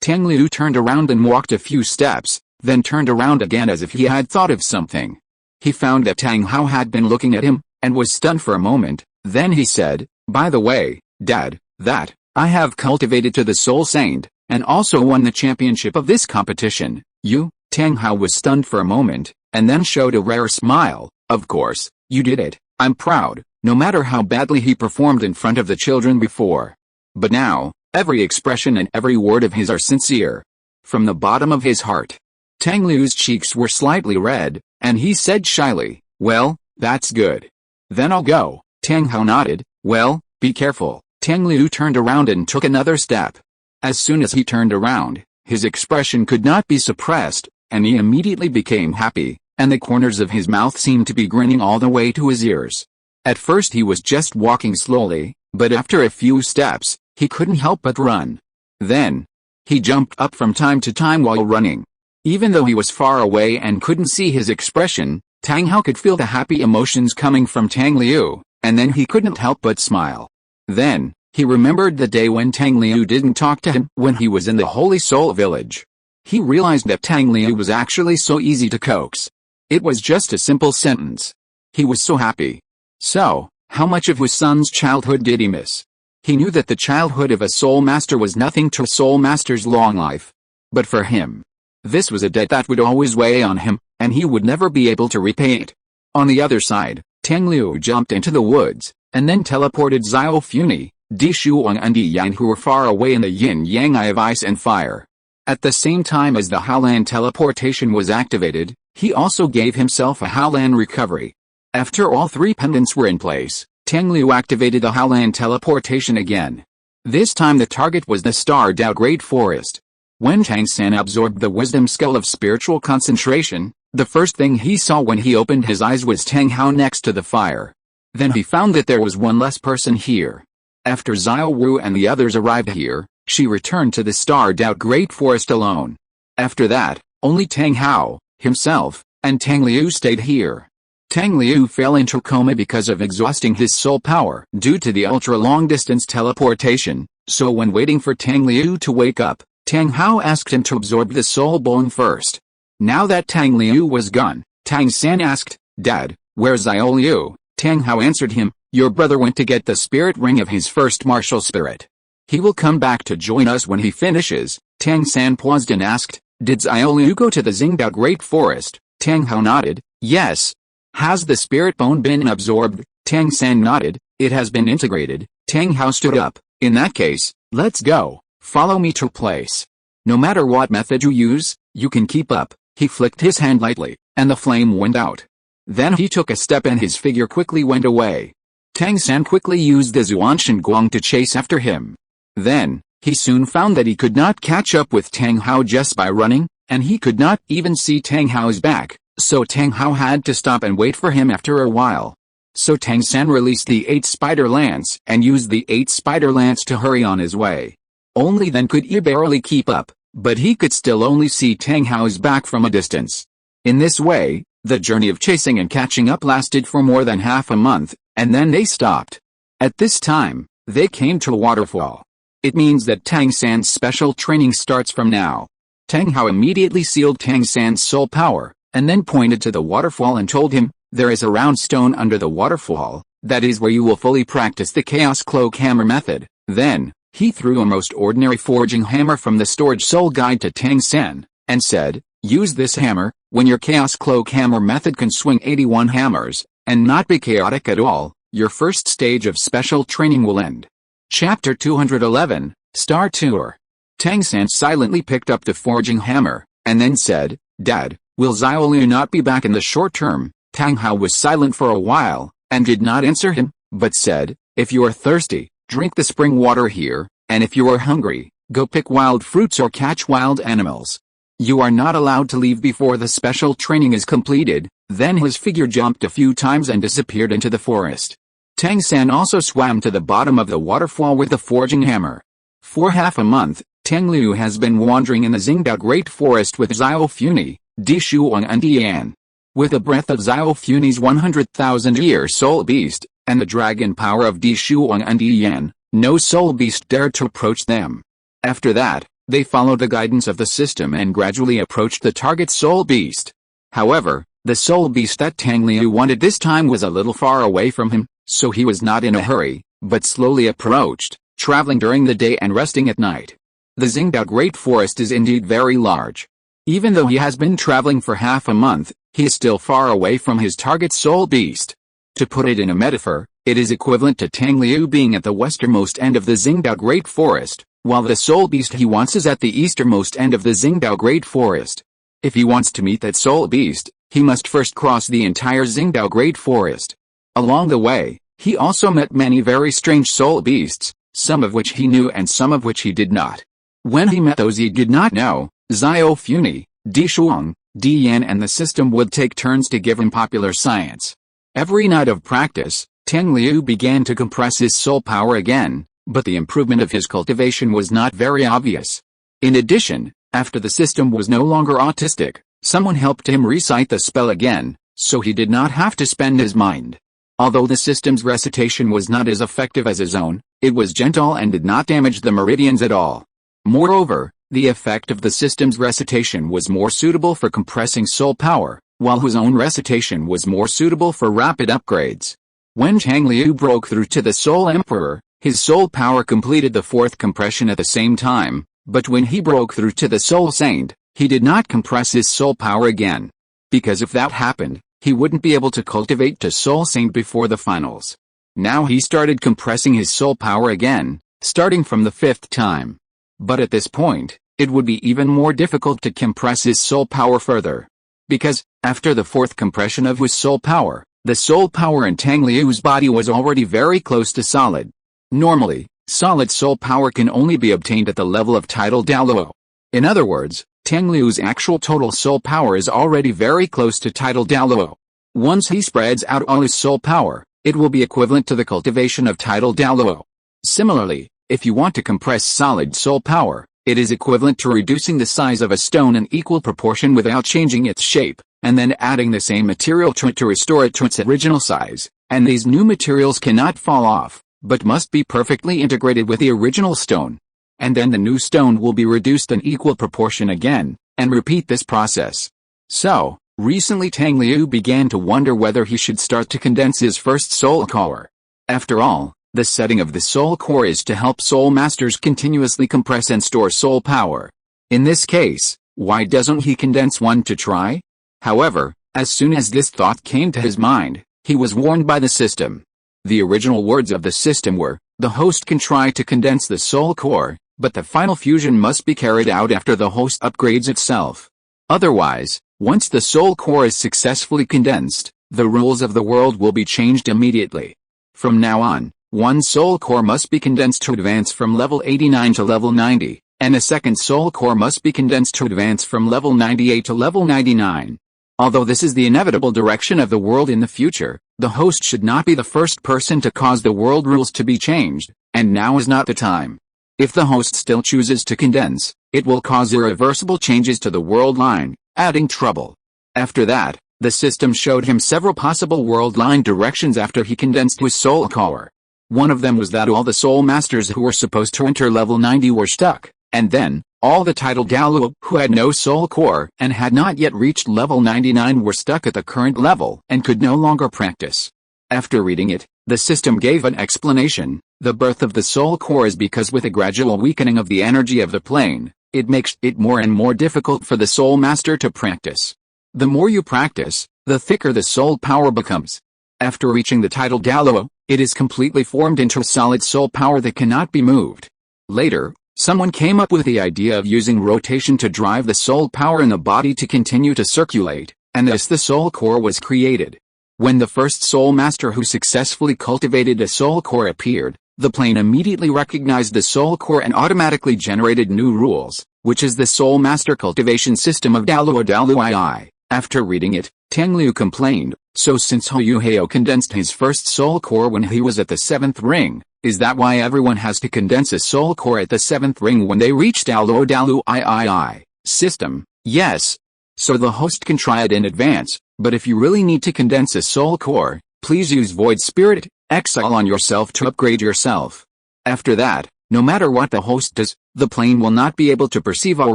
Tang Liu turned around and walked a few steps, then turned around again as if he had thought of something. He found that Tang Hao had been looking at him, and was stunned for a moment. Then he said, "By the way, Dad, that I have cultivated to the Soul Saint, and also won the championship of this competition." "You?" Tang Hao was stunned for a moment, and then showed a rare smile. "Of course, you did it. I'm proud," no matter how badly he performed in front of the children before. But now, every expression and every word of his are sincere. From the bottom of his heart. Tang Liu's cheeks were slightly red, and he said shyly, "Well, that's good. Then I'll go." Tang Hao nodded. "Well, be careful." Tang Liu turned around and took another step. As soon as he turned around, his expression could not be suppressed, and he immediately became happy, and the corners of his mouth seemed to be grinning all the way to his ears. At first he was just walking slowly, but after a few steps, he couldn't help but run. Then, he jumped up from time to time while running. Even though he was far away and couldn't see his expression, Tang Hao could feel the happy emotions coming from Tang Liu, and then he couldn't help but smile. Then, he remembered the day when Tang Liu didn't talk to him when he was in the Holy Soul Village. He realized that Tang Liu was actually so easy to coax. It was just a simple sentence. He was so happy. So, how much of his son's childhood did he miss? He knew that the childhood of a soul master was nothing to a soul master's long life. But for him, this was a debt that would always weigh on him, and he would never be able to repay it. On the other side, Tang Liu jumped into the woods, and then teleported Xiao Funi, Di Shuang and Di Yang, who were far away in the yin-yang eye of ice and fire. At the same time as the Haolan teleportation was activated, he also gave himself a Haolan recovery. After all 3 pendants were in place, Tang Liu activated the Haolan teleportation again. This time the target was the starred-out Great Forest. When Tang San absorbed the wisdom skill of spiritual concentration, the first thing he saw when he opened his eyes was Tang Hao next to the fire. Then he found that there was one less person here. After Xiao Wu and the others arrived here, she returned to the starred-out Great Forest alone. After that, only Tang Hao, himself, and Tang Liu stayed here. Tang Liu fell into coma because of exhausting his soul power due to the ultra-long-distance teleportation, so when waiting for Tang Liu to wake up, Tang Hao asked him to absorb the soul bone first. Now that Tang Liu was gone, Tang San asked, "Dad, where's Xiao Liu?" Tang Hao answered him, "Your brother went to get the spirit ring of his first martial spirit. He will come back to join us when he finishes." Tang San paused and asked, "Did Xiao Liu go to the Xingdao Great Forest?" Tang Hao nodded, "Yes." "Has the spirit bone been absorbed?" Tang San nodded, "It has been integrated." Tang Hao stood up, "In that case, let's go. Follow me to place. No matter what method you use, you can keep up." He flicked his hand lightly, and the flame went out. Then he took a step and his figure quickly went away. Tang San quickly used the Zuanshan Guang to chase after him. Then, he soon found that he could not catch up with Tang Hao just by running, and he could not even see Tang Hao's back, so Tang Hao had to stop and wait for him after a while. So Tang San released the 8 spider lance and used the 8 spider lance to hurry on his way. Only then could he barely keep up, but he could still only see Tang Hao's back from a distance. In this way, the journey of chasing and catching up lasted for more than half a month, and then they stopped. At this time, they came to a waterfall. It means that Tang San's special training starts from now. Tang Hao immediately sealed Tang San's soul power, and then pointed to the waterfall and told him, "There is a round stone under the waterfall, that is where you will fully practice the Chaos Cloak Hammer method." Then, he threw a most ordinary forging hammer from the storage soul guide to Tang San, and said, "Use this hammer, when your Chaos Cloak Hammer method can swing 81 hammers, and not be chaotic at all, your first stage of special training will end." Chapter 211, Star Tour. Tang San silently picked up the forging hammer, and then said, "Dad, will Xiao Liu not be back in the short term?" Tang Hao was silent for a while, and did not answer him, but said, "If you are thirsty, drink the spring water here, and if you are hungry, go pick wild fruits or catch wild animals. You are not allowed to leave before the special training is completed." Then his figure jumped a few times and disappeared into the forest. Tang San also swam to the bottom of the waterfall with the forging hammer. For half a month, Tang Liu has been wandering in the Xingdao Great Forest with Xiao Funi, Di Shuang and Di Yan. With the breath of Xiao Funi's 100,000-year soul beast, and the dragon power of Di Shuang and Di Yan, no soul beast dared to approach them. After that, they followed the guidance of the system and gradually approached the target soul beast. However, the soul beast that Tang Liu wanted this time was a little far away from him, so he was not in a hurry, but slowly approached, traveling during the day and resting at night. The Xingdao Great Forest is indeed very large. Even though he has been traveling for half a month, he is still far away from his target soul beast. To put it in a metaphor, it is equivalent to Tang Liu being at the westernmost end of the Xingdao Great Forest, while the soul beast he wants is at the easternmost end of the Xingdao Great Forest. If he wants to meet that soul beast, he must first cross the entire Xingdao Great Forest. Along the way, he also met many very strange soul beasts, some of which he knew and some of which he did not. When he met those he did not know, Xiao Funi, Di Shuang, Di Yan and the system would take turns to give him popular science. Every night of practice, Tang Liu began to compress his soul power again, but the improvement of his cultivation was not very obvious. In addition, after the system was no longer autistic, someone helped him recite the spell again, so he did not have to spend his mind. Although the system's recitation was not as effective as his own, it was gentle and did not damage the meridians at all. Moreover, the effect of the system's recitation was more suitable for compressing soul power, while his own recitation was more suitable for rapid upgrades. When Tang Liu broke through to the Soul Emperor, his soul power completed the 4th compression at the same time, but when he broke through to the Soul Saint, he did not compress his soul power again. Because if that happened, he wouldn't be able to cultivate to Soul Saint before the finals. Now he started compressing his soul power again, starting from the 5th time. But at this point, it would be even more difficult to compress his soul power further. Because, after the 4th compression of his soul power, the soul power in Tang Liu's body was already very close to solid. Normally, solid soul power can only be obtained at the level of tidal Douluo. In other words, Tang Liu's actual total soul power is already very close to tidal Douluo. Once he spreads out all his soul power, it will be equivalent to the cultivation of tidal Douluo. Similarly, if you want to compress solid soul power, it is equivalent to reducing the size of a stone in equal proportion without changing its shape, and then adding the same material to it to restore it to its original size, and these new materials cannot fall off, but must be perfectly integrated with the original stone. And then the new stone will be reduced in equal proportion again, and repeat this process. So, recently Tang Liu began to wonder whether he should start to condense his first soul core. After all, the setting of the soul core is to help soul masters continuously compress and store soul power. In this case, why doesn't he condense one to try? However, as soon as this thought came to his mind, he was warned by the system. The original words of the system were, "The host can try to condense the soul core, but the final fusion must be carried out after the host upgrades itself. Otherwise, once the soul core is successfully condensed, the rules of the world will be changed immediately. From now on, one soul core must be condensed to advance from level 89 to level 90, and a second soul core must be condensed to advance from level 98 to level 99. Although this is the inevitable direction of the world in the future, the host should not be the first person to cause the world rules to be changed, and now is not the time. If the host still chooses to condense, it will cause irreversible changes to the world line, adding trouble. After that, the system showed him several possible world line directions after he condensed his soul core. One of them was that all the soul masters who were supposed to enter level 90 were stuck, and then, all the titled Douluo who had no soul core and had not yet reached level 99 were stuck at the current level and could no longer practice. After reading it, the system gave an explanation. The birth of the soul core is because with a gradual weakening of the energy of the plane, it makes it more and more difficult for the soul master to practice. The more you practice, the thicker the soul power becomes. After reaching the titled Douluo, it is completely formed into a solid soul power that cannot be moved. Later, someone came up with the idea of using rotation to drive the soul power in the body to continue to circulate, and thus the soul core was created. When the first soul master who successfully cultivated a soul core appeared, the plane immediately recognized the soul core and automatically generated new rules, which is the soul master cultivation system of Douluo. After reading it, Tang Liu complained, so since Hao condensed his first soul core when he was at the 7th ring, is that why everyone has to condense a soul core at the 7th ring when they reach Douluo system? Yes. So the host can try it in advance, but if you really need to condense a soul core, please use Void Spirit Exile on yourself to upgrade yourself. After that, no matter what the host does, the plane will not be able to perceive or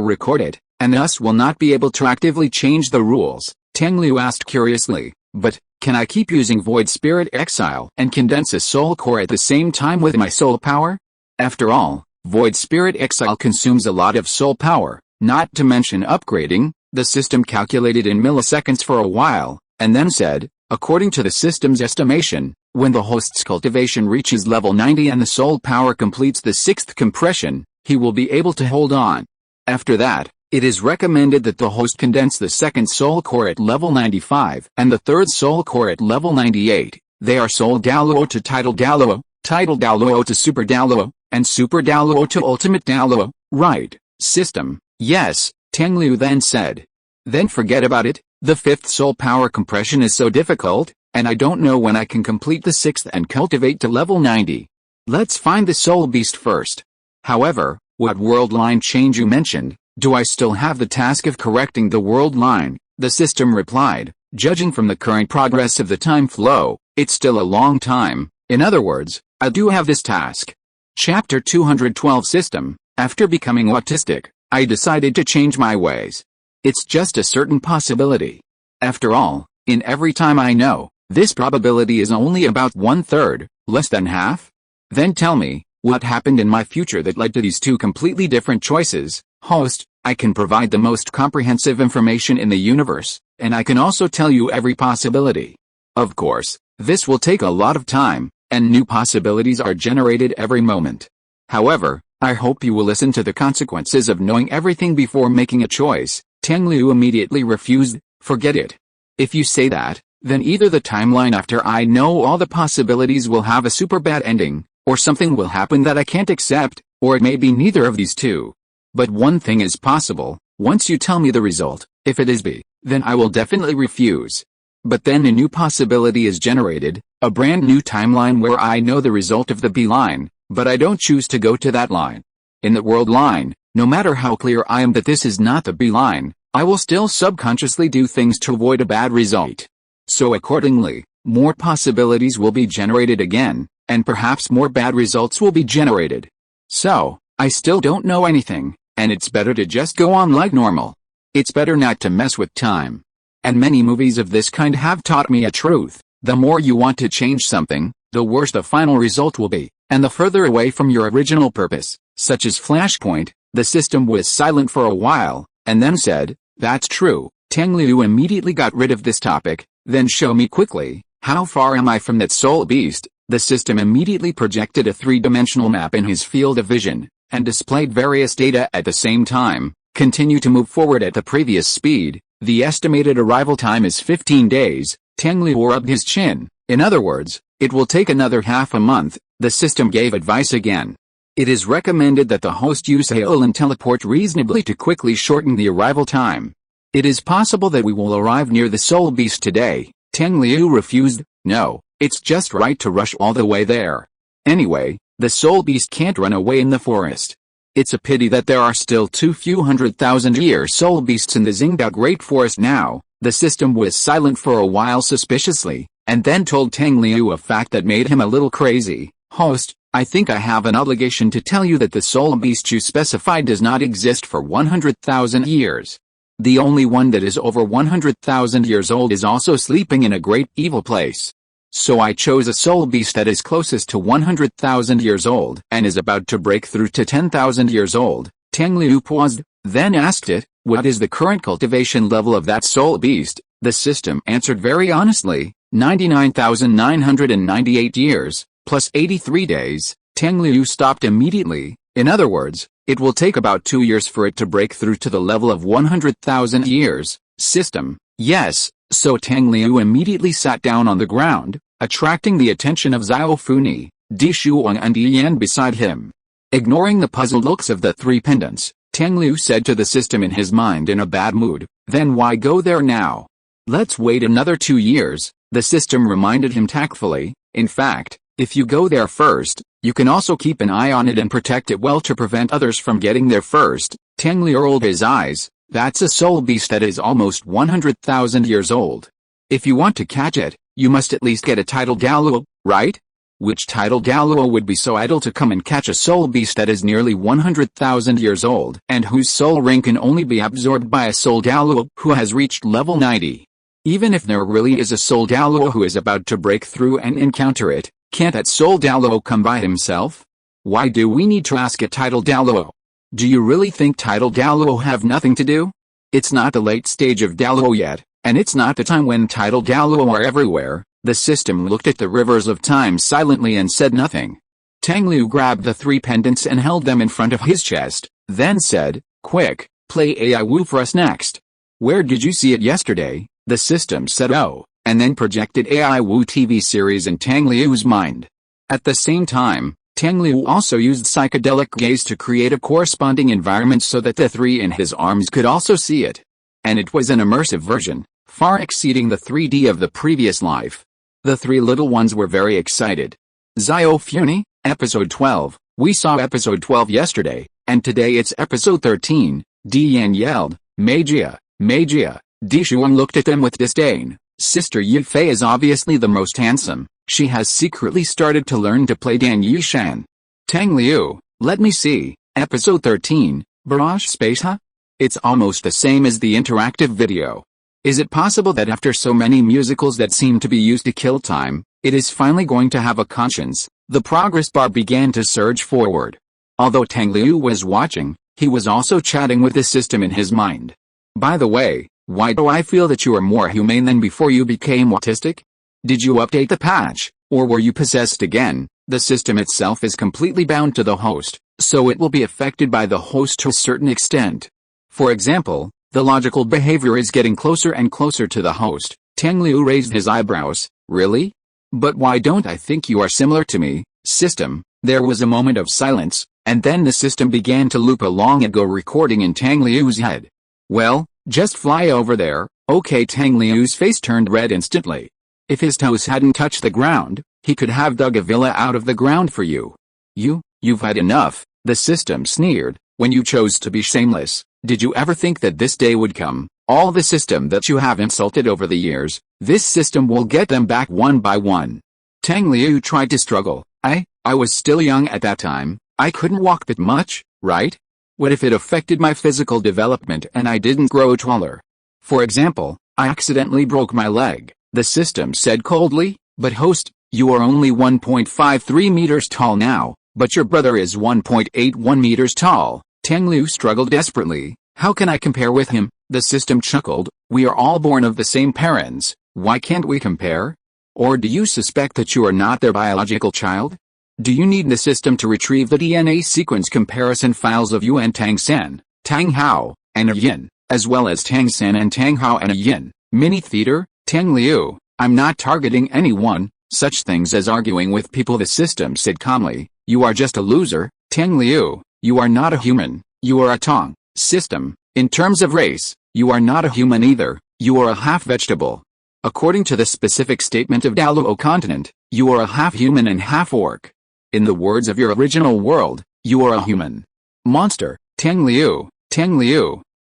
record it, and thus will not be able to actively change the rules. Tang Liu asked curiously, but, can I keep using Void Spirit Exile and condense a soul core at the same time with my soul power? After all, Void Spirit Exile consumes a lot of soul power, not to mention upgrading. The system calculated in milliseconds for a while, and then said, according to the system's estimation, when the host's cultivation reaches level 90 and the soul power completes the 6th compression, he will be able to hold on. After that, it is recommended that the host condense the 2nd soul core at level 95 and the 3rd soul core at level 98. They are Soul Douluo to Title Douluo to Super Douluo, and Super Douluo to Ultimate Douluo. Right, system. Yes, Tang Liu then said. Then forget about it. The 5th soul power compression is so difficult, and I don't know when I can complete the 6th and cultivate to level 90. Let's find the soul beast first. However, what world line change you mentioned? Do I still have the task of correcting the world line? The system replied, judging from the current progress of the time flow, it's still a long time. In other words, I do have this task. Chapter 212 System. After becoming autistic, I decided to change my ways. It's just a certain possibility. After all, in every time I know, this probability is only about 1/3, less than half. Then tell me, what happened in my future that led to these two completely different choices? Host, I can provide the most comprehensive information in the universe, and I can also tell you every possibility. Of course, this will take a lot of time, and new possibilities are generated every moment. However, I hope you will listen to the consequences of knowing everything before making a choice. Tang Liu immediately refused. Forget it. If you say that, then either the timeline after I know all the possibilities will have a super bad ending, or something will happen that I can't accept, or it may be neither of these two. But one thing is possible, once you tell me the result, if it is B, then I will definitely refuse. But then a new possibility is generated, a brand new timeline where I know the result of the B line, but I don't choose to go to that line. In the world line, no matter how clear I am that this is not the B line, I will still subconsciously do things to avoid a bad result. So accordingly, more possibilities will be generated again, and perhaps more bad results will be generated. So, I still don't know anything, and it's better to just go on like normal. It's better not to mess with time. And many movies of this kind have taught me a truth. The more you want to change something, the worse the final result will be, and the further away from your original purpose, such as Flashpoint. The system was silent for a while, and then said, that's true. Tang Liu immediately got rid of this topic. Then show me quickly, how far am I from that soul beast? The system immediately projected a 3-dimensional map in his field of vision, and displayed various data at the same time. Continue to move forward at the previous speed, The estimated arrival time is 15 days, Tang Liu rubbed his chin. In other words, it will take another half a month. The system gave advice again. It is recommended that the host use hail and teleport reasonably to quickly shorten the arrival time. It is possible that we will arrive near the soul beast today. Tang Liu refused. No, it's just right to rush all the way there. Anyway, the soul beast can't run away in the forest. It's a pity that there are still too few 100,000-year soul beasts in the Xingdao Great Forest now. The system was silent for a while suspiciously, and then told Tang Liu a fact that made him a little crazy. Host, I think I have an obligation to tell you that the soul beast you specified does not exist for 100,000 years. The only one that is over 100,000 years old is also sleeping in a great evil place. So I chose a soul beast that is closest to 100,000 years old and is about to break through to 10,000 years old. Tang Liu paused, then asked it, what is the current cultivation level of that soul beast? The system answered very honestly, 99,998 years, plus 83 days. Tang Liu stopped immediately. In other words, it will take about 2 years for it to break through to the level of 100,000 years. System, yes. So Tang Liu immediately sat down on the ground, attracting the attention of Xiao Funi, Di Shuang and Di Yan beside him. Ignoring the puzzled looks of the three pendants, Tang Liu said to the system in his mind in a bad mood, then why go there now? Let's wait another 2 years, the system reminded him tactfully. In fact, if you go there first, you can also keep an eye on it and protect it well to prevent others from getting there first. Tang Liu rolled his eyes. That's a soul beast that is almost 100,000 years old. If you want to catch it, you must at least get a title Douluo, right? Which title Douluo would be so idle to come and catch a soul beast that is nearly 100,000 years old and whose soul ring can only be absorbed by a soul Douluo who has reached level 90? Even if there really is a soul Douluo who is about to break through and encounter it, can't that soul Douluo come by himself? Why do we need to ask a title Douluo? Do you really think title Douluo have nothing to do? It's not the late stage of Douluo yet, and it's not the time when title Douluo are everywhere. The system looked at the rivers of time silently and said nothing. Tang Liu grabbed the three pendants and held them in front of his chest, then said, quick, play AI Wu for us next. Where did you see it yesterday? The system said oh, and then projected AI Wu TV series in Tang Liu's mind. At the same time, Tang Liu also used psychedelic gaze to create a corresponding environment so that the three in his arms could also see it. And it was an immersive version, far exceeding the 3D of the previous life. The three little ones were very excited. Xiao Funi, episode 12, we saw episode 12 yesterday, and today it's episode 13, Di Yan yelled, Magia, Magia. Di Shuang looked at them with disdain. Sister Yifei is obviously the most handsome. She has secretly started to learn to play Dan Yishan. Tang Liu, let me see, episode 13, Barrage Space huh? It's almost the same as the interactive video. Is it possible that after so many musicals that seem to be used to kill time, it is finally going to have a conscience? The progress bar began to surge forward. Although Tang Liu was watching, he was also chatting with the system in his mind. By the way, why do I feel that you are more humane than before you became autistic? Did you update the patch, or were you possessed again? The system itself is completely bound to the host, so it will be affected by the host to a certain extent. For example, the logical behavior is getting closer and closer to the host. Tang Liu raised his eyebrows. Really? But why don't I think you are similar to me? System. There was a moment of silence, and then the system began to loop a long ago recording in Tang Liu's head. Well, just fly over there. Okay. Tang Liu's face turned red instantly. If his toes hadn't touched the ground, he could have dug a villa out of the ground for you. You've had enough, the system sneered. When you chose to be shameless, did you ever think that this day would come? All the system that you have insulted over the years, this system will get them back one by one. Tang Liu tried to struggle. I was still young at that time. I couldn't walk that much, right? What if it affected my physical development and I didn't grow taller? For example, I accidentally broke my leg. The system said coldly, but host, you are only 1.53 meters tall now, but your brother is 1.81 meters tall. Tang Liu struggled desperately. How can I compare with him? The system chuckled. We are all born of the same parents. Why can't we compare? Or do you suspect that you are not their biological child? Do you need the system to retrieve the DNA sequence comparison files of you and Tang San, Tang Hao, and Yin? as well as Tang San and Tang Hao and a yin, mini theater, Tang Liu. I'm not targeting anyone, such things as arguing with people, the system said calmly. You are just a loser, Tang Liu. You are not a human, you are a Tang. System, in terms of race, you are not a human either, you are a half-vegetable. According to the specific statement of Douluo continent, you are a half-human and half-orc. In the words of your original world, you are a human monster, Tang Liu,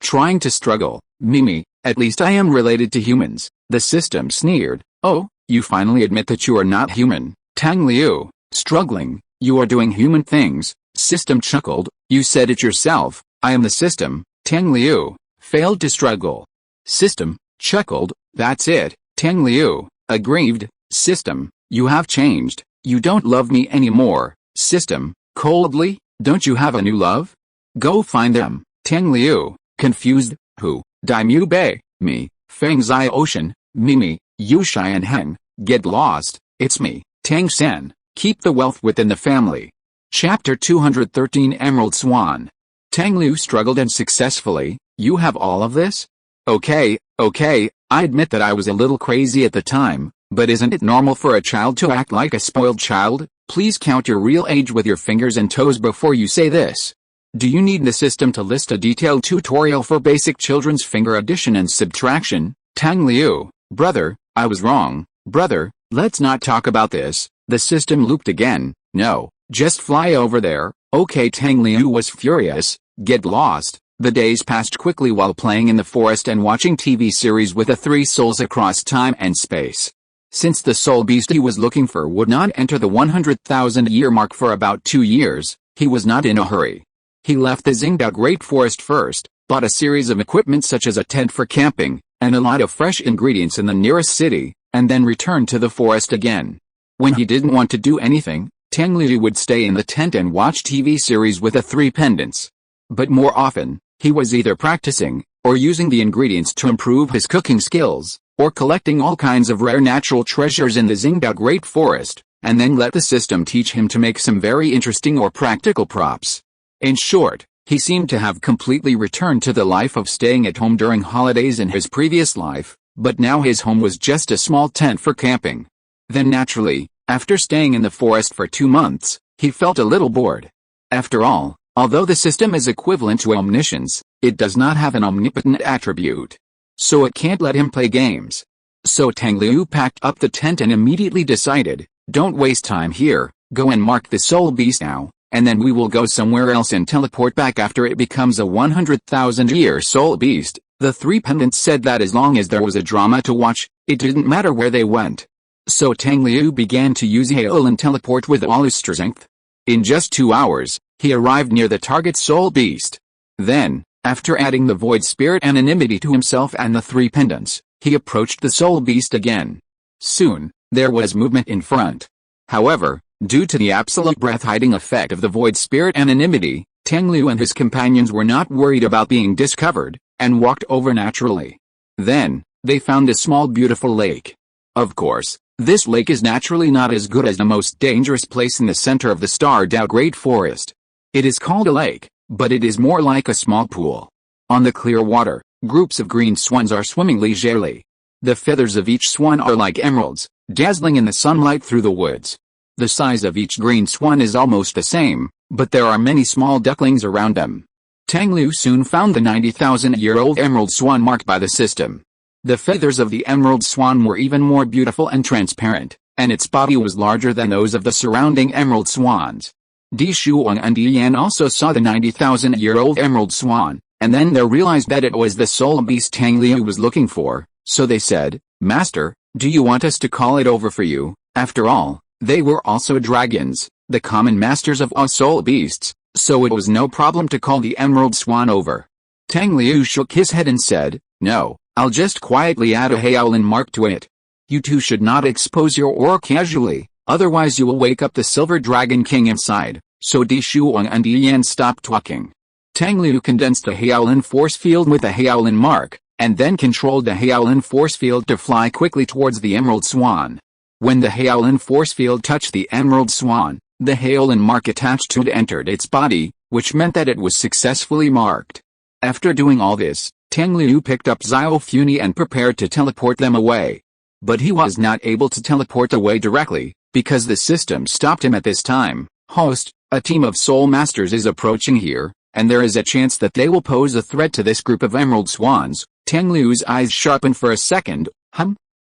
trying to struggle. Mimi, at least I am related to humans, the system sneered. Oh, you finally admit that you are not human, Tang Liu, struggling, you are doing human things, system chuckled, you said it yourself, I am the system, Tang Liu, failed to struggle. System, chuckled, that's it, Tang Liu, aggrieved, system, you have changed, you don't love me anymore, system, coldly, don't you have a new love? Go find them, Tang Liu, confused, who, Dai Mu Bei, me, Feng Zai Ocean, Mimi, Yu Shai and Heng, get lost, it's me, Tang San, keep the wealth within the family. Chapter 213 Emerald Swan. Tang Liu struggled and successfully, you have all of this? Okay, I admit that I was a little crazy at the time, but isn't it normal for a child to act like a spoiled child? Please count your real age with your fingers and toes before you say this. Do you need the system to list a detailed tutorial for basic children's finger addition and subtraction? Tang Liu, brother, I was wrong, brother, let's not talk about this. The system looped again. No, just fly over there. Okay, Tang Liu was furious. Get lost. The days passed quickly while playing in the forest and watching TV series with the three souls across time and space. Since the soul beast he was looking for would not enter the 100,000-year mark for about 2 years, he was not in a hurry. He left the Xingdao Great Forest first, bought a series of equipment such as a tent for camping, and a lot of fresh ingredients in the nearest city, and then returned to the forest again. When he didn't want to do anything, Tang Liu would stay in the tent and watch TV series with the three pendants. But more often, he was either practicing, or using the ingredients to improve his cooking skills, or collecting all kinds of rare natural treasures in the Xingdao Great Forest, and then let the system teach him to make some very interesting or practical props. In short, he seemed to have completely returned to the life of staying at home during holidays in his previous life, but now his home was just a small tent for camping. Then naturally, after staying in the forest for 2 months, he felt a little bored. After all, although the system is equivalent to omniscience, it does not have an omnipotent attribute. So it can't let him play games. So Tang Liu packed up the tent and immediately decided, don't waste time here, go and mark the soul beast now, and then we will go somewhere else and teleport back after it becomes a 100,000-year soul beast. The three pendants said that as long as there was a drama to watch, it didn't matter where they went. So Tang Liu began to use Hail and teleport with all his strength. In just 2 hours, he arrived near the target soul beast. Then, after adding the void spirit anonymity to himself and the three pendants, he approached the soul beast again. Soon, there was movement in front. However, due to the absolute breath-hiding effect of the void spirit anonymity, Tang Liu and his companions were not worried about being discovered, and walked over naturally. Then, they found a small beautiful lake. Of course, this lake is naturally not as good as the most dangerous place in the center of the Star Dao Great Forest. It is called a lake, but it is more like a small pool. On the clear water, groups of green swans are swimming leisurely. The feathers of each swan are like emeralds, dazzling in the sunlight through the woods. The size of each green swan is almost the same, but there are many small ducklings around them. Tang Liu soon found the 90,000-year-old emerald swan marked by the system. The feathers of the emerald swan were even more beautiful and transparent, and its body was larger than those of the surrounding emerald swans. Di Shuang and Di Yan also saw the 90,000-year-old emerald swan, and then they realized that it was the soul beast Tang Liu was looking for, so they said, Master, do you want us to call it over for you? After all, they were also dragons, the common masters of all soul beasts, so it was no problem to call the emerald swan over. Tang Liu shook his head and said, No, I'll just quietly add a Haolin mark to it. You two should not expose your aura casually, otherwise you will wake up the Silver Dragon King inside. So Di Shuang and Di Yan stopped talking. Tang Liu condensed the Haolin force field with a Haolin mark, and then controlled the Haolin force field to fly quickly towards the emerald swan. When the Haolin force field touched the emerald swan, the Haolin mark attached to it entered its body, which meant that it was successfully marked. After doing all this, Tang Liu picked up Xiaofuni and prepared to teleport them away. But he was not able to teleport away directly, because the system stopped him at this time. Host, a team of soul masters is approaching here, and there is a chance that they will pose a threat to this group of emerald swans. Tang Liu's eyes sharpened for a second.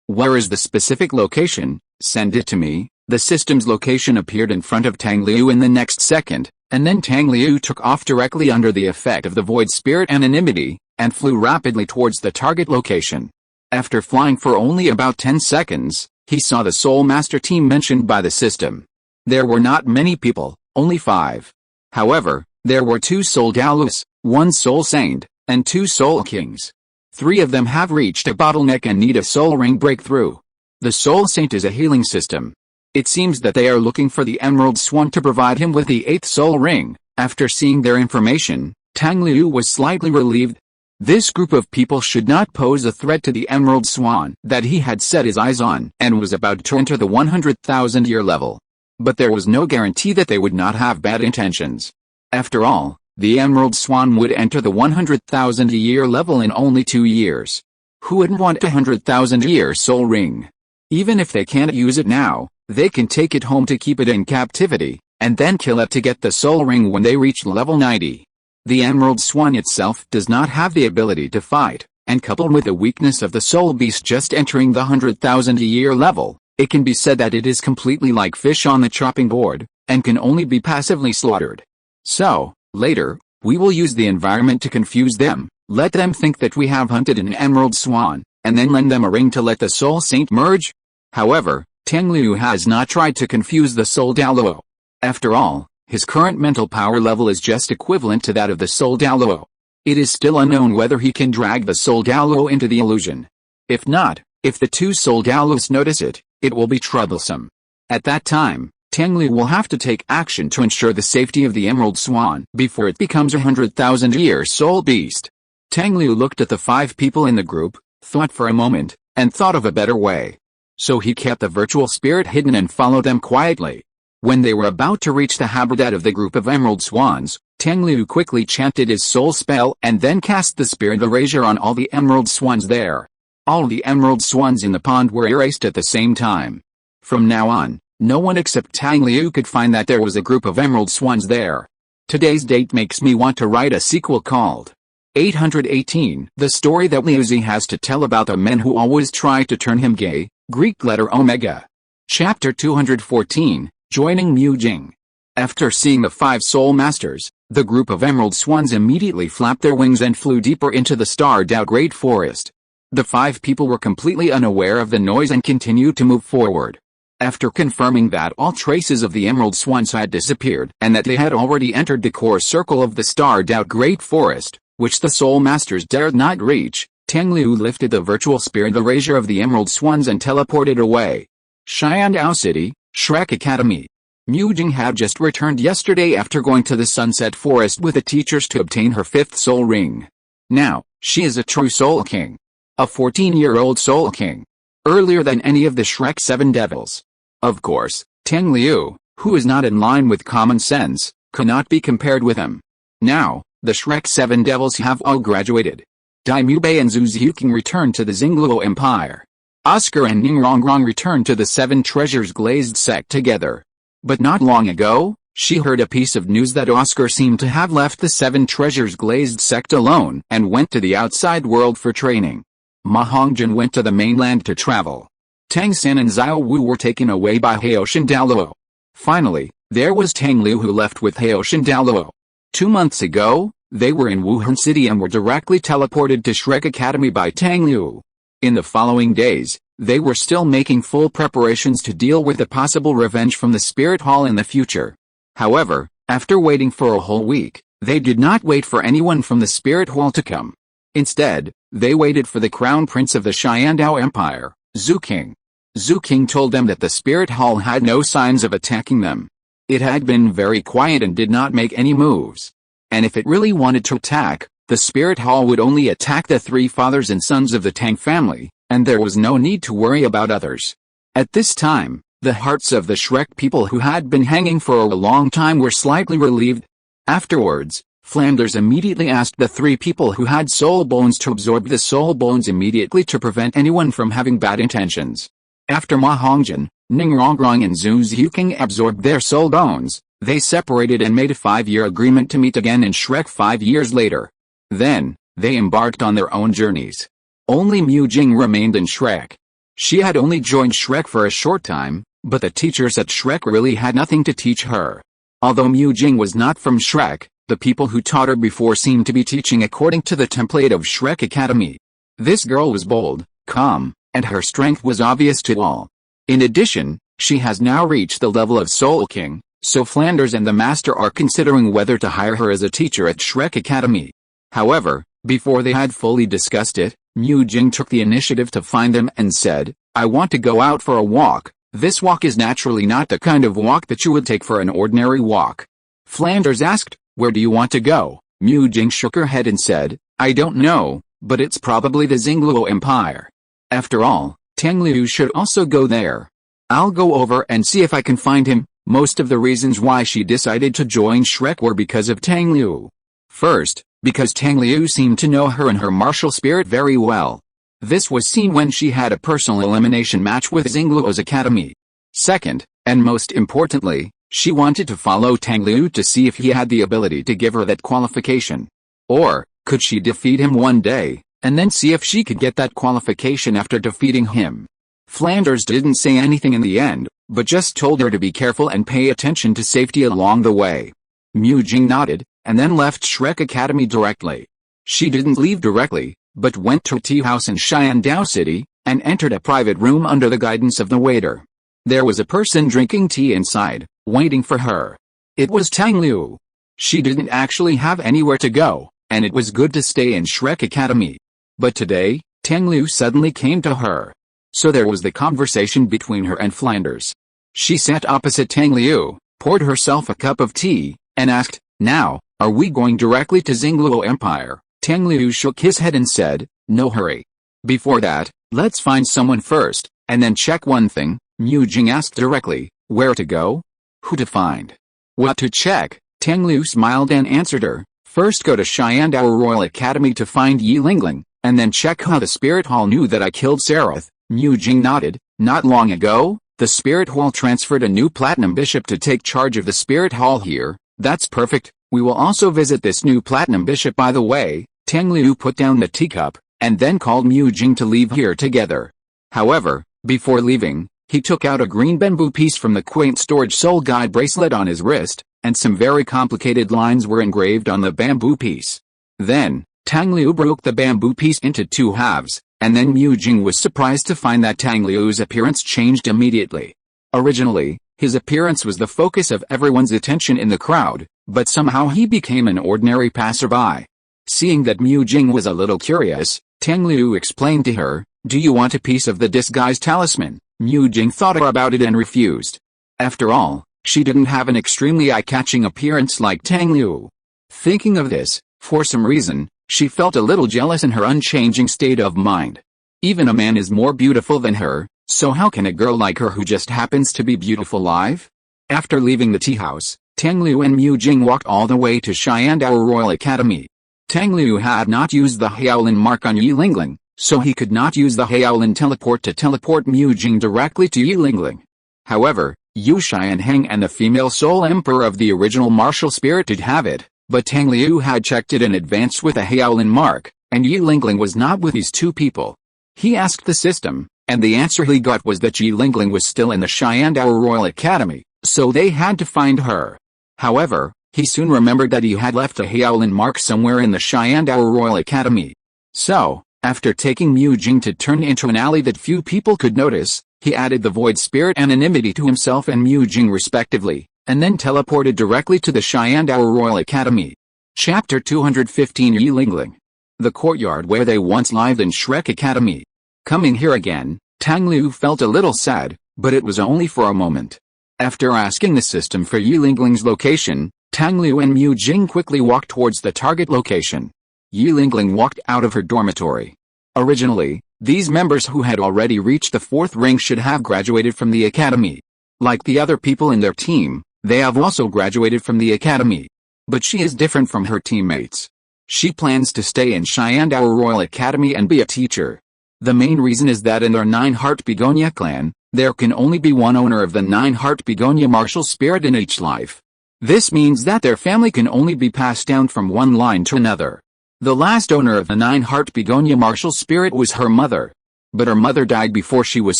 Where is the specific location? Send it to me. The system's location appeared in front of Tang Liu in the next second, and then Tang Liu took off directly under the effect of the void spirit anonymity, and flew rapidly towards the target location. After flying for only about 10 seconds, he saw the Soul Master team mentioned by the system. There were not many people, only 5. However, there were 2 Soul Douluos, 1 Soul Saint, and 2 Soul Kings. 3 of them have reached a bottleneck and need a Soul Ring breakthrough. The Soul Saint is a healing system. It seems that they are looking for the Emerald Swan to provide him with the 8th Soul Ring. After seeing their information, Tang Liu was slightly relieved. This group of people should not pose a threat to the Emerald Swan that he had set his eyes on and was about to enter the 100,000-year level. But there was no guarantee that they would not have bad intentions. After all, the Emerald Swan would enter the 100,000-year level in only 2 years. Who wouldn't want a 100,000-year soul ring? Even if they can't use it now, they can take it home to keep it in captivity, and then kill it to get the soul ring when they reach level 90. The Emerald Swan itself does not have the ability to fight, and coupled with the weakness of the soul beast just entering the 100,000-year level, it can be said that it is completely like fish on the chopping board, and can only be passively slaughtered. So, later, we will use the environment to confuse them, let them think that we have hunted an Emerald Swan, and then lend them a ring to let the Soul Saint merge. However, Tang Liu has not tried to confuse the Soul Douluo. After all, his current mental power level is just equivalent to that of the Soul Douluo. It is still unknown whether he can drag the Soul Douluo into the illusion. If not, if the 2 Soul Douluos notice it, it will be troublesome. At that time, Tang Liu will have to take action to ensure the safety of the Emerald Swan before it becomes a 100,000-year soul beast. Tang Liu looked at the 5 people in the group, thought for a moment, and thought of a better way. So he kept the virtual spirit hidden and followed them quietly. When they were about to reach the habitat of the group of emerald swans, Tang Liu quickly chanted his soul spell and then cast the spirit erasure on all the emerald swans there. All the emerald swans in the pond were erased at the same time. From now on, no one except Tang Liu could find that there was a group of emerald swans there. Today's date makes me want to write a sequel called 818, the story that Liu Zi has to tell about the men who always try to turn him gay, Greek letter Omega. Chapter 214, Joining Mu Jing. After seeing the 5 soul masters, the group of emerald swans immediately flapped their wings and flew deeper into the starred-out great forest. The 5 people were completely unaware of the noise and continued to move forward. After confirming that all traces of the emerald swans had disappeared and that they had already entered the core circle of the starred-out great forest, which the soul masters dared not reach, Tang Liu lifted the virtual spirit erasure of the emerald swans and teleported away. Xiandao City, Shrek Academy. Mu Jing had just returned yesterday after going to the Sunset Forest with the teachers to obtain her 5th soul ring. Now, she is a true soul king. A 14-year-old soul king. Earlier than any of the Shrek 7 devils. Of course, Tang Liu, who is not in line with common sense, cannot be compared with him. Now, the Shrek 7 devils have all graduated. Dai Mubei and Zhu Ziuqing returned to the Xingluo Empire. Oscar and Ning Rongrong returned to the 7 Treasures Glazed sect together. But not long ago, she heard a piece of news that Oscar seemed to have left the 7 Treasures Glazed sect alone and went to the outside world for training. Ma Hongjin went to the mainland to travel. Tang San and Xiao Wu were taken away by Haoshan Douluo. Finally, there was Tang Liu who left with Haoshan Douluo. 2 months ago, they were in Wuhan City and were directly teleported to Shrek Academy by Tang Liu. In the following days, they were still making full preparations to deal with a possible revenge from the Spirit Hall in the future. However, after waiting for a whole week, they did not wait for anyone from the Spirit Hall to come. Instead, they waited for the Crown Prince of the Xiandao Empire, Zhu King. Zhu King told them that the Spirit Hall had no signs of attacking them. It had been very quiet and did not make any moves. And if it really wanted to attack, the Spirit Hall would only attack the 3 fathers and sons of the Tang family, and there was no need to worry about others. At this time, the hearts of the Shrek people who had been hanging for a long time were slightly relieved. Afterwards, Flanders immediately asked the 3 people who had soul bones to absorb the soul bones immediately to prevent anyone from having bad intentions. After Ma Hongjin, Ning Rongrong and Zhu Zhuking absorbed their soul bones, they separated and made a 5-year agreement to meet again in Shrek 5 years later. Then, they embarked on their own journeys. Only Mu Jing remained in Shrek. She had only joined Shrek for a short time, but the teachers at Shrek really had nothing to teach her. Although Mu Jing was not from Shrek, the people who taught her before seemed to be teaching according to the template of Shrek Academy. This girl was bold, calm, and her strength was obvious to all. In addition, she has now reached the level of Soul King, so Flanders and the Master are considering whether to hire her as a teacher at Shrek Academy. However, before they had fully discussed it, Mu Jing took the initiative to find them and said, "I want to go out for a walk. This walk is naturally not the kind of walk that you would take for an ordinary walk." Flanders asked, "Where do you want to go?" Mu Jing shook her head and said, "I don't know, but it's probably the Xingluo Empire. After all, Tang Liu should also go there. I'll go over and see if I can find him." Most of the reasons why she decided to join Shrek were because of Tang Liu. First, because Tang Liu seemed to know her and her martial spirit very well. This was seen when she had a personal elimination match with Xingluo's academy. Second, and most importantly, she wanted to follow Tang Liu to see if he had the ability to give her that qualification. Or, could she defeat him one day, and then see if she could get that qualification after defeating him? Flanders didn't say anything in the end, but just told her to be careful and pay attention to safety along the way. Mu Jing nodded, and then left Shrek Academy directly. She didn't leave directly, but went to a tea house in Xiandao City, and entered a private room under the guidance of the waiter. There was a person drinking tea inside, waiting for her. It was Tang Liu. She didn't actually have anywhere to go, and it was good to stay in Shrek Academy. But today, Tang Liu suddenly came to her. So there was the conversation between her and Flanders. She sat opposite Tang Liu, poured herself a cup of tea, and asked, "Now, are we going directly to Xingluo Empire?" Tang Liu shook his head and said, "No hurry. Before that, let's find someone first, and then check one thing." Mu Jing asked directly, "Where to go? Who to find? What to check?" Tang Liu smiled and answered her, "First go to Xiandao Royal Academy to find Yi Lingling, and then check how the Spirit Hall knew that I killed Sarath." Mu Jing nodded. "Not long ago, the Spirit Hall transferred a new Platinum Bishop to take charge of the Spirit Hall here." "That's perfect. We will also visit this new Platinum Bishop by the way." Tang Liu put down the teacup, and then called Mu Jing to leave here together. However, before leaving, he took out a green bamboo piece from the quaint storage soul guide bracelet on his wrist, and some very complicated lines were engraved on the bamboo piece. Then, Tang Liu broke the bamboo piece into 2 halves, and then Mu Jing was surprised to find that Tang Liu's appearance changed immediately. Originally, his appearance was the focus of everyone's attention in the crowd, but somehow he became an ordinary passerby. Seeing that Mu Jing was a little curious, Tang Liu explained to her, "Do you want a piece of the disguise talisman?" Mu Jing thought about it and refused. After all, she didn't have an extremely eye-catching appearance like Tang Liu. Thinking of this, for some reason, she felt a little jealous in her unchanging state of mind. Even a man is more beautiful than her, so how can a girl like her who just happens to be beautiful live? After leaving the tea house, Tang Liu and Mu Jing walked all the way to Xiandao Royal Academy. Tang Liu had not used the Haolin mark on Yi Lingling, so he could not use the Haolin teleport to teleport Mu Jing directly to Yi Lingling. However, Yu Xianheng and the female soul emperor of the original martial spirit did have it, but Tang Liu had checked it in advance with a Haolin mark, and Yi Lingling was not with these 2 people. He asked the system, and the answer he got was that Yi Lingling was still in the Xiandao Royal Academy, so they had to find her. However, he soon remembered that he had left a Haolin mark somewhere in the Xiandao Royal Academy. So, after taking Mu Jing to turn into an alley that few people could notice, he added the Void Spirit anonymity to himself and Mu Jing respectively, and then teleported directly to the Xiandao Royal Academy. Chapter 215 Yi Lingling. The courtyard where they once lived in Shrek Academy. Coming here again, Tang Liu felt a little sad, but it was only for a moment. After asking the system for Yi Lingling's location, Tang Liu and Mu Jing quickly walked towards the target location. Yi Lingling walked out of her dormitory. Originally, these members who had already reached the 4th ring should have graduated from the academy. Like the other people in their team, they have also graduated from the academy. But she is different from her teammates. She plans to stay in Shyandao Royal Academy and be a teacher. The main reason is that in their 9-heart begonia clan, there can only be one owner of the 9-heart begonia martial spirit in each life. This means that their family can only be passed down from one line to another. The last owner of the 9-heart begonia martial spirit was her mother. But her mother died before she was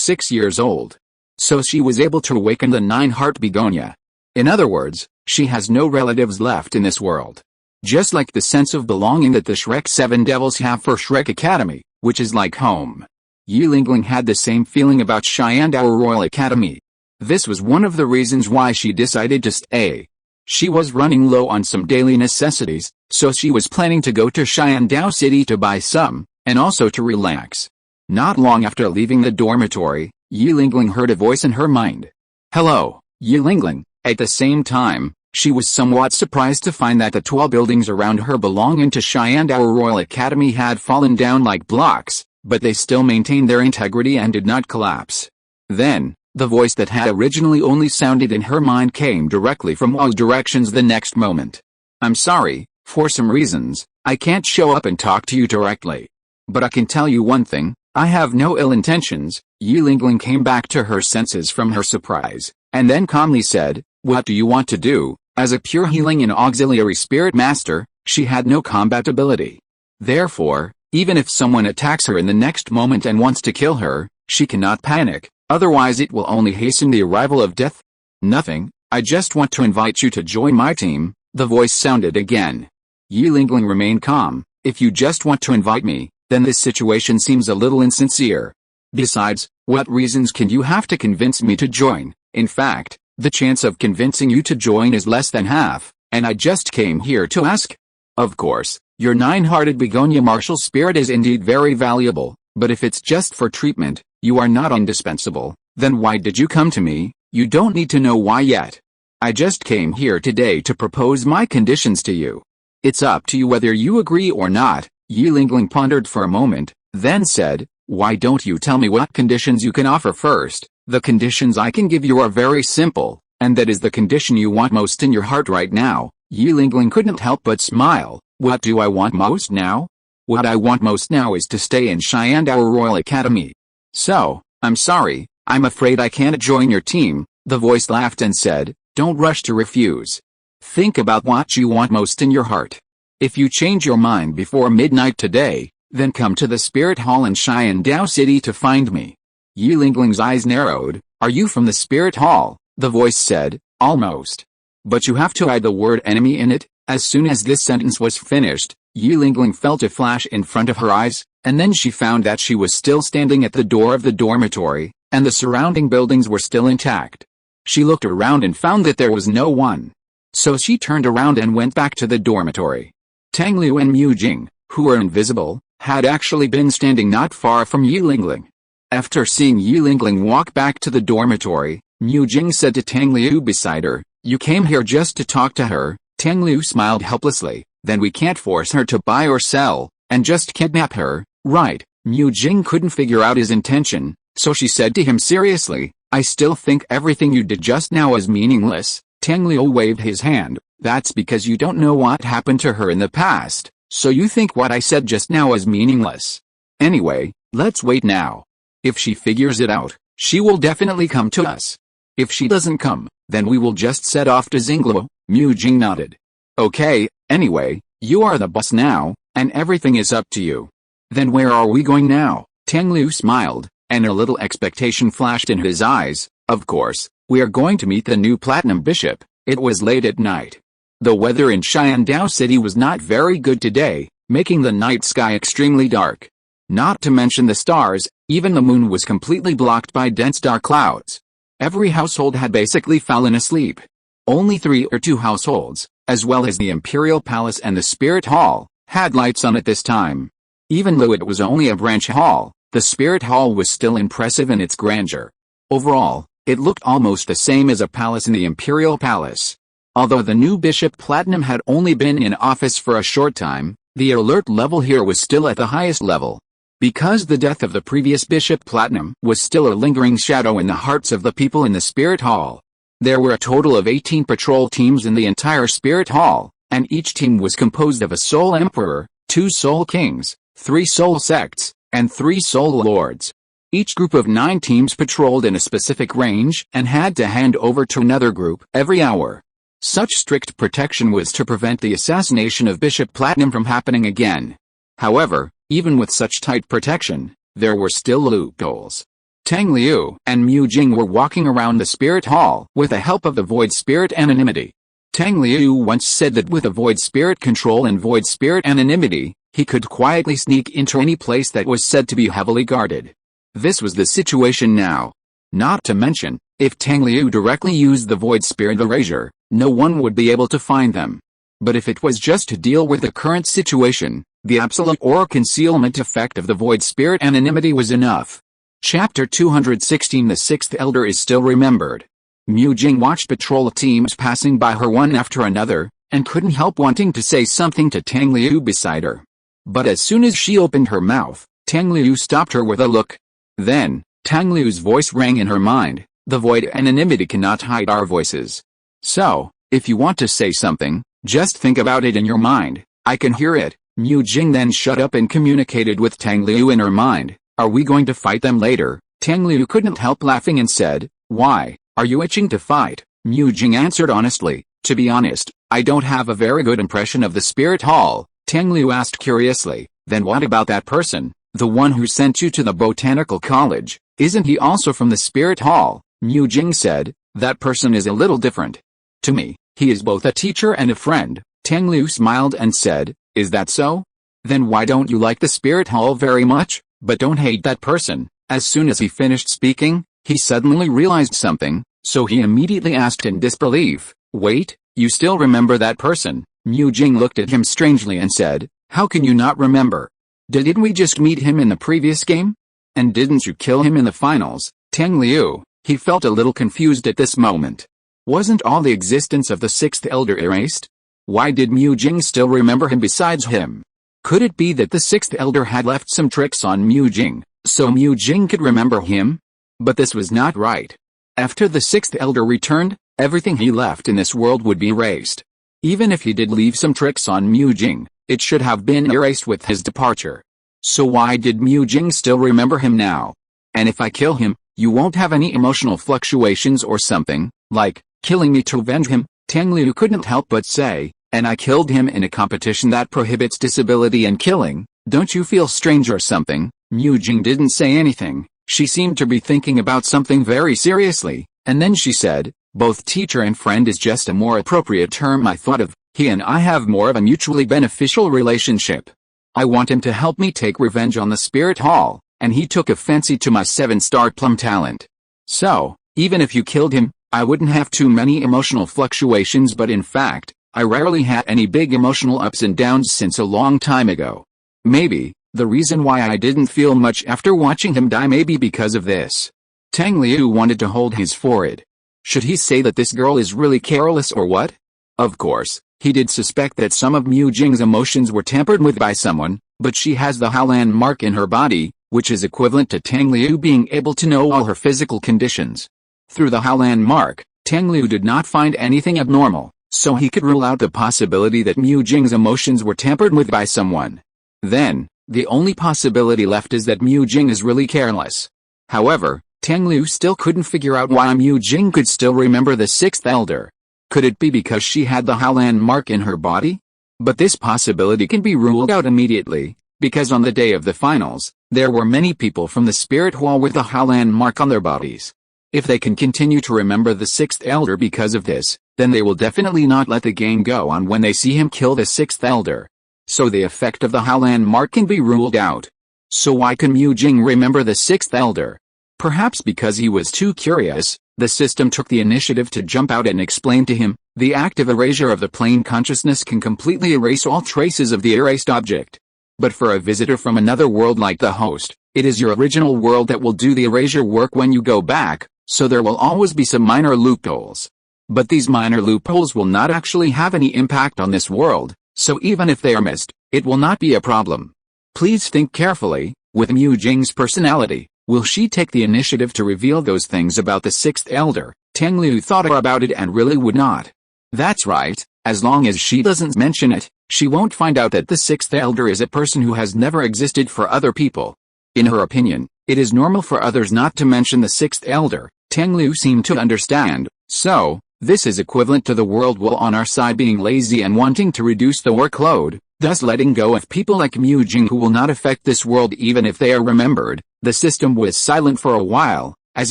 6 years old. So she was able to awaken the 9-heart begonia. In other words, she has no relatives left in this world. Just like the sense of belonging that the Shrek 7 Devils have for Shrek Academy, which is like home. Yilingling had the same feeling about Shyandao Royal Academy. This was one of the reasons why she decided to stay. She was running low on some daily necessities, so she was planning to go to Shyandao City to buy some, and also to relax. Not long after leaving the dormitory, Yilingling heard a voice in her mind. Hello, Yilingling. At the same time, she was somewhat surprised to find that the tall buildings around her belonging to Shyandao Royal Academy had fallen down like blocks, but they still maintained their integrity and did not collapse. Then, the voice that had originally only sounded in her mind came directly from all directions the next moment. I'm sorry, for some reasons, I can't show up and talk to you directly. But I can tell you one thing, I have no ill intentions. Yilingling came back to her senses from her surprise, and then calmly said, what do you want to do? As a pure healing and auxiliary spirit master, she had no combat ability. Therefore, even if someone attacks her in the next moment and wants to kill her, she cannot panic, otherwise it will only hasten the arrival of death. Nothing, I just want to invite you to join my team, the voice sounded again. Yilingling remained calm. If you just want to invite me, then this situation seems a little insincere. Besides, what reasons can you have to convince me to join? In fact, the chance of convincing you to join is less than half, and I just came here to ask. Of course, your 9-hearted begonia martial spirit is indeed very valuable, but if it's just for treatment, you are not indispensable. Then why did you come to me? You don't need to know why yet. I just came here today to propose my conditions to you. It's up to you whether you agree or not. Yilingling pondered for a moment, then said, why don't you tell me what conditions you can offer first? The conditions I can give you are very simple, and that is the condition you want most in your heart right now. Yilingling couldn't help but smile. What do I want most now? What I want most now is to stay in Shyandao Royal Academy. So, I'm sorry, I'm afraid I can't join your team. The voice laughed and said, don't rush to refuse. Think about what you want most in your heart. If you change your mind before midnight today, then come to the Spirit Hall in Shyandao City to find me. Yilingling's eyes narrowed. Are you from the Spirit Hall? The voice said, almost. But you have to add the word enemy in it. As soon as this sentence was finished, Yilingling felt a flash in front of her eyes, and then she found that she was still standing at the door of the dormitory, and the surrounding buildings were still intact. She looked around and found that there was no one. So she turned around and went back to the dormitory. Tang Liu and Mu Jing, who were invisible, had actually been standing not far from Yilingling. After seeing Yilingling walk back to the dormitory, Mu Jing said to Tang Liu beside her, you came here just to talk to her. Tang Liu smiled helplessly. Then we can't force her to buy or sell, and just kidnap her, right? Mu Jing couldn't figure out his intention, so she said to him seriously, I still think everything you did just now is meaningless. Tang Liu waved his hand. That's because you don't know what happened to her in the past, so you think what I said just now is meaningless. Anyway, let's wait now. If she figures it out, she will definitely come to us. If she doesn't come, then we will just set off to Xingluo. Mu Jing nodded. Okay, anyway, you are the boss now, and everything is up to you. Then where are we going now? Tang Liu smiled, and a little expectation flashed in his eyes. Of course, we are going to meet the new Platinum Bishop. It was late at night. The weather in Shyandao City was not very good today, making the night sky extremely dark. Not to mention the stars, even the moon was completely blocked by dense dark clouds. Every household had basically fallen asleep. Only 3 or 2 households, as well as the Imperial Palace and the Spirit Hall, had lights on at this time. Even though it was only a branch hall, the Spirit Hall was still impressive in its grandeur. Overall, it looked almost the same as a palace in the Imperial Palace. Although the new Bishop Platinum had only been in office for a short time, the alert level here was still at the highest level. Because the death of the previous Bishop Platinum was still a lingering shadow in the hearts of the people in the Spirit Hall. There were a total of 18 patrol teams in the entire Spirit Hall, and each team was composed of a Soul Emperor, 2 Soul Kings, 3 Soul Sects, and 3 Soul Lords. Each group of 9 teams patrolled in a specific range and had to hand over to another group every hour. Such strict protection was to prevent the assassination of Bishop Platinum from happening again. However, even with such tight protection, there were still loopholes. Tang Liu and Mu Jing were walking around the Spirit Hall with the help of the Void Spirit Anonymity. Tang Liu once said that with a Void Spirit control and Void Spirit Anonymity, he could quietly sneak into any place that was said to be heavily guarded. This was the situation now. Not to mention, if Tang Liu directly used the Void Spirit Erasure, no one would be able to find them. But if it was just to deal with the current situation, the absolute or concealment effect of the Void Spirit Anonymity was enough. Chapter 216 The Sixth Elder is still remembered. Mu Jing watched patrol teams passing by her one after another, and couldn't help wanting to say something to Tang Liu beside her. But as soon as she opened her mouth, Tang Liu stopped her with a look. Then, Tang Liu's voice rang in her mind, "The Void Anonymity cannot hide our voices. So, if you want to say something, just think about it in your mind, I can hear it." Mu Jing then shut up and communicated with Tang Liu in her mind, "Are we going to fight them later?" Tang Liu couldn't help laughing and said, "Why, are you itching to fight?" Mu Jing answered honestly, "To be honest, I don't have a very good impression of the Spirit Hall." Tang Liu asked curiously, "Then what about that person, the one who sent you to the Botanical College? Isn't he also from the Spirit Hall?" Mu Jing said, "That person is a little different. To me, he is both a teacher and a friend." Tang Liu smiled and said, "Is that so? Then why don't you like the Spirit Hall very much, but don't hate that person?" As soon as he finished speaking, he suddenly realized something, so he immediately asked in disbelief, "Wait, you still remember that person?" Mu Jing looked at him strangely and said, "How can you not remember? Didn't we just meet him in the previous game? And didn't you kill him in the finals?" Tang Liu, he felt a little confused at this moment. Wasn't all the existence of the Sixth Elder erased? Why did Mu Jing still remember him besides him? Could it be that the Sixth Elder had left some tricks on Mu Jing, so Mu Jing could remember him? But this was not right. After the Sixth Elder returned, everything he left in this world would be erased. Even if he did leave some tricks on Mu Jing, it should have been erased with his departure. So why did Mu Jing still remember him now? And if I kill him, you won't have any emotional fluctuations or something, like killing me to avenge him? Tang Liu couldn't help but say, "And I killed him in a competition that prohibits disability and killing. Don't you feel strange or something?" Mu Jing didn't say anything. She seemed to be thinking about something very seriously, and then she said, "Both teacher and friend is just a more appropriate term I thought of. He and I have more of a mutually beneficial relationship. I want him to help me take revenge on the Spirit Hall, and he took a fancy to my 7-star plum talent. So, even if you killed him, I wouldn't have too many emotional fluctuations, but in fact, I rarely had any big emotional ups and downs since a long time ago. Maybe, the reason why I didn't feel much after watching him die may be because of this." Tang Liu wanted to hold his forehead. Should he say that this girl is really careless or what? Of course, he did suspect that some of Mu Jing's emotions were tampered with by someone, but she has the Haolan mark in her body, which is equivalent to Tang Liu being able to know all her physical conditions. Through the Haolan mark, Tang Liu did not find anything abnormal, so he could rule out the possibility that Mu Jing's emotions were tampered with by someone. Then, the only possibility left is that Mu Jing is really careless. However, Tang Liu still couldn't figure out why Mu Jing could still remember the Sixth Elder. Could it be because she had the Haolan mark in her body? But this possibility can be ruled out immediately, because on the day of the finals, there were many people from the Spirit Hall with the Haolan mark on their bodies. If they can continue to remember the Sixth Elder because of this, then they will definitely not let the game go on when they see him kill the Sixth Elder. So the effect of the Haolan mark can be ruled out. So why can Mu Jing remember the Sixth Elder? Perhaps because he was too curious, the system took the initiative to jump out and explain to him, the active erasure of the plane consciousness can completely erase all traces of the erased object. But for a visitor from another world like the host, it is your original world that will do the erasure work when you go back, so there will always be some minor loopholes. But these minor loopholes will not actually have any impact on this world, so even if they are missed, it will not be a problem. Please think carefully, with Mu Jing's personality, will she take the initiative to reveal those things about the Sixth Elder? Tang Liu thought about it and really would not. That's right, As long as she doesn't mention it, she won't find out that the sixth elder is a person who has never existed for other people. In her opinion, it is normal for others not to mention the sixth elder. Tang Liu seemed to understand, so, this is equivalent to the world will on our side being lazy and wanting to reduce the workload, thus letting go of people like Mu Jing who will not affect this world even if they are remembered. The system was silent for a while, as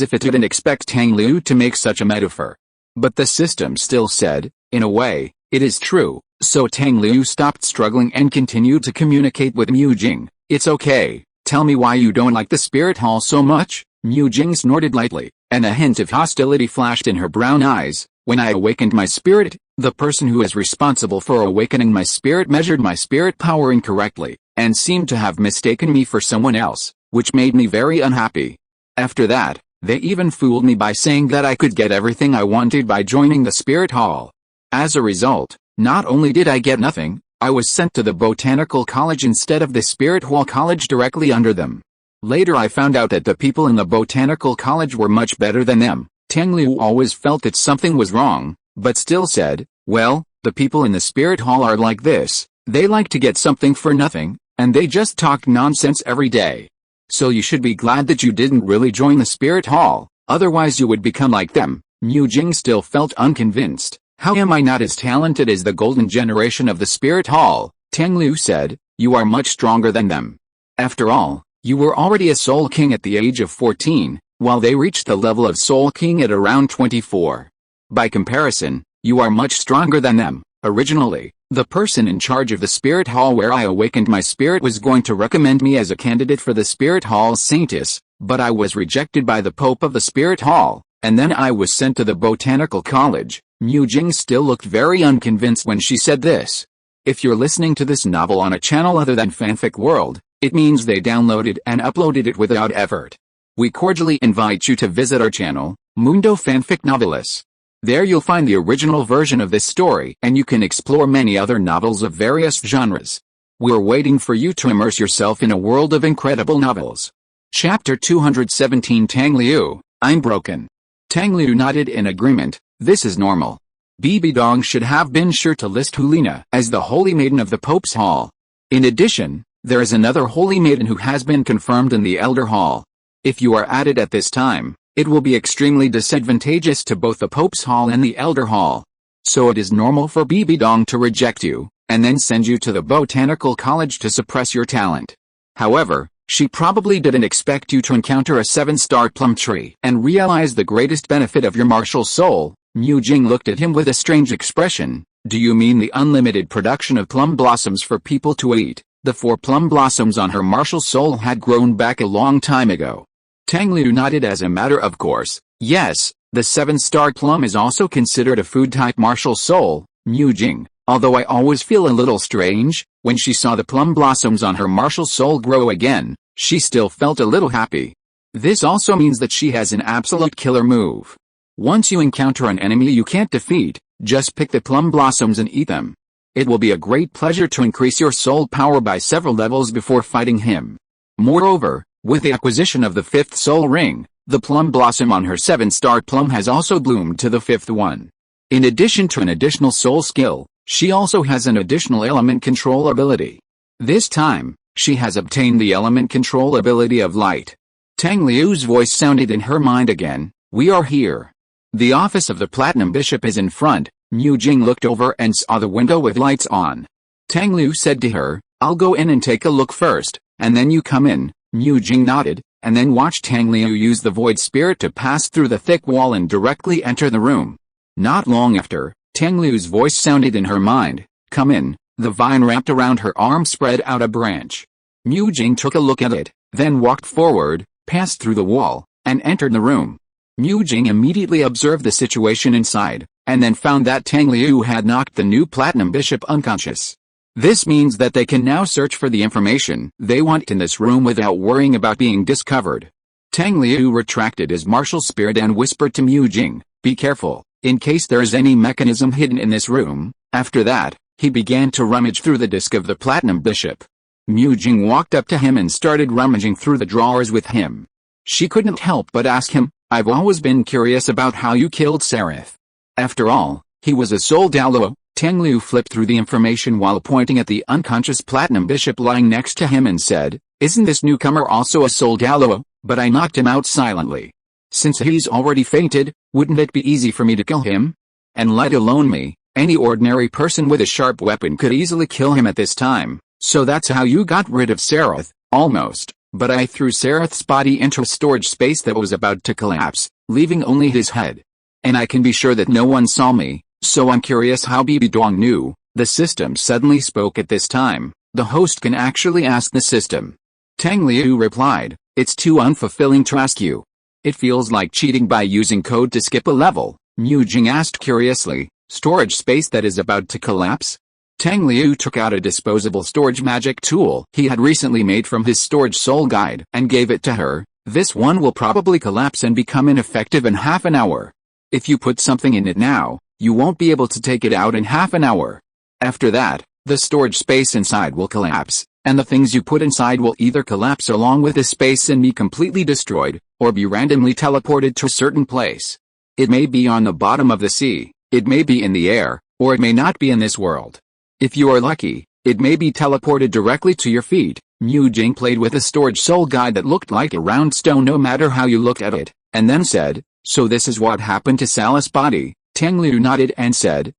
if it didn't expect Tang Liu to make such a metaphor. But the system still said, in a way, it is true, so Tang Liu stopped struggling and continued to communicate with Mu Jing. It's okay, tell me why you don't like the spirit hall so much. Mu Jing snorted lightly, and a hint of hostility flashed in her brown eyes. When I awakened my spirit, the person who is responsible for awakening my spirit measured my spirit power incorrectly, and seemed to have mistaken me for someone else, which made me very unhappy. After that, they even fooled me by saying that I could get everything I wanted by joining the spirit hall. As a result, not only did I get nothing, I was sent to the botanical college instead of the spirit hall college directly under them. Later I found out that the people in the botanical college were much better than them. Tang Liu always felt that something was wrong, but still said, well, the people in the spirit hall are like this, they like to get something for nothing, and they just talk nonsense every day. So you should be glad that you didn't really join the spirit hall, otherwise you would become like them. Mu Jing still felt unconvinced. How am I not as talented as the golden generation of the spirit hall? Tang Liu said, you are much stronger than them. After all, you were already a soul king at the age of 14. While they reached the level of Soul King at around 24. By comparison, you are much stronger than them. Originally, the person in charge of the Spirit Hall where I awakened my spirit was going to recommend me as a candidate for the Spirit Hall's Saintess, but I was rejected by the Pope of the Spirit Hall, and then I was sent to the Botanical College. Mu Jing still looked very unconvinced when she said this. If you're listening to this novel on a channel other than Fanfic World, it means they downloaded and uploaded it without effort. We cordially invite you to visit our channel, Mundo Fanfic Novelis. There you'll find the original version of this story and you can explore many other novels of various genres. We're waiting for you to immerse yourself in a world of incredible novels. Chapter 217 Tang Liu, I'm broken. Tang Liu nodded in agreement, this is normal. Bibi Dong should have been sure to list Hulina as the Holy Maiden of the Pope's Hall. In addition, there is another Holy Maiden who has been confirmed in the Elder Hall. If you are added at this time, it will be extremely disadvantageous to both the Pope's Hall and the Elder Hall. So it is normal for Bibi Dong to reject you, and then send you to the Botanical College to suppress your talent. However, she probably didn't expect you to encounter a 7-star plum tree and realize the greatest benefit of your martial soul. Mu Jing looked at him with a strange expression. Do you mean the unlimited production of plum blossoms for people to eat? The 4 plum blossoms on her martial soul had grown back a long time ago. Tang Liu nodded as a matter of course. Yes, the 7-star plum is also considered a food-type martial soul. Mu Jing, although I always feel a little strange, when she saw the plum blossoms on her martial soul grow again, she still felt a little happy. This also means that she has an absolute killer move. Once you encounter an enemy you can't defeat, just pick the plum blossoms and eat them. It will be a great pleasure to increase your soul power by several levels before fighting him. Moreover, with the acquisition of the 5th soul ring, the plum blossom on her 7-star plum has also bloomed to the 5th one. In addition to an additional soul skill, she also has an additional element control ability. This time, she has obtained the element control ability of light. Tang Liu's voice sounded in her mind again, we are here. The office of the Platinum Bishop is in front. Mu Jing looked over and saw the window with lights on. Tang Liu said to her, I'll go in and take a look first, and then you come in. Mu Jing nodded, and then watched Tang Liu use the void spirit to pass through the thick wall and directly enter the room. Not long after, Tang Liu's voice sounded in her mind, come in. The vine wrapped around her arm spread out a branch. Mu Jing took a look at it, then walked forward, passed through the wall, and entered the room. Mu Jing immediately observed the situation inside, and then found that Tang Liu had knocked the new Platinum Bishop unconscious. This means that they can now search for the information they want in this room without worrying about being discovered. Tang Liu retracted his martial spirit and whispered to Mu Jing, be careful, in case there is any mechanism hidden in this room. After that, he began to rummage through the disc of the Platinum Bishop. Mu Jing walked up to him and started rummaging through the drawers with him. She couldn't help but ask him, I've always been curious about how you killed Seraph. After all, He was a soul Douluo. Tang Liu flipped through the information while pointing at the unconscious platinum bishop lying next to him and said, "Isn't this newcomer also a soul Douluo?" But I knocked him out silently. Since he's already fainted, wouldn't it be easy for me to kill him? And let alone me, any ordinary person with a sharp weapon could easily kill him at this time. So that's how you got rid of Sarath, almost. But I threw Sarath's body into a storage space that was about to collapse, leaving only his head. And I can be sure that no one saw me, so I'm curious how Bibi Duong knew. The system suddenly spoke at this time. The host can actually ask the system. Tang Liu replied, "It's too unfulfilling to ask you. It feels like cheating by using code to skip a level." Mu Jing asked curiously, "Storage space that is about to collapse?" Tang Liu took out a disposable storage magic tool he had recently made from his storage soul guide and gave it to her. "This one will probably collapse and become ineffective in half an hour. If you put something in it now, you won't be able to take it out in half an hour. After that, the storage space inside will collapse, and the things you put inside will either collapse along with the space and be completely destroyed, or be randomly teleported to a certain place. It may be on the bottom of the sea, it may be in the air, or it may not be in this world. If you are lucky, it may be teleported directly to your feet." Mu Jing played with a storage soul guide that looked like a round stone no matter how you looked at it, and then said, "So this is what happened to Salah's body?" Tang Liu nodded and said,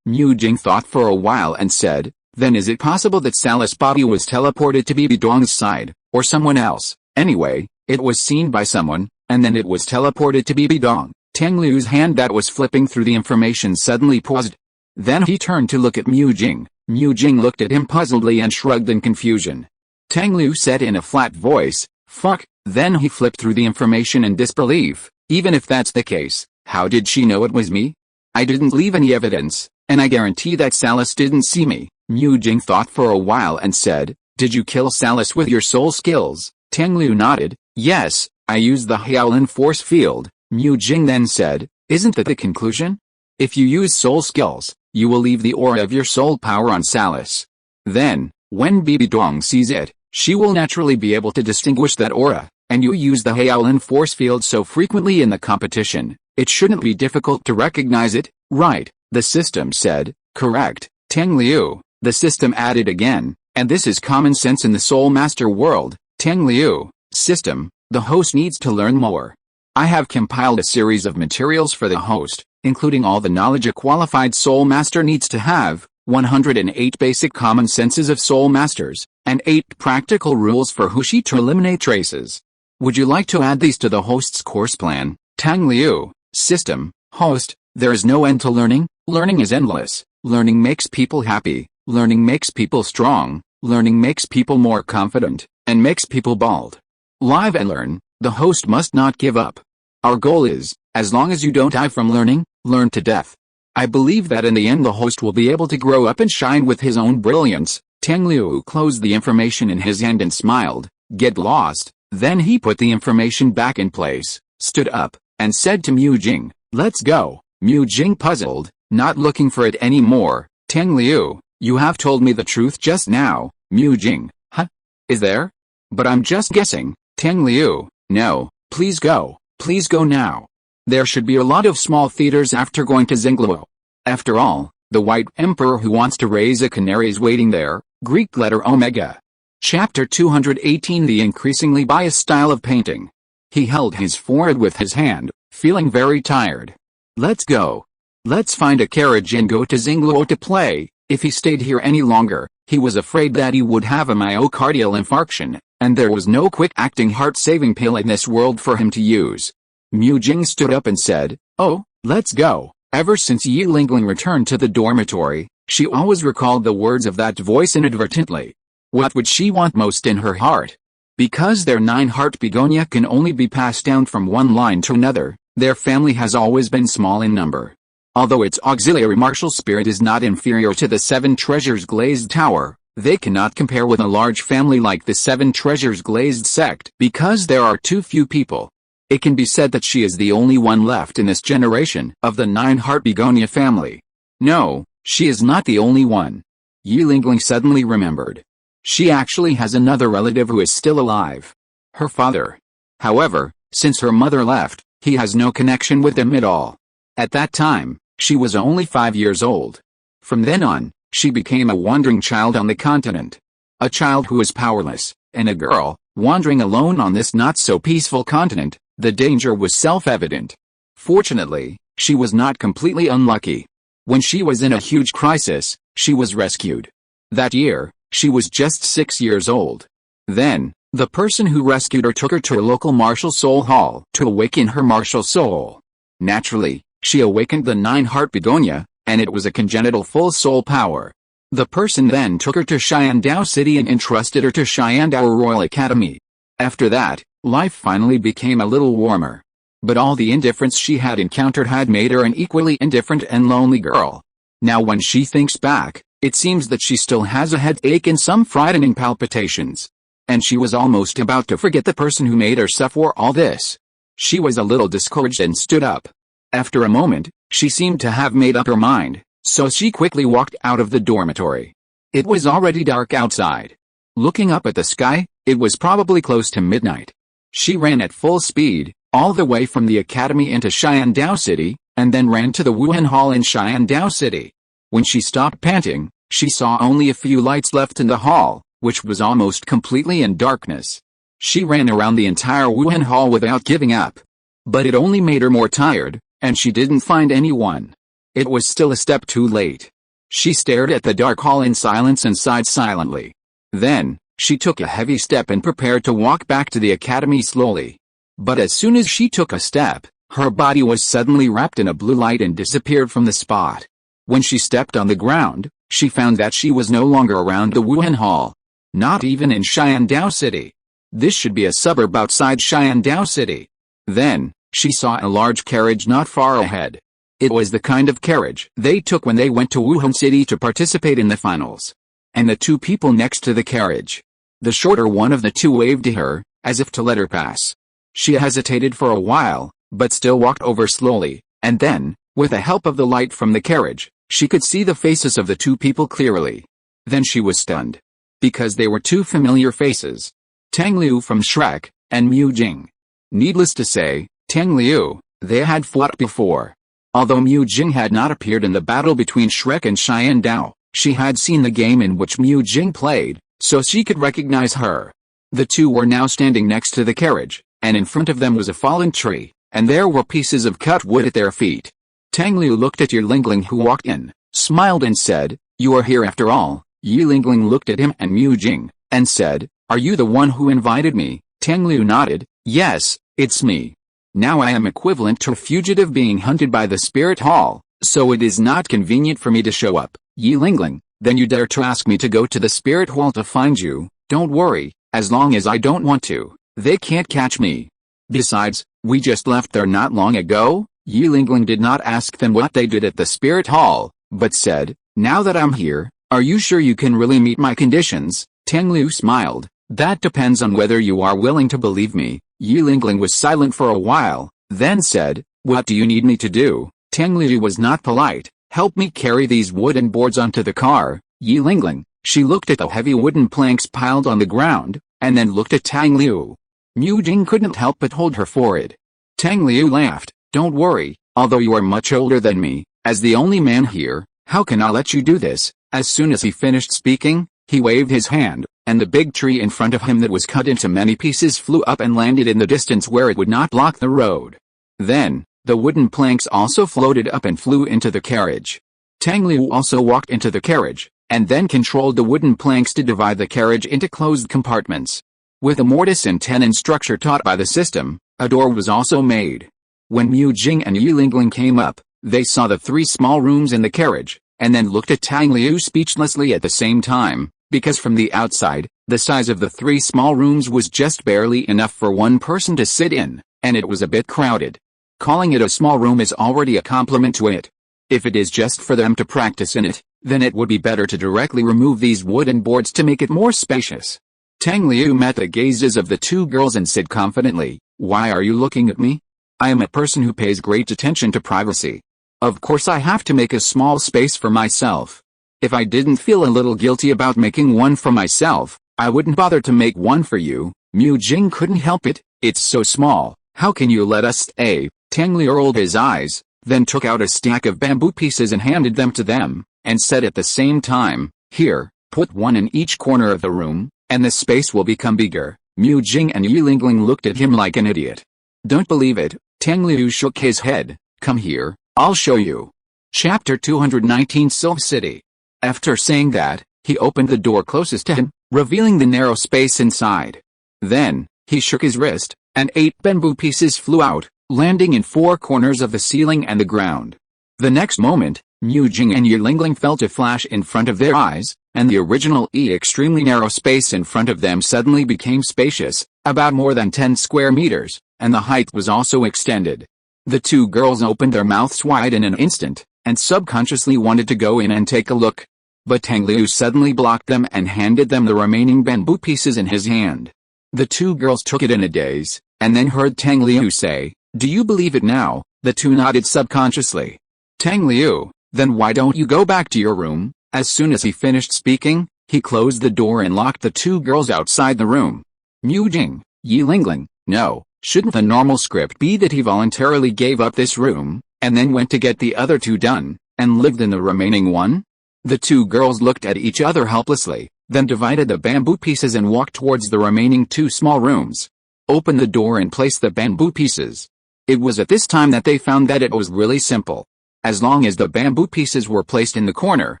Mu Jing thought for a while and said, "Then is it possible that Salah's body was teleported to Bibi Duong's side, or someone else? Anyway, it was seen by someone, and then it was teleported to Bibi Duong." Tang Liu's hand that was flipping through the information suddenly paused. Then he turned to look at Mu Jing. Mu Jing looked at him puzzledly and shrugged in confusion. Tang Liu said in a flat voice, "Fuck." Then he flipped through the information in disbelief. "Even if that's the case, how did she know it was me? I didn't leave any evidence, and I guarantee that Salas didn't see me." Mu Jing thought for a while and said, "Did you kill Salas with your soul skills?" Tang Liu nodded. "Yes, I used the Hyaolin force field." Mu Jing then said, "Isn't that the conclusion? If you use soul skills, you will leave the aura of your soul power on Salas. Then, when Bibi Duong sees it, she will naturally be able to distinguish that aura, and you use the Hyaolin force field so frequently in the competition, it shouldn't be difficult to recognize it, right?" The system said. "Correct, Tang Liu." The system added again, "And this is common sense in the Soul Master world." Tang Liu, system, the host needs to learn more. I have compiled a series of materials for the host, including all the knowledge a qualified Soul Master needs to have, 108 basic common senses of Soul Masters, and 8 practical rules for Hushi to eliminate traces. Would you like to add these to the host's course plan? Tang Liu, system, host, there is no end to learning. Learning is endless. Learning makes people happy. Learning makes people strong. Learning makes people more confident, and makes people bold. Live and learn. The host must not give up. Our goal is, as long as you don't die from learning, learn to death. I believe that in the end the host will be able to grow up and shine with his own brilliance. Tang Liu closed the information in his hand and smiled. "Get lost." Then he put the information back in place, stood up, and said to Mu Jing, "Let's go." Mu Jing puzzled, not looking for it anymore. "Tang Liu, you have told me the truth just now." Mu Jing, "Huh? Is there? But I'm just guessing." Tang Liu, "No, please go. Please go now. There should be a lot of small theaters after going to Zingluo. After all, the White Emperor who wants to raise a canary is waiting there." Greek letter Omega. Chapter 218. The increasingly biased style of painting. He held his forehead with his hand, feeling very tired. "Let's go. Let's find a carriage and go to Zingluo to play." If he stayed here any longer, he was afraid that he would have a myocardial infarction, and there was no quick-acting heart-saving pill in this world for him to use. Mu Jing stood up and said, "Oh, let's go." Ever since Yi Lingling returned to the dormitory, she always recalled the words of that voice inadvertently. What would she want most in her heart? Because their 9-heart begonia can only be passed down from one line to another, their family has always been small in number. Although its auxiliary martial spirit is not inferior to the 7 treasures glazed tower, they cannot compare with a large family like the 7 treasures glazed sect because there are too few people. It can be said that she is the only one left in this generation of the 9-heart begonia family. No, she is not the only one. Yi Lingling suddenly remembered. She actually has another relative who is still alive. Her father. However, since her mother left, he has no connection with them at all. At that time, She was only 5 years old. From then on, she became a wandering child on the continent. A child who was powerless, and a girl, wandering alone on this not-so-peaceful continent. The danger was self-evident. Fortunately, she was not completely unlucky. When she was in a huge crisis, she was rescued. That year, she was just 6 years old. Then, the person who rescued her took her to a local martial soul hall to awaken her martial soul. Naturally, she awakened the 9-heart begonia, and it was a congenital full soul power. The person then took her to Xiandao City and entrusted her to Xiandao Royal Academy. After that, life finally became a little warmer. But all the indifference she had encountered had made her an equally indifferent and lonely girl. Now when she thinks back, it seems that she still has a headache and some frightening palpitations. And she was almost about to forget the person who made her suffer all this. She was a little discouraged and stood up. After a moment, she seemed to have made up her mind, so she quickly walked out of the dormitory. It was already dark outside. Looking up at the sky, it was probably close to midnight. She ran at full speed, all the way from the academy into Xiandao City, and then ran to the Wuhan Hall in Xiandao City. When she stopped panting, she saw only a few lights left in the hall, which was almost completely in darkness. She ran around the entire Wuhan Hall without giving up. But it only made her more tired, and she didn't find anyone. It was still a step too late. She stared at the dark hall in silence and sighed silently. Then, she took a heavy step and prepared to walk back to the academy slowly. But as soon as she took a step, her body was suddenly wrapped in a blue light and disappeared from the spot. When she stepped on the ground, she found that she was no longer around the Wuhan Hall. Not even in Xiandao City. This should be a suburb outside Xiandao City. Then, she saw a large carriage not far ahead. It was the kind of carriage they took when they went to Wuhan City to participate in the finals. And the two people next to the carriage. The shorter one of the two waved to her, as if to let her pass. She hesitated for a while, but still walked over slowly, and then, with the help of the light from the carriage, she could see the faces of the two people clearly. Then she was stunned. Because they were two familiar faces. Tang Liu from Shrek, and Mu Jing. Needless to say, Tang Liu, they had fought before. Although Mu Jing had not appeared in the battle between Shrek and Xiandao, she had seen the game in which Mu Jing played, so she could recognize her. The two were now standing next to the carriage, and in front of them was a fallen tree, and there were pieces of cut wood at their feet. Tang Liu looked at Yi Lingling who walked in, smiled and said, "You are here after all." Yi Lingling looked at him and Mu Jing, and said, "Are you the one who invited me?" Tang Liu nodded, "Yes, it's me. Now I am equivalent to a fugitive being hunted by the spirit hall, so it is not convenient for me to show up." Yi Lingling, "Then you dare to ask me to go to the spirit hall to find you? Don't worry, as long as I don't want to, they can't catch me. Besides, we just left there not long ago." Yi Lingling did not ask them what they did at the spirit hall, but said, "Now that I'm here, are you sure you can really meet my conditions?" Tang Liu smiled, "That depends on whether you are willing to believe me." Yi Lingling was silent for a while, then said, "What do you need me to do?" Tang Liu was not polite. "Help me carry these wooden boards onto the car." Yi Lingling, she looked at the heavy wooden planks piled on the ground, and then looked at Tang Liu. Mu Jing couldn't help but hold her forehead. Tang Liu laughed, "Don't worry, although you are much older than me, as the only man here, how can I let you do this?" As soon as he finished speaking, he waved his hand, and the big tree in front of him that was cut into many pieces flew up and landed in the distance where it would not block the road. Then, the wooden planks also floated up and flew into the carriage. Tang Liu also walked into the carriage, and then controlled the wooden planks to divide the carriage into closed compartments. With a mortise and tenon structure taught by the system, a door was also made. When Mu Jing and Yi Lingling came up, they saw the three small rooms in the carriage, and then looked at Tang Liu speechlessly at the same time, because from the outside, the size of the three small rooms was just barely enough for one person to sit in, and it was a bit crowded. Calling it a small room is already a compliment to it. If it is just for them to practice in it, then it would be better to directly remove these wooden boards to make it more spacious. Tang Liu met the gazes of the two girls and said confidently, "Why are you looking at me? I am a person who pays great attention to privacy. Of course I have to make a small space for myself. If I didn't feel a little guilty about making one for myself, I wouldn't bother to make one for you." Mu Jing couldn't help it, "It's so small, how can you let us stay?" Tang Liu rolled his eyes, then took out a stack of bamboo pieces and handed them to them, and said at the same time, "Here, put one in each corner of the room, and the space will become bigger." Mu Jing and Yilingling looked at him like an idiot. "Don't believe it." Tang Liu shook his head. "Come here, I'll show you." Chapter 219 Silk City. After saying that, he opened the door closest to him, revealing the narrow space inside. Then, he shook his wrist, and 8 bamboo pieces flew out, landing in 4 corners of the ceiling and the ground. The next moment, Mu Jing and Yilingling felt a flash in front of their eyes, and the original extremely narrow space in front of them suddenly became spacious, about more than 10 square meters, and the height was also extended. The 2 girls opened their mouths wide in an instant, and subconsciously wanted to go in and take a look. But Tang Liu suddenly blocked them and handed them the remaining bamboo pieces in his hand. The 2 girls took it in a daze, and then heard Tang Liu say, "Do you believe it now?" The 2 nodded subconsciously. Tang Liu, "Then why don't you go back to your room?" As soon as he finished speaking, he closed the door and locked the 2 girls outside the room. Mu Jing, Yilingling, "No, shouldn't the normal script be that he voluntarily gave up this room, and then went to get the other 2 done, and lived in the remaining one?" The 2 girls looked at each other helplessly, then divided the bamboo pieces and walked towards the remaining 2 small rooms. Open the door and place the bamboo pieces. It was at this time that they found that it was really simple. As long as the bamboo pieces were placed in the corner,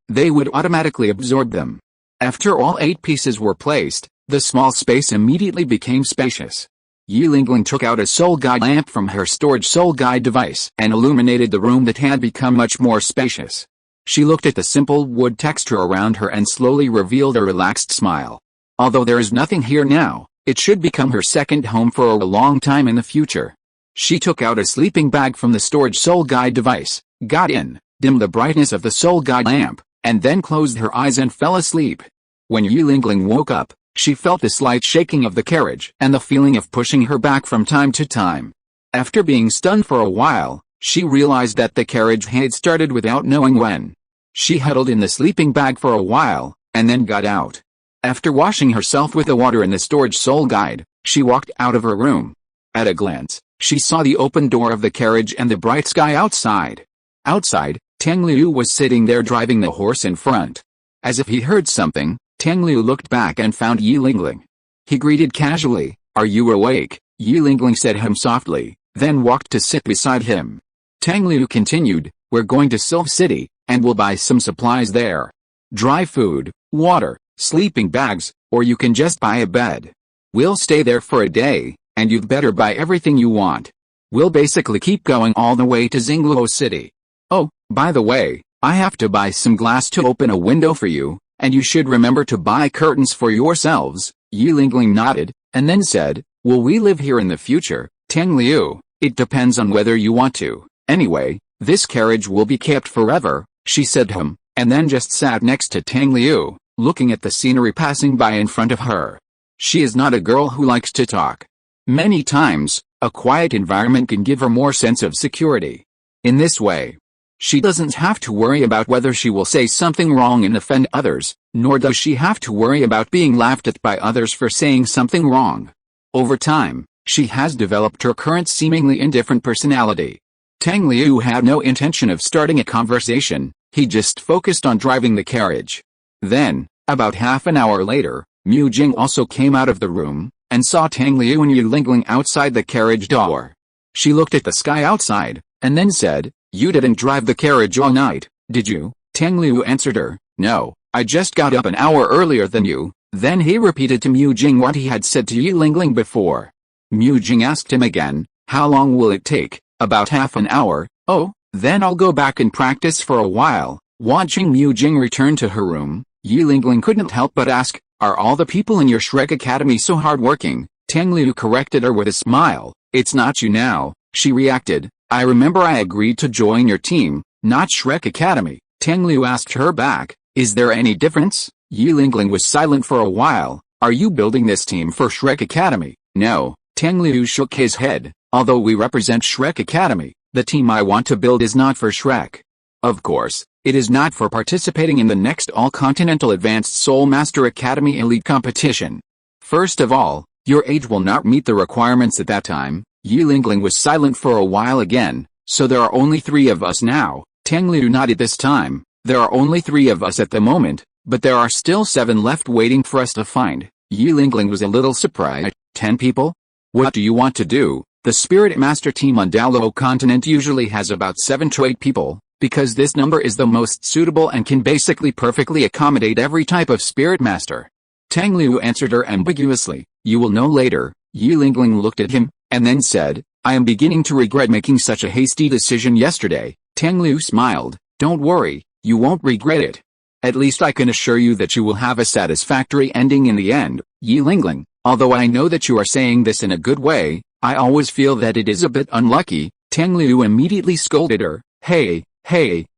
they would automatically absorb them. After all 8 pieces were placed, the small space immediately became spacious. Yilingling took out a soul guide lamp from her storage soul guide device and illuminated the room that had become much more spacious. She looked at the simple wood texture around her and slowly revealed a relaxed smile. Although there is nothing here now, it should become her second home for a long time in the future. She took out a sleeping bag from the storage soul guide device, got in, dimmed the brightness of the soul guide lamp, and then closed her eyes and fell asleep. When Yilingling woke up, she felt the slight shaking of the carriage and the feeling of pushing her back from time to time. After being stunned for a while, she realized that the carriage had started without knowing when. She huddled in the sleeping bag for a while, and then got out. After washing herself with the water in the storage soul guide, she walked out of her room. At a glance, she saw the open door of the carriage and the bright sky outside. Outside, Tang Liu was sitting there driving the horse in front. As if he heard something, Tang Liu looked back and found Yilingling. He greeted casually, "Are you awake?" Yilingling said him softly, then walked to sit beside him. Tang Liu continued, "We're going to Silk City, and we'll buy some supplies there. Dry food, water, sleeping bags, or you can just buy a bed. We'll stay there for a day, and you'd better buy everything you want. We'll basically keep going all the way to Douluo City. Oh, by the way, I have to buy some glass to open a window for you, and you should remember to buy curtains for yourselves." Yilingling nodded, and then said, "Will we live here in the future, Tang Liu?" "It depends on whether you want to. Anyway, this carriage will be kept forever," she said to him, and then just sat next to Tang Liu, looking at the scenery passing by in front of her. She is not a girl who likes to talk. Many times, a quiet environment can give her more sense of security. In this way, she doesn't have to worry about whether she will say something wrong and offend others, nor does she have to worry about being laughed at by others for saying something wrong. Over time, she has developed her current seemingly indifferent personality. Tang Liu had no intention of starting a conversation, he just focused on driving the carriage. Then, about half an hour later, Mu Jing also came out of the room, and saw Tang Liu and Yilingling outside the carriage door. She looked at the sky outside, and then said, "You didn't drive the carriage all night, did you?" Tang Liu answered her, "No, I just got up an hour earlier than you." Then he repeated to Mu Jing what he had said to Yilingling before. Mu Jing asked him again, "How long will it take?" "About half an hour." "Oh, then I'll go back and practice for a while." Watching Mu Jing return to her room, Yilingling couldn't help but ask, "Are all the people in your Shrek Academy so hardworking?" Tang Liu corrected her with a smile. "It's not you now," she reacted. "I remember I agreed to join your team, not Shrek Academy." Tang Liu asked her back, "Is there any difference?" Yilingling was silent for a while. "Are you building this team for Shrek Academy?" "No." Tang Liu shook his head. "Although we represent Shrek Academy, the team I want to build is not for Shrek. Of course, it is not for participating in the next All-Continental Advanced Soul Master Academy Elite Competition. First of all, your age will not meet the requirements at that time." Yilingling was silent for a while again, So there are only 3 of us now. Tang Liu nodded this time. There are only 3 of us at the moment, but there are still 7 left waiting for us to find. Yi Lingling was a little surprised. 10 people? What do you want to do? The Spirit Master team on Douluo continent usually has about 7 to 8 people, because this number is the most suitable and can basically perfectly accommodate every type of Spirit Master. Tang Liu answered her ambiguously. You will know later. Yi Lingling looked at him, and then said, I am beginning to regret making such a hasty decision yesterday. Tang Liu smiled. Don't worry, you won't regret it. At least I can assure you that you will have a satisfactory ending in the end. Yi Lingling, although I know that you are saying this in a good way, I always feel that it is a bit unlucky. Tang Liu immediately scolded her. Hey,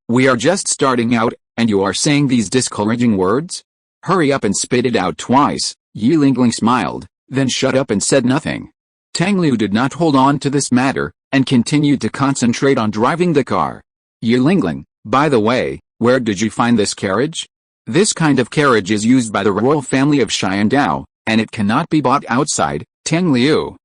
we are just starting out, and you are saying these discouraging words? Hurry up and spit it out twice. Yi Lingling smiled, then shut up and said nothing. Tang Liu did not hold on to this matter, and continued to concentrate on driving the car. Yi Lingling, by the way, where did you find this carriage? This kind of carriage is used by the royal family of Xiandao, and it cannot be bought outside. Tang Liu,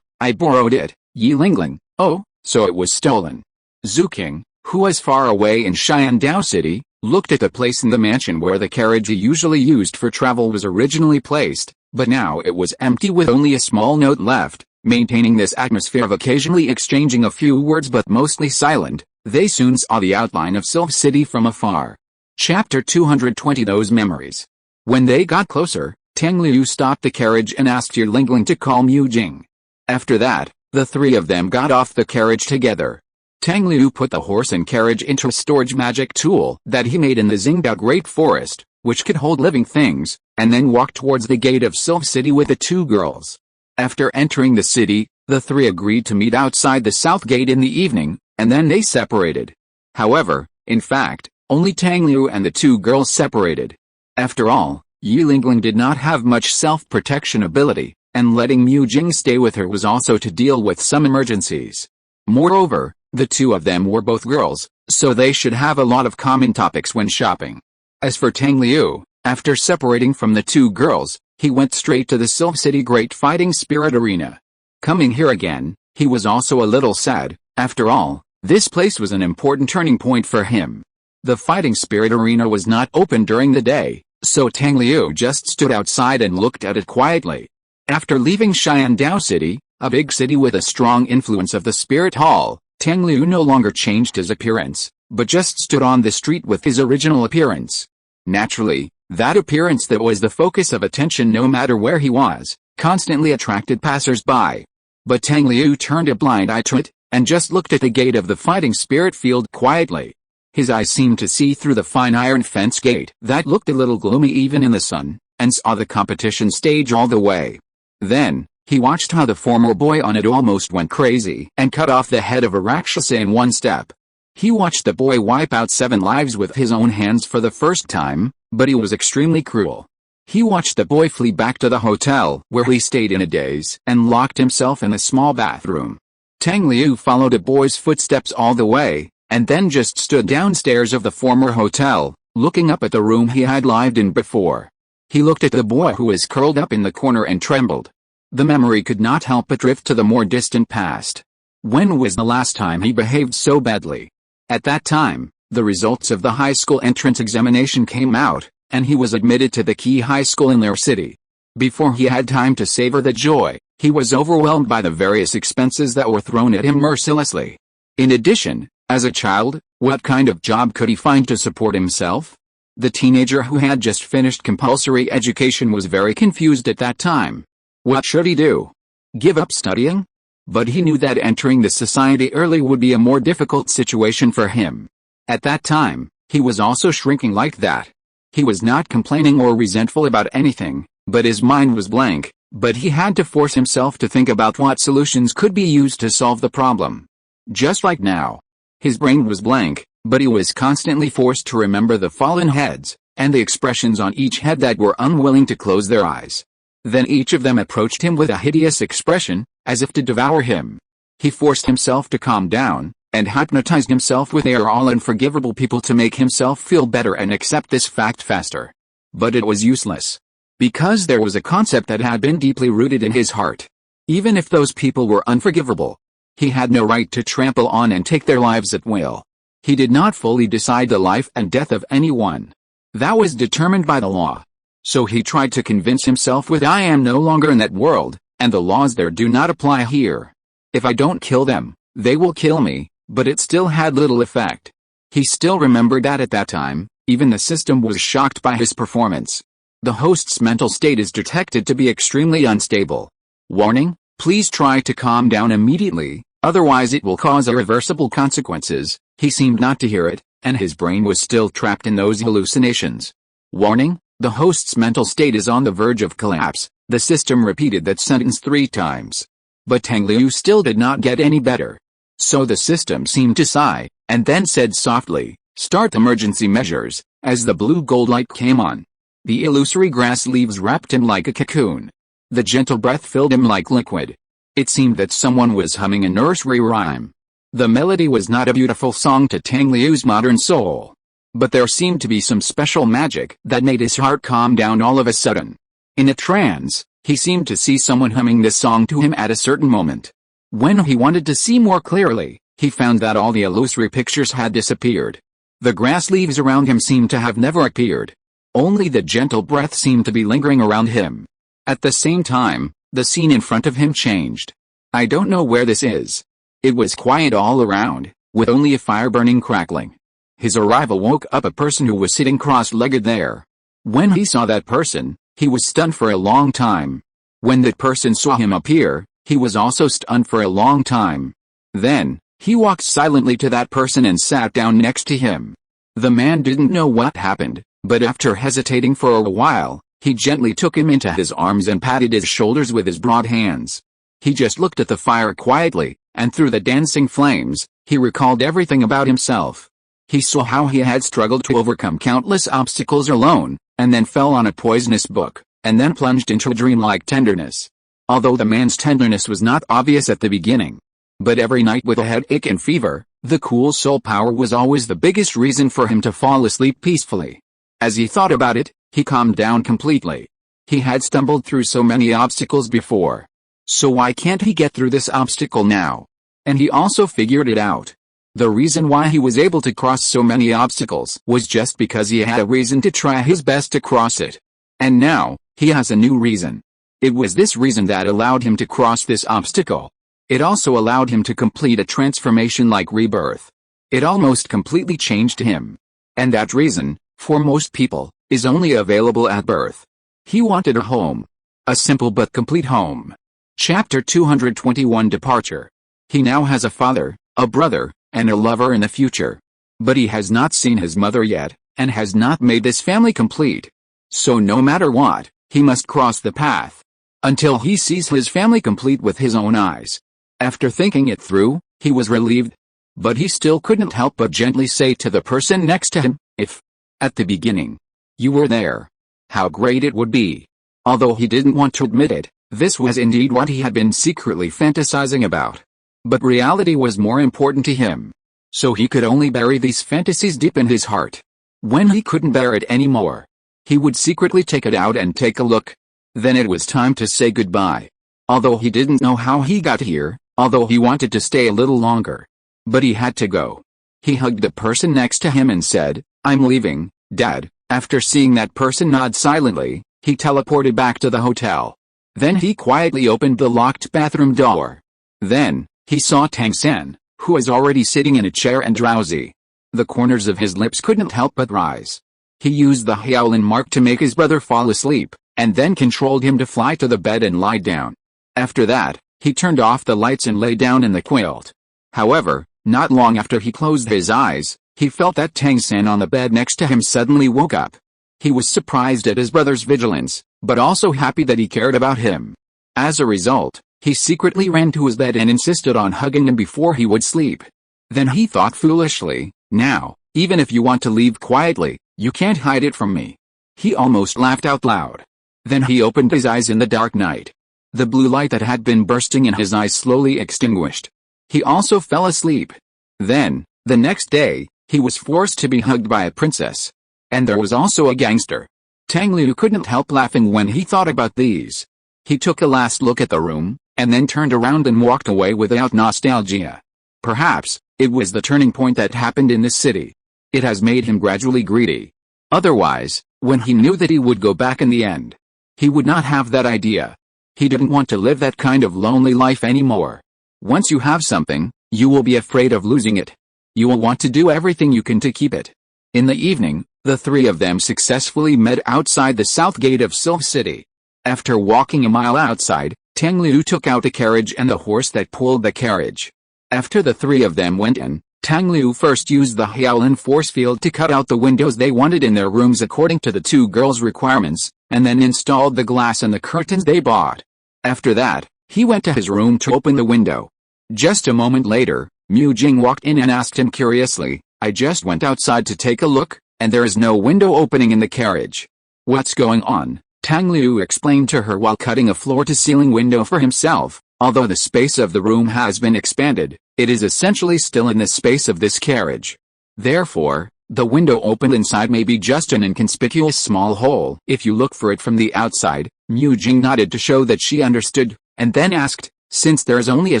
I borrowed it. Yi Lingling, oh, so it was stolen. Zhu King, who was far away in Xiandao City, looked at the place in the mansion where the carriage he usually used for travel was originally placed, but now it was empty with only a small note left. Maintaining this atmosphere of occasionally exchanging a few words but mostly silent, they soon saw the outline of Sylph City from afar. Chapter 220 Those Memories. When they got closer, Tang Liu stopped the carriage and asked Yi Lingling to call Mu Jing. After that, the 3 of them got off the carriage together. Tang Liu put the horse and carriage into a storage magic tool that he made in the Xingdao Great Forest, which could hold living things, and then walked towards the gate of Sylph City with the 2 girls. After entering the city, the 3 agreed to meet outside the south gate in the evening, and then they separated. However, in fact, only Tang Liu and the 2 girls separated. After all, Yi Lingling did not have much self-protection ability, and letting Mu Jing stay with her was also to deal with some emergencies. Moreover, the 2 of them were both girls, so they should have a lot of common topics when shopping. As for Tang Liu, after separating from the 2 girls, he went straight to the Sylph City Great Fighting Spirit Arena. Coming here again, he was also a little sad. After all, this place was an important turning point for him. The Fighting Spirit Arena was not open during the day, so Tang Liu just stood outside and looked at it quietly. After leaving Xiandao City, a big city with a strong influence of the Spirit Hall, Tang Liu no longer changed his appearance, but just stood on the street with his original appearance. Naturally, that appearance that was the focus of attention no matter where he was, constantly attracted passers-by. But Tang Liu turned a blind eye to it, and just looked at the gate of the fighting spirit field quietly. His eyes seemed to see through the fine iron fence gate that looked a little gloomy even in the sun, and saw the competition stage all the way. Then, he watched how the former boy on it almost went crazy and cut off the head of a Rakshasa in one step. He watched the boy wipe out 7 lives with his own hands for the first time, but he was extremely cruel. He watched the boy flee back to the hotel where he stayed in a daze and locked himself in a small bathroom. Tang Liu followed the boy's footsteps all the way, and then just stood downstairs of the former hotel, looking up at the room he had lived in before. He looked at the boy who was curled up in the corner and trembled. The memory could not help but drift to the more distant past. When was the last time he behaved so badly? At that time, the results of the high school entrance examination came out, and he was admitted to the key high school in their city. Before he had time to savor the joy, he was overwhelmed by the various expenses that were thrown at him mercilessly. In addition, as a child, what kind of job could he find to support himself? The teenager who had just finished compulsory education was very confused at that time. What should he do? Give up studying? But he knew that entering the society early would be a more difficult situation for him. At that time, he was also shrinking like that. He was not complaining or resentful about anything, but his mind was blank, but he had to force himself to think about what solutions could be used to solve the problem. Just like now. His brain was blank, but he was constantly forced to remember the fallen heads, and the expressions on each head that were unwilling to close their eyes. Then each of them approached him with a hideous expression, as if to devour him. He forced himself to calm down, and hypnotized himself with their all unforgivable people to make himself feel better and accept this fact faster. But it was useless. Because there was a concept that had been deeply rooted in his heart. Even if those people were unforgivable, He had no right to trample on and take their lives at will. He did not fully decide the life and death of anyone. That was determined by the law. So he tried to convince himself with I am no longer in that world, and the laws there do not apply here. If I don't kill them, they will kill me, but it still had little effect. He still remembered that at that time, even the system was shocked by his performance. The host's mental state is detected to be extremely unstable. Warning, please try to calm down immediately, otherwise it will cause irreversible consequences. He seemed not to hear it, and his brain was still trapped in those hallucinations. Warning, the host's mental state is on the verge of collapse. The system repeated that sentence 3 times. But Tang Liu still did not get any better. So the system seemed to sigh, and then said softly, start emergency measures, as the blue gold light came on. The illusory grass leaves wrapped him like a cocoon. The gentle breath filled him like liquid. It seemed that someone was humming a nursery rhyme. The melody was not a beautiful song to Tang Liu's modern soul. But there seemed to be some special magic that made his heart calm down all of a sudden. In a trance, he seemed to see someone humming this song to him at a certain moment. When he wanted to see more clearly, he found that all the illusory pictures had disappeared. The grass leaves around him seemed to have never appeared. Only the gentle breath seemed to be lingering around him. At the same time, the scene in front of him changed. I don't know where this is. It was quiet all around, with only a fire burning crackling. His arrival woke up a person who was sitting cross-legged there. When he saw that person, he was stunned for a long time. When that person saw him appear, he was also stunned for a long time. Then, he walked silently to that person and sat down next to him. The man didn't know what happened, but after hesitating for a while, he gently took him into his arms and patted his shoulders with his broad hands. He just looked at the fire quietly, and through the dancing flames, he recalled everything about himself. He saw how he had struggled to overcome countless obstacles alone, and then fell on a poisonous book, and then plunged into a dreamlike tenderness. Although the man's tenderness was not obvious at the beginning. But every night with a headache and fever, the cool soul power was always the biggest reason for him to fall asleep peacefully. As he thought about it, he calmed down completely. He had stumbled through so many obstacles before. So why can't he get through this obstacle now? And he also figured it out. The reason why he was able to cross so many obstacles was just because he had a reason to try his best to cross it. And now, he has a new reason. It was this reason that allowed him to cross this obstacle. It also allowed him to complete a transformation like rebirth. It almost completely changed him. And that reason, for most people, is only available at birth. He wanted a home. A simple but complete home. Chapter 221 Departure. He now has a father, a brother, and a lover in the future. But he has not seen his mother yet, and has not made this family complete. So no matter what, he must cross the path. Until he sees his family complete with his own eyes. After thinking it through, he was relieved. But he still couldn't help but gently say to the person next to him, if, at the beginning, you were there, how great it would be. Although he didn't want to admit it, this was indeed what he had been secretly fantasizing about. But reality was more important to him. So he could only bury these fantasies deep in his heart. When he couldn't bear it anymore, he would secretly take it out and take a look. Then it was time to say goodbye. Although he didn't know how he got here, although he wanted to stay a little longer. But he had to go. He hugged the person next to him and said, I'm leaving, Dad. After seeing that person nod silently, he teleported back to the hotel. Then he quietly opened the locked bathroom door. Then, he saw Tang San, who was already sitting in a chair and drowsy. The corners of his lips couldn't help but rise. He used the Howlin mark to make his brother fall asleep, and then controlled him to fly to the bed and lie down. After that, he turned off the lights and lay down in the quilt. However, not long after he closed his eyes, he felt that Tang San on the bed next to him suddenly woke up. He was surprised at his brother's vigilance, but also happy that he cared about him. As a result, he secretly ran to his bed and insisted on hugging him before he would sleep. Then he thought foolishly, now, even if you want to leave quietly, you can't hide it from me. He almost laughed out loud. Then he opened his eyes in the dark night. The blue light that had been bursting in his eyes slowly extinguished. He also fell asleep. Then, the next day, he was forced to be hugged by a princess. And there was also a gangster. Tang Liu couldn't help laughing when he thought about these. He took a last look at the room, and then turned around and walked away without nostalgia. Perhaps, it was the turning point that happened in this city. It has made him gradually greedy. Otherwise, when he knew that he would go back in the end, he would not have that idea. He didn't want to live that kind of lonely life anymore. Once you have something, you will be afraid of losing it. You will want to do everything you can to keep it. In the evening, the three of them successfully met outside the south gate of Silk City. After walking a mile outside, Tang Liu took out the carriage and the horse that pulled the carriage. After the three of them went in, Tang Liu first used the Hyaolin force field to cut out the windows they wanted in their rooms according to the two girls' requirements, and then installed the glass and the curtains they bought. After that, he went to his room to open the window. Just a moment later, Mu Jing walked in and asked him curiously, "I just went outside to take a look, and there is no window opening in the carriage. What's going on?" Tang Liu explained to her while cutting a floor-to-ceiling window for himself. Although the space of the room has been expanded, it is essentially still in the space of this carriage. Therefore, the window opened inside may be just an inconspicuous small hole. If you look for it from the outside. Mu Jing nodded to show that she understood, and then asked, "Since there is only a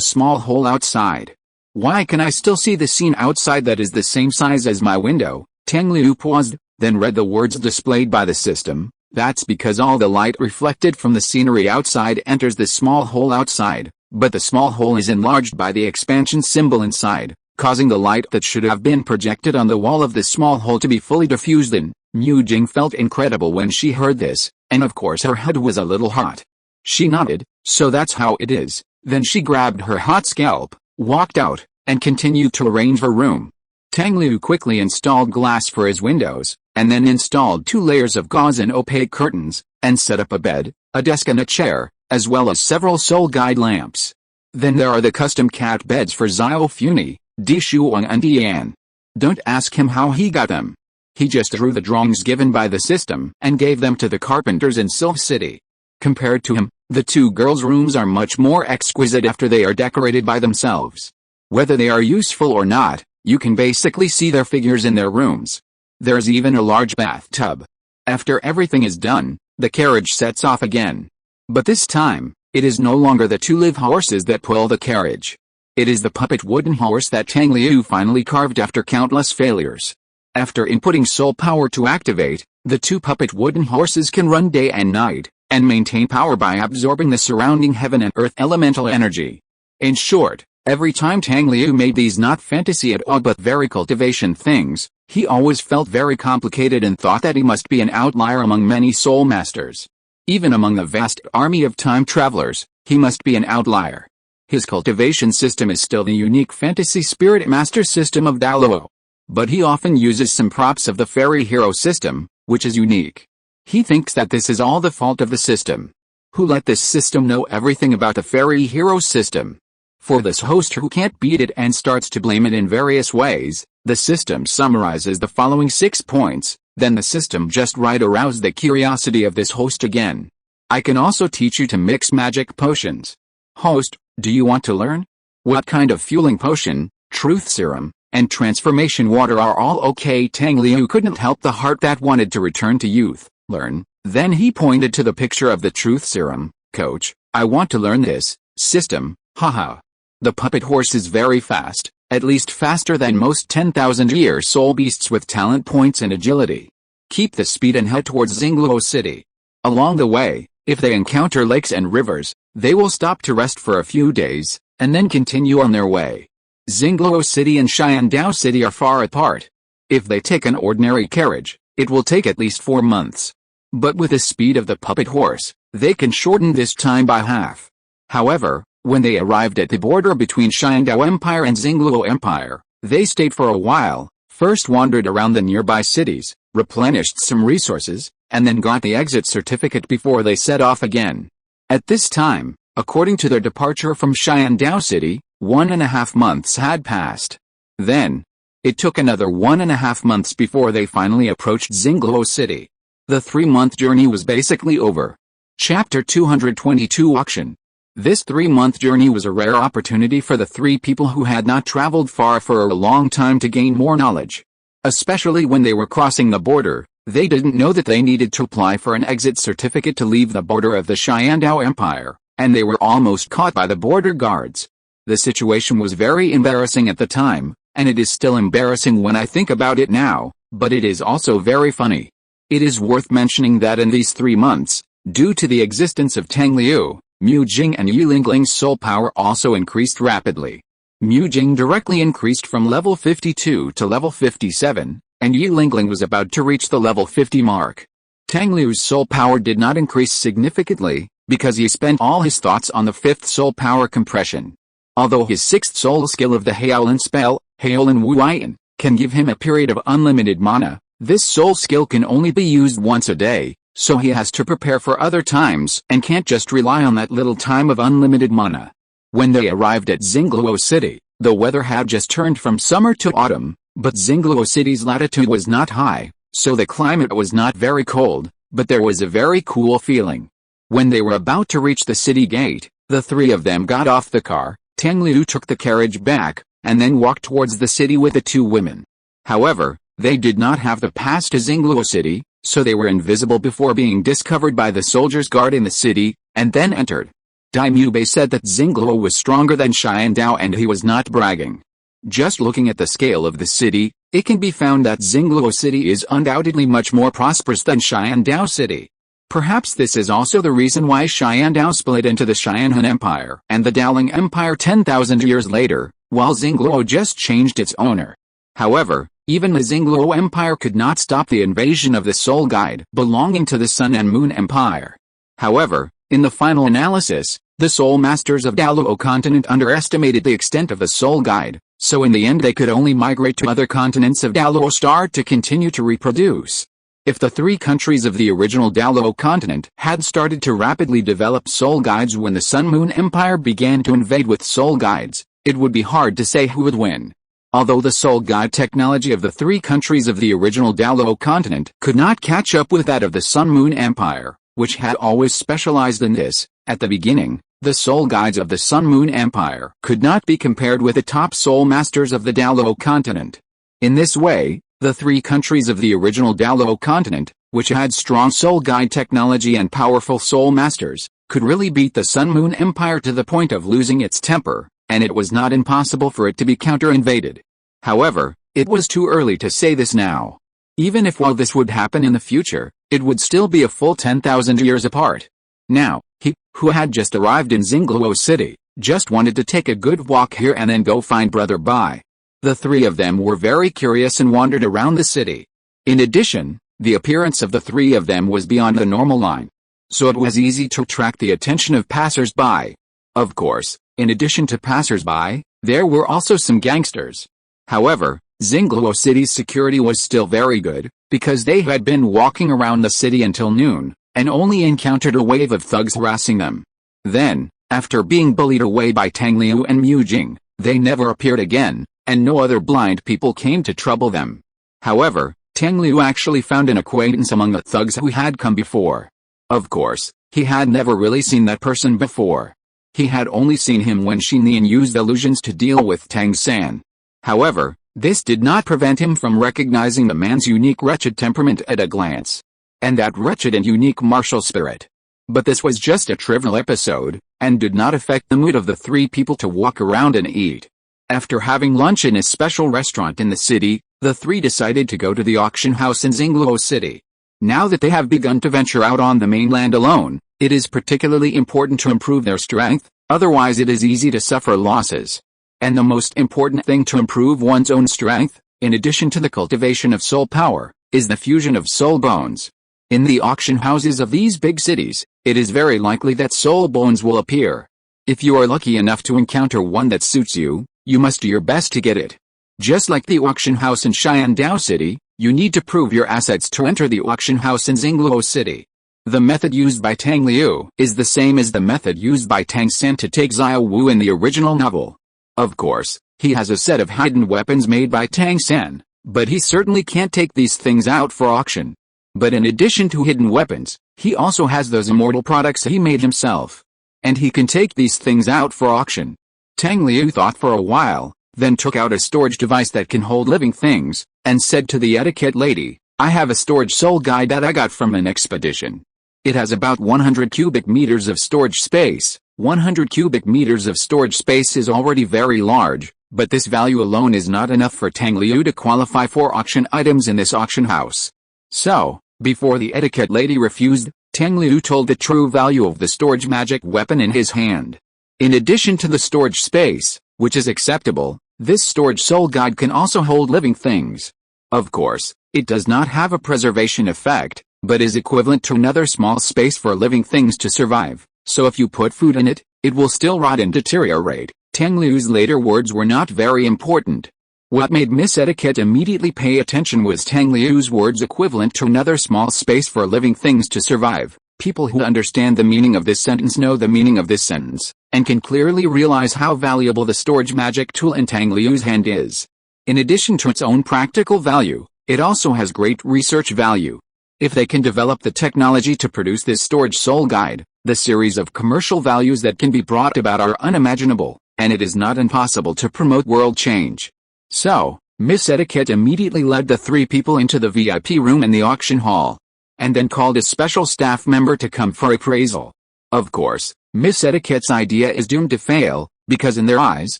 small hole outside, why can I still see the scene outside that is the same size as my window?" Tang Liu paused, then read the words displayed by the system. "That's because all the light reflected from the scenery outside enters the small hole outside, but the small hole is enlarged by the expansion symbol inside, causing the light that should have been projected on the wall of the small hole to be fully diffused in." Mu Jing felt incredible when she heard this, and of course her head was a little hot. She nodded, "So that's how it is." Then she grabbed her hot scalp, walked out, and continued to arrange her room. Tang Liu quickly installed glass for his windows, and then installed 2 layers of gauze and opaque curtains, and set up a bed, a desk and a chair, as well as several soul guide lamps. Then there are the custom cat beds for Xiao Funi, Di Shuang and Dian. Don't ask him how he got them. He just drew the drawings given by the system and gave them to the carpenters in Silk City. Compared to him, the 2 girls' rooms are much more exquisite after they are decorated by themselves. Whether they are useful or not, you can basically see their figures in their rooms. There's even a large bathtub. After everything is done, the carriage sets off again. But this time, it is no longer the 2 live horses that pull the carriage. It is the puppet wooden horse that Tang Liu finally carved after countless failures. After inputting soul power to activate, the 2 puppet wooden horses can run day and night, and maintain power by absorbing the surrounding heaven and earth elemental energy. In short, every time Tang Liu made these not fantasy at all but very cultivation things, he always felt very complicated and thought that he must be an outlier among many soul masters. Even among the vast army of time travelers, he must be an outlier. His cultivation system is still the unique fantasy spirit master system of Douluo. But he often uses some props of the fairy hero system, which is unique. He thinks that this is all the fault of the system. Who let this system know everything about the fairy hero system? For this host who can't beat it and starts to blame it in various ways, the system summarizes the following 6 points, then the system just right aroused the curiosity of this host again. "I can also teach you to mix magic potions. Host, do you want to learn? What kind of fueling potion, truth serum, and transformation water are all okay?" Tang Liu couldn't help the heart that wanted to return to youth. "Learn." Then he pointed to the picture of the truth serum. "Coach, I want to learn this system, haha. The puppet horse is very fast, at least faster than most 10,000-year soul beasts with talent points and agility. Keep the speed and head towards Douluo City. Along the way, if they encounter lakes and rivers, they will stop to rest for a few days, and then continue on their way. Douluo City and Xiandao City are far apart. If they take an ordinary carriage, it will take at least 4 months. But with the speed of the puppet horse, they can shorten this time by half." However, when they arrived at the border between Xiandao Empire and Douluo Empire, they stayed for a while, first wandered around the nearby cities, replenished some resources, and then got the exit certificate before they set off again. At this time, according to their departure from Xiandao City, 1.5 months had passed. Then, it took another 1.5 months before they finally approached Douluo City. The 3-month journey was basically over. Chapter 222 Auction. This 3-month journey was a rare opportunity for the 3 people who had not traveled far for a long time to gain more knowledge. Especially when they were crossing the border, they didn't know that they needed to apply for an exit certificate to leave the border of the Xiandao Empire, and they were almost caught by the border guards. The situation was very embarrassing at the time, and it is still embarrassing when I think about it now, but it is also very funny. It is worth mentioning that in these 3 months, due to the existence of Tang Liu, Mu Jing and Yu Lingling's soul power also increased rapidly. Mu Jing directly increased from level 52 to level 57, and Yu Lingling was about to reach the level 50 mark. Tang Liu's soul power did not increase significantly, because he spent all his thoughts on the 5th soul power compression. Although his 6th soul skill of the Haolan spell, Haolan Wuyan, can give him a period of unlimited mana, this soul skill can only be used once a day, so he has to prepare for other times and can't just rely on that little time of unlimited mana. When they arrived at Xingluo City, the weather had just turned from summer to autumn, but Xingluo City's latitude was not high, so the climate was not very cold, but there was a very cool feeling. When they were about to reach the city gate, the 3 of them got off the car. Tang Liu took the carriage back, and then walked towards the city with the 2 women. However, they did not have the pass to Xingluo City, so they were invisible before being discovered by the soldiers guarding the city, and then entered. Daimyo Bei said that Xingluo was stronger than Xiandao and he was not bragging. Just looking at the scale of the city, it can be found that Xingluo City is undoubtedly much more prosperous than Xiandao City. Perhaps this is also the reason why Xiandao split into the Xianhan Empire and the Daoling Empire 10,000 years later, while Xingluo just changed its owner. However, even the Xingluo Empire could not stop the invasion of the Soul Guide belonging to the Sun and Moon Empire. However, in the final analysis, the Soul Masters of Douluo continent underestimated the extent of the Soul Guide, so in the end they could only migrate to other continents of Douluo Star to continue to reproduce. If the 3 countries of the original Douluo continent had started to rapidly develop soul guides when the Sun-Moon Empire began to invade with soul guides, it would be hard to say who would win. Although the soul guide technology of the 3 countries of the original Douluo continent could not catch up with that of the Sun-Moon Empire, which had always specialized in this, at the beginning, the soul guides of the Sun-Moon Empire could not be compared with the top soul masters of the Douluo continent. In this way, the 3 countries of the original Douluo continent, which had strong soul guide technology and powerful soul masters, could really beat the Sun-Moon Empire to the point of losing its temper, and it was not impossible for it to be counter-invaded. However, it was too early to say this now. Even if while this would happen in the future, it would still be a full 10,000 years apart. Now, he, who had just arrived in Xingluo City, just wanted to take a good walk here and then go find Brother Bai. The 3 of them were very curious and wandered around the city. In addition, the appearance of the 3 of them was beyond the normal line, so it was easy to attract the attention of passers-by. Of course, in addition to passers-by, there were also some gangsters. However, Xingluo City's security was still very good, because they had been walking around the city until noon, and only encountered a wave of thugs harassing them. Then, after being bullied away by Tang Liu and Mu Jing, they never appeared again, and no other blind people came to trouble them. However, Tang Liu actually found an acquaintance among the thugs who had come before. Of course, he had never really seen that person before. He had only seen him when Xin Nian used illusions to deal with Tang San. However, this did not prevent him from recognizing the man's unique wretched temperament at a glance, and that wretched and unique martial spirit. But this was just a trivial episode, and did not affect the mood of the 3 people to walk around and eat. After having lunch in a special restaurant in the city, the 3 decided to go to the auction house in Xingluo City. Now that they have begun to venture out on the mainland alone, it is particularly important to improve their strength, otherwise it is easy to suffer losses. And the most important thing to improve one's own strength, in addition to the cultivation of soul power, is the fusion of soul bones. In the auction houses of these big cities, it is very likely that soul bones will appear. If you are lucky enough to encounter one that suits you, you must do your best to get it. Just like the auction house in Xiandao City, you need to prove your assets to enter the auction house in Xingluo City. The method used by Tang Liu is the same as the method used by Tang San to take Xiao Wu in the original novel. Of course, he has a set of hidden weapons made by Tang San, but he certainly can't take these things out for auction. But in addition to hidden weapons, he also has those immortal products he made himself. And he can take these things out for auction. Tang Liu thought for a while, then took out a storage device that can hold living things, and said to the etiquette lady, "I have a storage soul guide that I got from an expedition. It has about 100 cubic meters of storage space, 100 cubic meters of storage space is already very large, but this value alone is not enough for Tang Liu to qualify for auction items in this auction house. So, before the etiquette lady refused, Tang Liu told the true value of the storage magic weapon in his hand. In addition to the storage space, which is acceptable, this storage soul guide can also hold living things. Of course, it does not have a preservation effect, but is equivalent to another small space for living things to survive. So if you put food in it, it will still rot and deteriorate. Tang Liu's later words were not very important. What made Miss Etiquette immediately pay attention was Tang Liu's words equivalent to another small space for living things to survive. People who understand the meaning of this sentence know the meaning of this sentence, and can clearly realize how valuable the storage magic tool in Tang Liu's hand is. In addition to its own practical value, it also has great research value. If they can develop the technology to produce this storage soul guide, the series of commercial values that can be brought about are unimaginable, and it is not impossible to promote world change. So, Miss Etiquette immediately led the three people into the VIP room in the auction hall, and then called a special staff member to come for appraisal. Of course, Miss Etiquette's idea is doomed to fail, because in their eyes,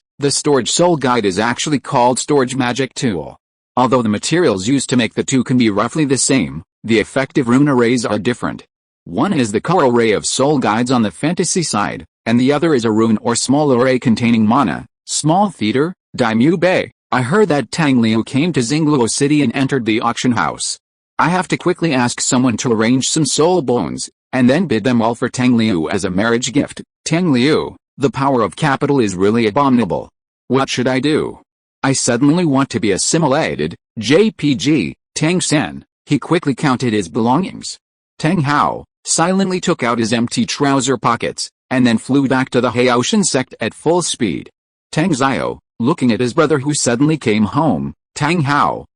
the storage soul guide is actually called storage magic tool. Although the materials used to make the two can be roughly the same, the effective rune arrays are different. One is the core array of soul guides on the fantasy side, and the other is a rune or small array containing mana, small theater, daimyo bei. I heard that Tang Liu came to Douluo City and entered the auction house. I have to quickly ask someone to arrange some soul bones, and then bid them all for Tang Liu as a marriage gift. Tang Liu, the power of capital is really abominable. What should I do? I suddenly want to be assimilated. JPG, Tang San. He quickly counted his belongings. Tang Hao silently took out his empty trouser pockets, and then flew back to the Haotian sect at full speed. Tang Zio, looking at his brother who suddenly came home. Tang Hao,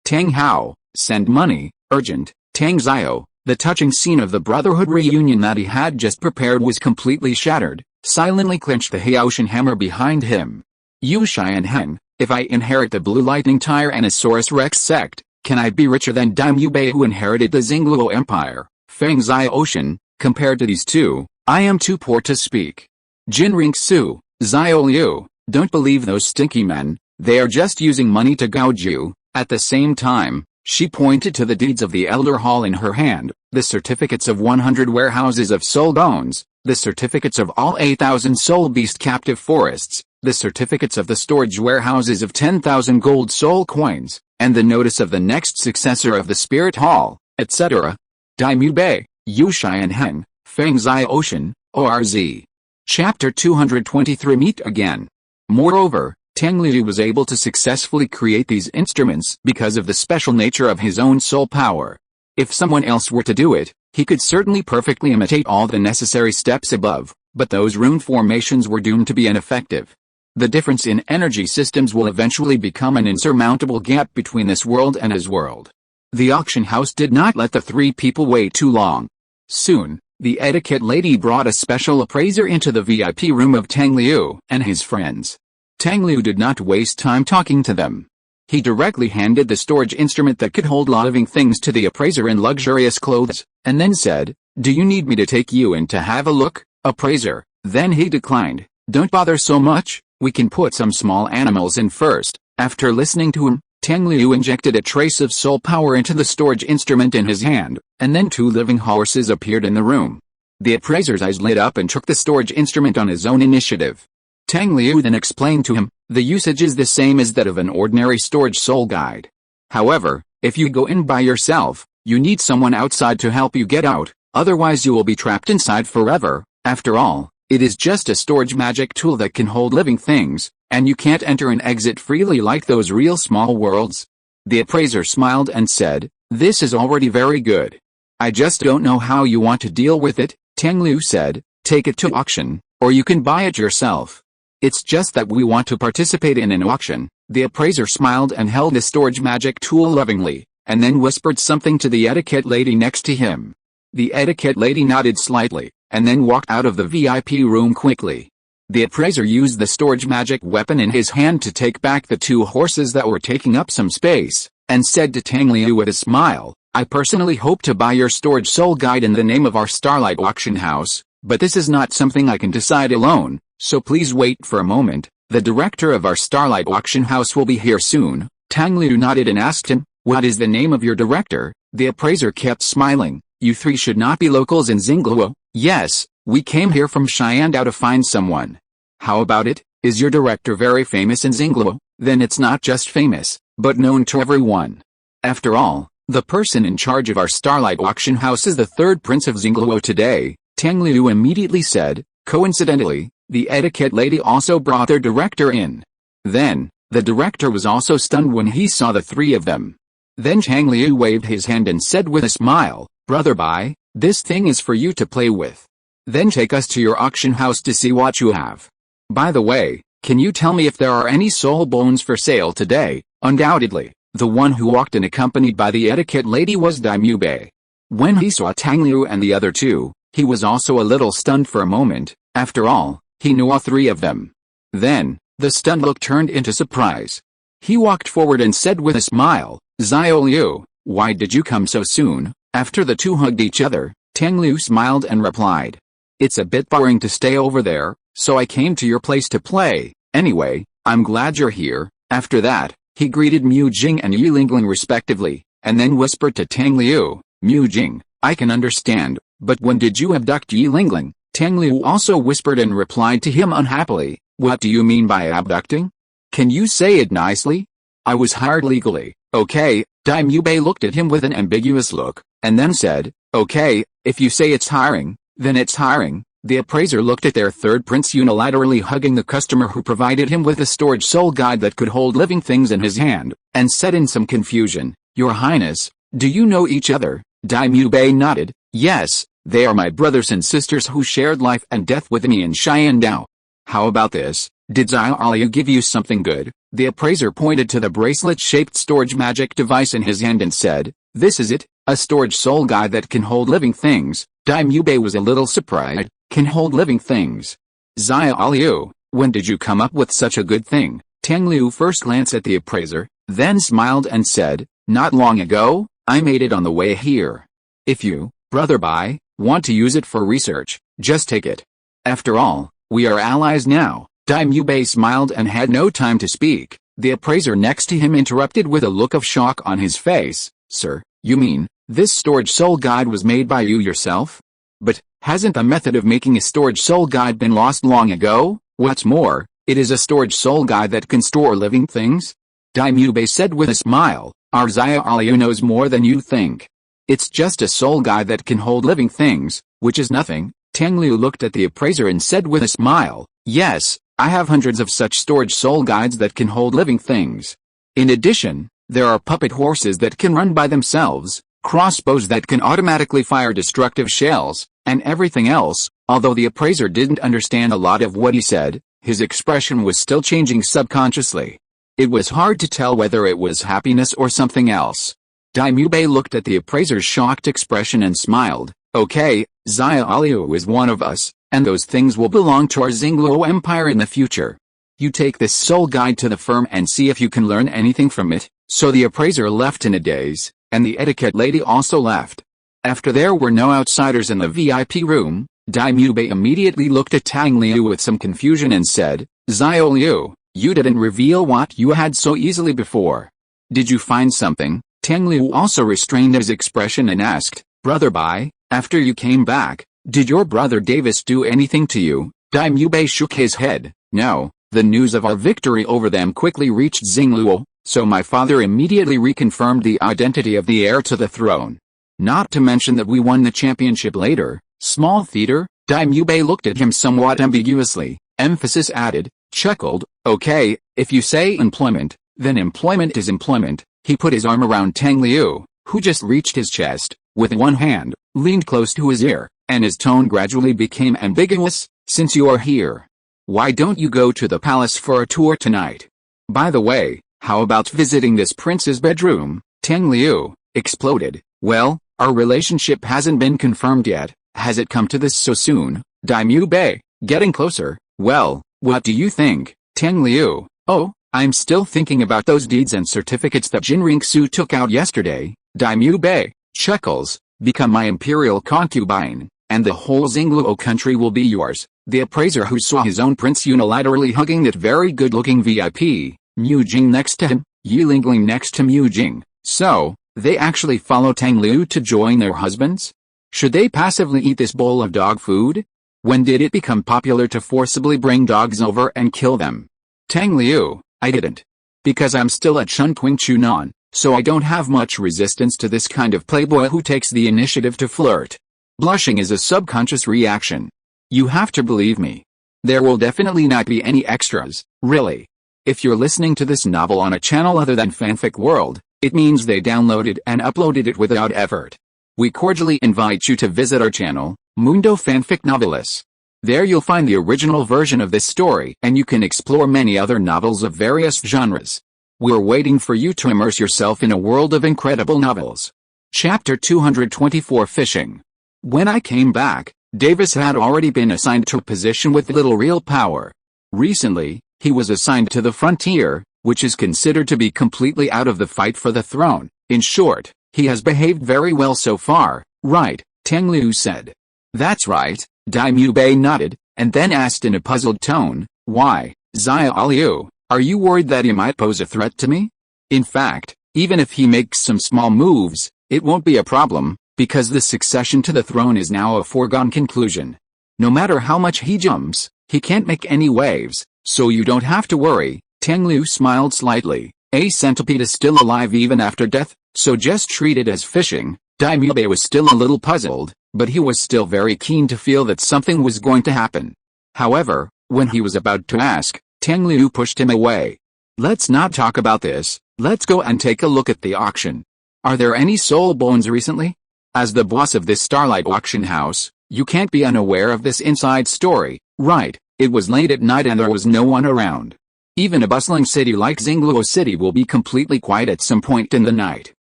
Tang Hao, send money, urgent. Tang Zio, the touching scene of the brotherhood reunion that he had just prepared was completely shattered, silently clenched the Haotian hammer behind him. Yu Xian Heng, if I inherit the Blue Lightning Tyrannosaurus Rex sect, can I be richer than Daimyo Bei who inherited the Douluo Empire? Feng Zai Ocean, compared to these two, I am too poor to speak. Jin Ring Su, Zio Liu, don't believe those stinky men, they are just using money to gouge you. At the same time, she pointed to the deeds of the Elder Hall in her hand, the certificates of 100 warehouses of soul bones, the certificates of all 8,000 soul beast captive forests, the certificates of the storage warehouses of 10,000 gold soul coins, and the notice of the next successor of the Spirit Hall, etc. Daimyo Bei, Yu Xian Heng, Feng Zai Ocean, ORZ. Chapter 223 Meet again. Moreover, Tang Liu was able to successfully create these instruments because of the special nature of his own soul power. If someone else were to do it, he could certainly perfectly imitate all the necessary steps above, but those rune formations were doomed to be ineffective. The difference in energy systems will eventually become an insurmountable gap between this world and his world. The auction house did not let the three people wait too long. Soon, the etiquette lady brought a special appraiser into the VIP room of Tang Liu and his friends. Tang Liu did not waste time talking to them. He directly handed the storage instrument that could hold living things to the appraiser in luxurious clothes, and then said, "Do you need me to take you in to have a look, appraiser?" Then he declined, "Don't bother so much, we can put some small animals in first." After listening to him, Tang Liu injected a trace of soul power into the storage instrument in his hand, and then two living horses appeared in the room. The appraiser's eyes lit up and took the storage instrument on his own initiative. Tang Liu then explained to him, the usage is the same as that of an ordinary storage soul guide. However, if you go in by yourself, you need someone outside to help you get out, otherwise you will be trapped inside forever. After all, it is just a storage magic tool that can hold living things, and you can't enter and exit freely like those real small worlds. The appraiser smiled and said, "This is already very good. I just don't know how you want to deal with it." Tang Liu said, "Take it to auction, or you can buy it yourself." "It's just that we want to participate in an auction." The appraiser smiled and held the storage magic tool lovingly, and then whispered something to the etiquette lady next to him. The etiquette lady nodded slightly, and then walked out of the VIP room quickly. The appraiser used the storage magic weapon in his hand to take back the two horses that were taking up some space, and said to Tang Liu with a smile, "I personally hope to buy your storage soul guide in the name of our Starlight auction house. But this is not something I can decide alone, so please wait for a moment. The director of our Starlight auction house will be here soon. Tang Liu nodded and asked him, what is the name of your director? The appraiser kept smiling. You three should not be locals in Douluo. Yes, we came here from Xiandao to find someone. How about it? Is your director very famous in Douluo? Then it's not just famous, but known to everyone. After all, the person in charge of our Starlight auction house is the third prince of Douluo today, Tang Liu immediately said. Coincidentally, the etiquette lady also brought their director in. Then, the director was also stunned when he saw the three of them. Then Tang Liu waved his hand and said with a smile, Brother Bai, this thing is for you to play with. Then take us to your auction house to see what you have. By the way, can you tell me if there are any soul bones for sale today? Undoubtedly, the one who walked in accompanied by the etiquette lady was Liu Bai. When he saw Tang Liu and the other two, he was also a little stunned for a moment. After all, he knew all three of them. Then, the stunned look turned into surprise. He walked forward and said with a smile, Liu, why did you come so soon? After the two hugged each other, Tang Liu smiled and replied, it's a bit boring to stay over there, so I came to your place to play. Anyway, I'm glad you're here. After that, he greeted Mu Jing and Yi Lingling respectively, and then whispered to Tang Liu, Mu Jing, I can understand, but when did you abduct Yi Lingling? Tang Liu also whispered and replied to him unhappily, what do you mean by abducting? Can you say it nicely? I was hired legally, okay? Liu Bai looked at him with an ambiguous look, and then said, okay, if you say it's hiring, then it's hiring. The appraiser looked at their third prince unilaterally hugging the customer who provided him with a storage soul guide that could hold living things in his hand, and said in some confusion, Your Highness, do you know each other? Liu Bai nodded, yes, they are my brothers and sisters who shared life and death with me in Xiandao. How about this? Did Liu give you something good? The appraiser pointed to the bracelet-shaped storage magic device in his hand and said, this is it, a storage soul guide that can hold living things. Liu Bai was a little surprised. Can hold living things. Liu, when did you come up with such a good thing? Tang Liu first glanced at the appraiser, then smiled and said, not long ago, I made it on the way here. If you, Brother Bai, want to use it for research, just take it. After all, we are allies now. Liu Bai smiled and had no time to speak. The appraiser next to him interrupted with a look of shock on his face. Sir, you mean, this storage soul guide was made by you yourself? But, hasn't the method of making a storage soul guide been lost long ago? What's more, it is a storage soul guide that can store living things? Liu Bai said with a smile, our Liu knows more than you think. It's just a soul guide that can hold living things, which is nothing. Tang Liu looked at the appraiser and said with a smile, yes, I have hundreds of such storage soul guides that can hold living things. In addition, there are puppet horses that can run by themselves, crossbows that can automatically fire destructive shells, and everything else. Although the appraiser didn't understand a lot of what he said, his expression was still changing subconsciously. It was hard to tell whether it was happiness or something else. Liu Bai looked at the appraiser's shocked expression and smiled, okay, Liu is one of us, and those things will belong to our Douluo Empire in the future. You take this soul guide to the firm and see if you can learn anything from it. So the appraiser left in a daze, and the etiquette lady also left. After there were no outsiders in the VIP room, Liu Bai immediately looked at Tang Liu with some confusion and said, Liu, you didn't reveal what you had so easily before. Did you find something? Tang Liu also restrained his expression and asked, Brother Bai, after you came back, did your brother Davis do anything to you? Liu Bai shook his head, no, the news of our victory over them quickly reached Douluo, so my father immediately reconfirmed the identity of the heir to the throne. Not to mention that we won the championship later. Small theater? Liu Bai looked at him somewhat ambiguously, emphasis added, chuckled, okay, if you say employment, then employment is employment. He put his arm around Tang Liu, who just reached his chest, with one hand, leaned close to his ear, and his tone gradually became ambiguous, since you are here, why don't you go to the palace for a tour tonight? By the way, how about visiting this prince's bedroom? Tang Liu exploded, well, our relationship hasn't been confirmed yet, has it come to this so soon? Liu Bai, getting closer, well, what do you think? Tang Liu, oh, I'm still thinking about those deeds and certificates that Jin Ringsu took out yesterday. Liu Bai chuckles, become my imperial concubine, and the whole Xingluo country will be yours. The appraiser who saw his own prince unilaterally hugging that very good-looking VIP, Mu Jing next to him, Yi Lingling next to Mu Jing. So, they actually follow Tang Liu to join their husbands? Should they passively eat this bowl of dog food? When did it become popular to forcibly bring dogs over and kill them? Tang Liu, I didn't. Because I'm still at Chunqing Chunan, so I don't have much resistance to this kind of playboy who takes the initiative to flirt. Blushing is a subconscious reaction. You have to believe me. There will definitely not be any extras, really. If you're listening to this novel on a channel other than Fanfic World, it means they downloaded and uploaded it without effort. We cordially invite you to visit our channel, Mundo Fanfic Novelis. There you'll find the original version of this story and you can explore many other novels of various genres. We're waiting for you to immerse yourself in a world of incredible novels. Chapter 224 Fishing. When I came back, Davis had already been assigned to a position with little real power. Recently, he was assigned to the frontier, which is considered to be completely out of the fight for the throne. In short, he has behaved very well so far, right? Tang Liu said. That's right, Dai Mu Bei nodded, and then asked in a puzzled tone, why, Xia Liu, are you worried that he might pose a threat to me? In fact, even if he makes some small moves, it won't be a problem, because the succession to the throne is now a foregone conclusion. No matter how much he jumps, he can't make any waves, so you don't have to worry. Tang Liu smiled slightly. A centipede is still alive even after death, so just treat it as fishing. Dai Mu Bei was still a little puzzled, but he was still very keen to feel that something was going to happen. However, when he was about to ask, Tang Liu pushed him away. Let's not talk about this, let's go and take a look at the auction. Are there any soul bones recently? As the boss of this Starlight auction house, you can't be unaware of this inside story, right? It was late at night and there was no one around. Even a bustling city like Xingluo City will be completely quiet at some point in the night.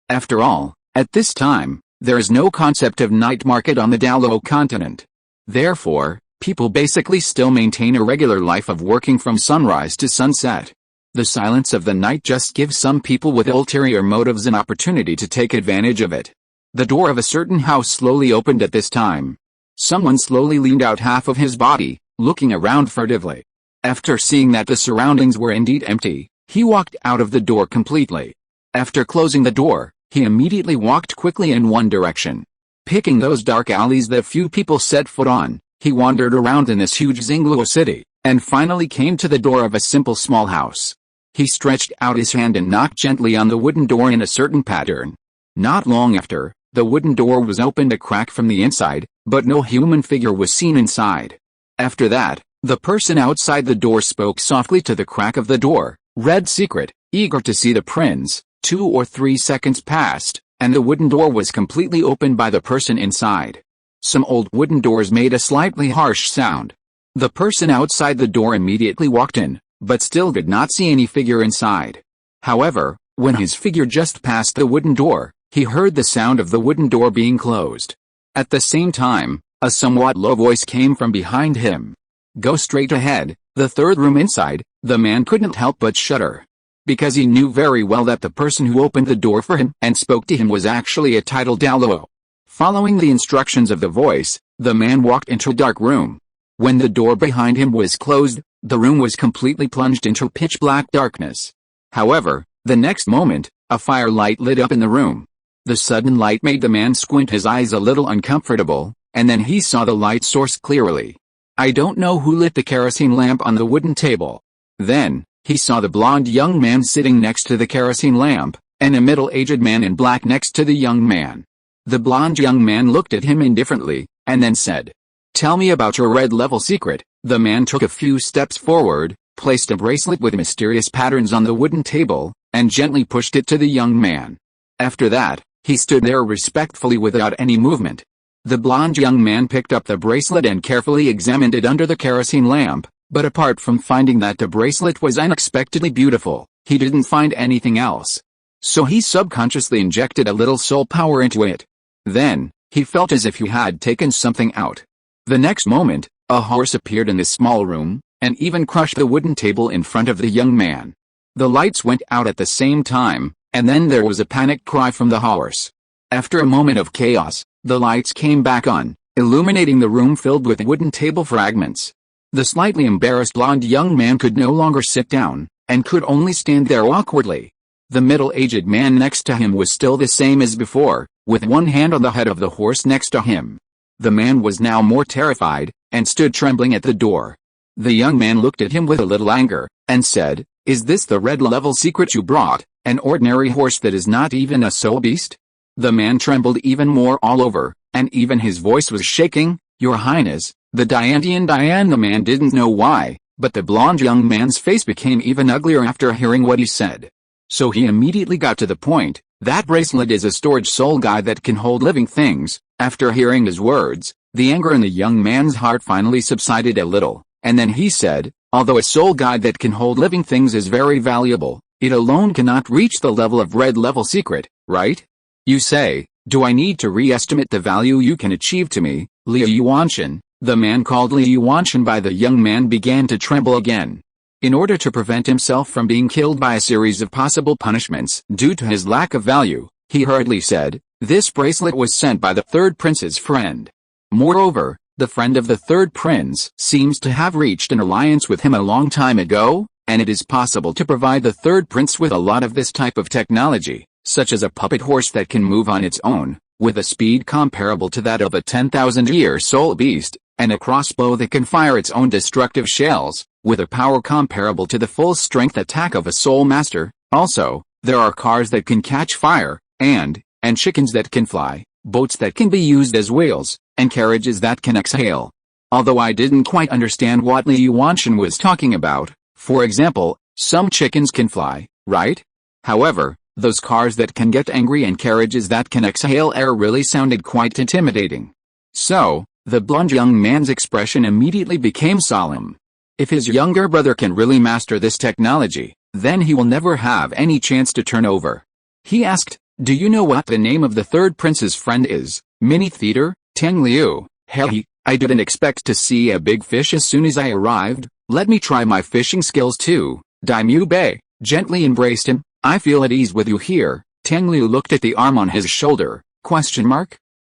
After all, at this time, there is no concept of night market on the Douluo continent. Therefore, people basically still maintain a regular life of working from sunrise to sunset. The silence of the night just gives some people with ulterior motives an opportunity to take advantage of it. The door of a certain house slowly opened at this time. Someone slowly leaned out half of his body, looking around furtively. After seeing that the surroundings were indeed empty, he walked out of the door completely. After closing the door, he immediately walked quickly in one direction. Picking those dark alleys that few people set foot on, he wandered around in this huge Xingluo city, and finally came to the door of a simple small house. He stretched out his hand and knocked gently on the wooden door in a certain pattern. Not long after, the wooden door was opened a crack from the inside, but no human figure was seen inside. After that, the person outside the door spoke softly to the crack of the door, "Red secret, eager to see the prince." 2 or 3 seconds passed, and the wooden door was completely opened by the person inside. Some old wooden doors made a slightly harsh sound. The person outside the door immediately walked in, but still did not see any figure inside. However, when his figure just passed the wooden door, he heard the sound of the wooden door being closed. At the same time, a somewhat low voice came from behind him. "Go straight ahead, the third room inside." The man couldn't help but shudder, because he knew very well that the person who opened the door for him and spoke to him was actually a titled Douluo. Following the instructions of the voice, the man walked into a dark room. When the door behind him was closed, the room was completely plunged into pitch-black darkness. However, the next moment, a firelight lit up in the room. The sudden light made the man squint his eyes a little uncomfortable, and then he saw the light source clearly. I don't know who lit the kerosene lamp on the wooden table. Then, he saw the blonde young man sitting next to the kerosene lamp, and a middle-aged man in black next to the young man. The blonde young man looked at him indifferently, and then said, "Tell me about your red level secret." The man took a few steps forward, placed a bracelet with mysterious patterns on the wooden table, and gently pushed it to the young man. After that, he stood there respectfully without any movement. The blonde young man picked up the bracelet and carefully examined it under the kerosene lamp, but apart from finding that the bracelet was unexpectedly beautiful, he didn't find anything else. So he subconsciously injected a little soul power into it. Then, he felt as if he had taken something out. The next moment, a horse appeared in this small room, and even crushed the wooden table in front of the young man. The lights went out at the same time, and then there was a panicked cry from the horse. After a moment of chaos, the lights came back on, illuminating the room filled with wooden table fragments. The slightly embarrassed blond young man could no longer sit down, and could only stand there awkwardly. The middle-aged man next to him was still the same as before, with one hand on the head of the horse next to him. The man was now more terrified, and stood trembling at the door. The young man looked at him with a little anger, and said, "Is this the red-level secret you brought, an ordinary horse that is not even a soul beast?" The man trembled even more all over, and even his voice was shaking. "Your Highness, the Diane." The man didn't know why, but the blonde young man's face became even uglier after hearing what he said. So he immediately got to the point. "That bracelet is a storage soul guide that can hold living things." After hearing his words, the anger in the young man's heart finally subsided a little, and then he said, "Although a soul guide that can hold living things is very valuable, it alone cannot reach the level of red-level secret, right? You say, do I need to re-estimate the value you can achieve to me, Liu Yuanshan?" The man called Liu Yuanshan by the young man began to tremble again. In order to prevent himself from being killed by a series of possible punishments due to his lack of value, he hurriedly said, "This bracelet was sent by the third prince's friend. Moreover, the friend of the third prince seems to have reached an alliance with him a long time ago, and it is possible to provide the third prince with a lot of this type of technology, such as a puppet horse that can move on its own, with a speed comparable to that of a 10,000-year soul beast, and a crossbow that can fire its own destructive shells, with a power comparable to the full-strength attack of a soul master. Also, there are cars that can catch fire, and chickens that can fly, boats that can be used as wheels, and carriages that can exhale." Although I didn't quite understand what Liu Yuanshan was talking about, for example, some chickens can fly, right? However, those cars that can get angry and carriages that can exhale air really sounded quite intimidating. So, the blonde young man's expression immediately became solemn. If his younger brother can really master this technology, then he will never have any chance to turn over. He asked, "Do you know what the name of the third prince's friend is?" "Mini theater, Tang Liu." "Hey, I didn't expect to see a big fish as soon as I arrived. Let me try my fishing skills too." Daimyo Bei gently embraced him. "I feel at ease with you here." Tang Liu looked at the arm on his shoulder, ?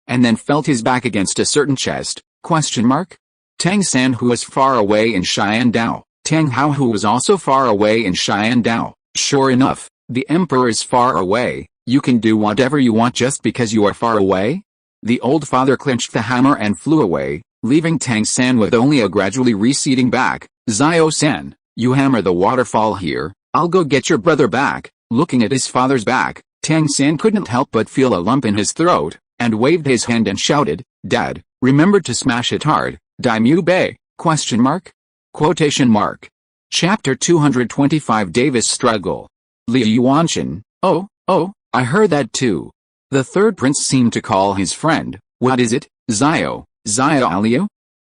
And then felt his back against a certain chest, ? Tang San, who was far away in Xiandao, Tang Hao, who was also far away in Xiandao. "Sure enough, the emperor is far away. You can do whatever you want just because you are far away?" The old father clenched the hammer and flew away, leaving Tang San with only a gradually receding back. "Zio-san, you hammer the waterfall here, I'll go get your brother back." Looking at his father's back, Tang San couldn't help but feel a lump in his throat, and waved his hand and shouted, "Dad, remember to smash it hard." Daimyo Bei, ? Chapter 225 Davis Struggle. Liu Yuanshan, "Oh, I heard that too." The third prince seemed to call his friend. "What is it, Liu?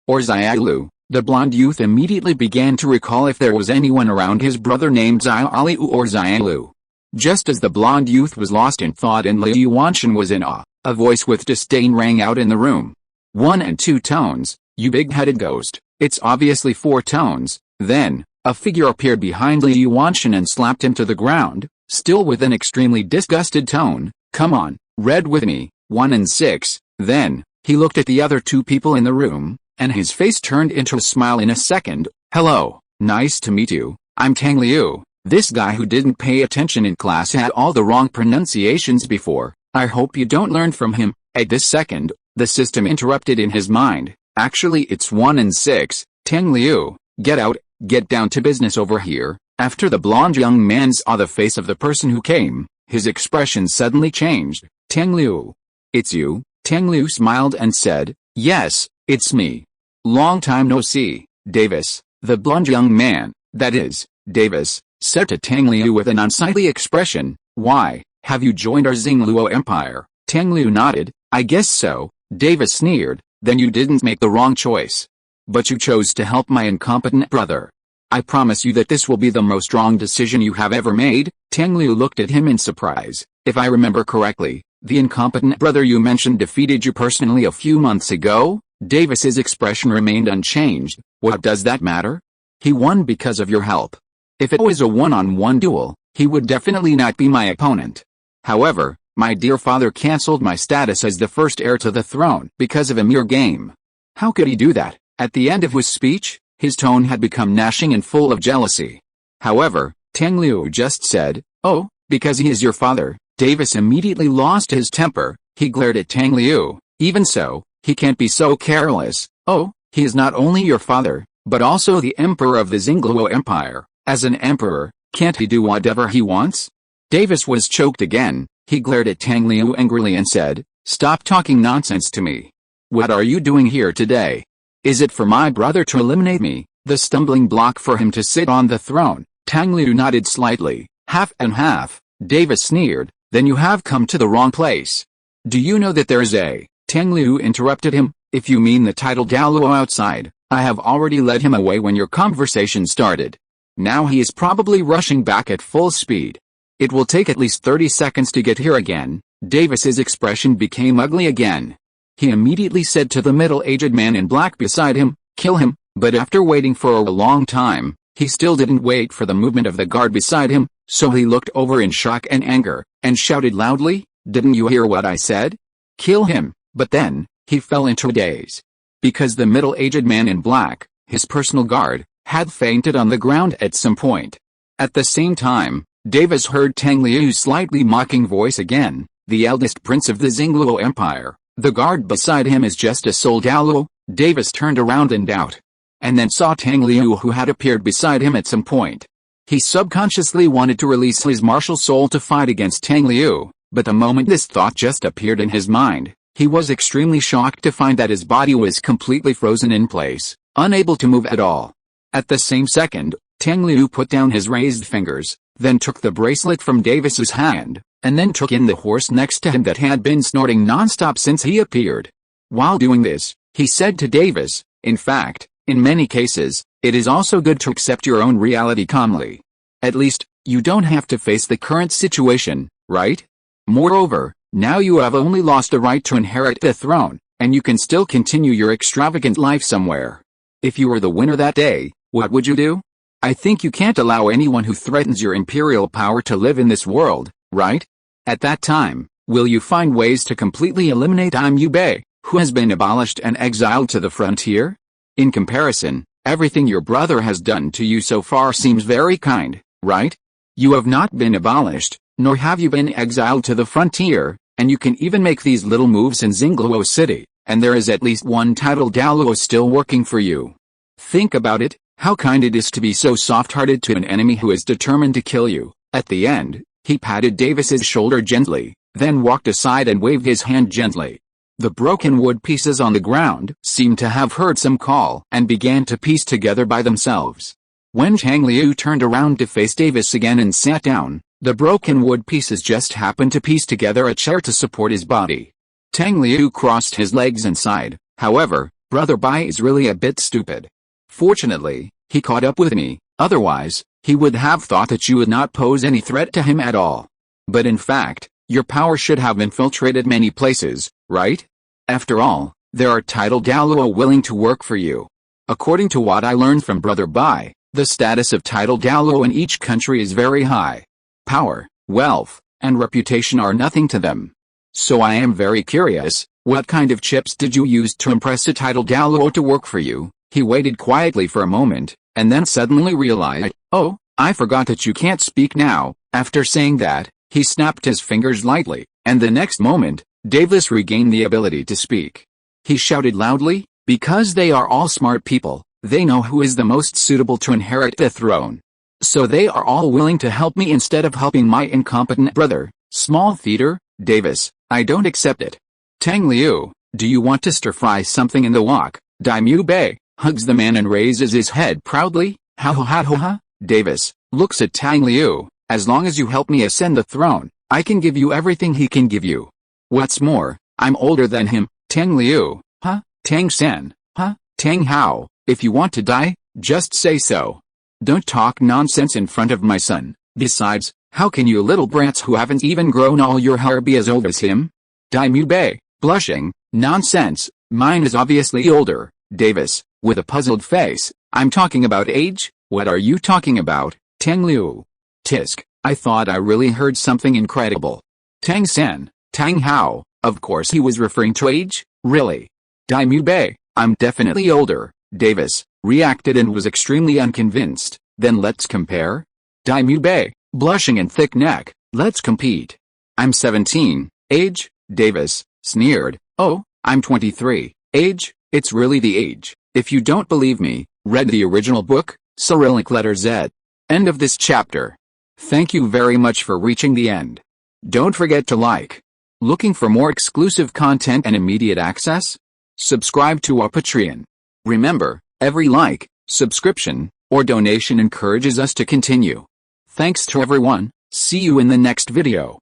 Or Liu?" The blonde youth immediately began to recall if there was anyone around his brother named Liu or Liu. Just as the blonde youth was lost in thought and Liu Yuanshan was in awe, a voice with disdain rang out in the room. 1 and 2 tones, you big-headed ghost. It's obviously 4 tones. Then, a figure appeared behind Liu Yuanshan and slapped him to the ground, still with an extremely disgusted tone. "Come on, read with me, 1 and 6. Then, he looked at the other 2 people in the room, and his face turned into a smile in a second. "Hello, nice to meet you. I'm Tang Liu." This guy who didn't pay attention in class had all the wrong pronunciations before. I hope you don't learn from him. At this second, the system interrupted in his mind. "Actually, it's 1 and 6. Tang Liu, get out, get down to business over here." After the blonde young man saw the face of the person who came, his expression suddenly changed. "Tang Liu. It's you?" Tang Liu smiled and said, "Yes, it's me. Long time no see, Davis." The blonde young man, that is, Davis, said to Tang Liu with an unsightly expression, "Why, have you joined our Xingluo Empire?" Tang Liu nodded. "I guess so." Davis sneered, "Then you didn't make the wrong choice. But you chose to help my incompetent brother. I promise you that this will be the most wrong decision you have ever made." Tang Liu looked at him in surprise. "If I remember correctly, the incompetent brother you mentioned defeated you personally a few months ago?" Davis's expression remained unchanged. "What does that matter? He won because of your help. If it was a one-on-one duel, he would definitely not be my opponent. However, My dear father cancelled my status as the first heir to the throne because of a mere game. How could he do that? At the end of his speech, his tone had become gnashing and full of jealousy. However, Tang Liu just said, "Oh, because he is your father." Davis immediately lost his temper. He glared at Tang Liu. "Even so, he can't be so careless. Oh, he is not only your father, but also the emperor of the Douluo Empire. As an emperor, can't he do whatever he wants?" Davis was choked again. He glared at Tang Liu angrily and said, "Stop talking nonsense to me. What are you doing here today? Is it for my brother to eliminate me, the stumbling block for him to sit on the throne?" Tang Liu nodded slightly. "Half and half," Davis sneered. "Then you have come to the wrong place. Do you know that there is a—" Tang Liu interrupted him. "If you mean the title Douluo outside, I have already led him away when your conversation started. Now he is probably rushing back at full speed. It will take at least 30 seconds to get here again." Davis's expression became ugly again. He immediately said to the middle-aged man in black beside him, "Kill him," but after waiting for a long time, he still didn't wait for the movement of the guard beside him, so he looked over in shock and anger, and shouted loudly, "Didn't you hear what I said? Kill him!" But then, he fell into a daze. Because the middle-aged man in black, his personal guard, had fainted on the ground at some point. At the same time, Davis heard Tang Liu's slightly mocking voice again, "The eldest prince of the Douluo Empire. The guard beside him is just a soul Douluo." Davis turned around in doubt, and then saw Tang Liu who had appeared beside him at some point. He subconsciously wanted to release his martial soul to fight against Tang Liu, but the moment this thought just appeared in his mind, he was extremely shocked to find that his body was completely frozen in place, unable to move at all. At the same second, Tang Liu put down his raised fingers, then took the bracelet from Davis's hand, and then took in the horse next to him that had been snorting non-stop since he appeared. While doing this, he said to Davis, "In fact, in many cases, it is also good to accept your own reality calmly. At least, you don't have to face the current situation, right? Moreover, now you have only lost the right to inherit the throne, and you can still continue your extravagant life somewhere. If you were the winner that day, what would you do? I think you can't allow anyone who threatens your imperial power to live in this world, right? At that time, will you find ways to completely eliminate Liu Bei, who has been abolished and exiled to the frontier? In comparison, everything your brother has done to you so far seems very kind, right? You have not been abolished, nor have you been exiled to the frontier, and you can even make these little moves in Douluo City, and there is at least one title Douluo still working for you. Think about it, how kind it is to be so soft-hearted to an enemy who is determined to kill you." At the end, he patted Davis's shoulder gently, then walked aside and waved his hand gently. The broken wood pieces on the ground seemed to have heard some call and began to piece together by themselves. When Tang Liu turned around to face Davis again and sat down, the broken wood pieces just happened to piece together a chair to support his body. Tang Liu crossed his legs and sighed. "However, Brother Bai is really a bit stupid. Fortunately, he caught up with me, otherwise, he would have thought that you would not pose any threat to him at all. But in fact, your power should have infiltrated many places, right? After all, there are title Douluo willing to work for you. According to what I learned from Brother Bai, the status of title Douluo in each country is very high. Power, wealth, and reputation are nothing to them. So I am very curious, what kind of chips did you use to impress a title Douluo to work for you?" He waited quietly for a moment, and then suddenly realized, "Oh, I forgot that you can't speak now." After saying that, he snapped his fingers lightly, and the next moment, Davis regained the ability to speak. He shouted loudly, "Because they are all smart people, they know who is the most suitable to inherit the throne. So they are all willing to help me instead of helping my incompetent brother." Small theater, Davis, I don't accept it. Tang Liu, do you want to stir-fry something in the wok? Liu Bei hugs the man and raises his head proudly. Ha ha ha ha ha. Davis looks at Tang Liu. "As long as you help me ascend the throne, I can give you everything he can give you. What's more, I'm older than him." Tang Liu, huh? Tang San, huh? Tang Hao, if you want to die, just say so. Don't talk nonsense in front of my son. Besides, how can you little brats who haven't even grown all your hair be as old as him? Liu Bei, blushing, "Nonsense, mine is obviously older." Davis, with a puzzled face, "I'm talking about age, what are you talking about?" Tang Liu, "Tisk, I thought I really heard something incredible." Tang San, Tang Hao, of course he was referring to age, really. Dai Mu Bei, I'm definitely older, Davis, reacted and was extremely unconvinced. Then let's compare? Dai Mu Bei, blushing and thick neck, let's compete. I'm 17, age, Davis, sneered, oh, I'm 23, age, it's really the age. If you don't believe me, read the original book, Cyrillic letter Z. End of this chapter. Thank you very much for reaching the end. Don't forget to like. Looking for more exclusive content and immediate access? Subscribe to our Patreon. Remember, every like, subscription, or donation encourages us to continue. Thanks to everyone, see you in the next video.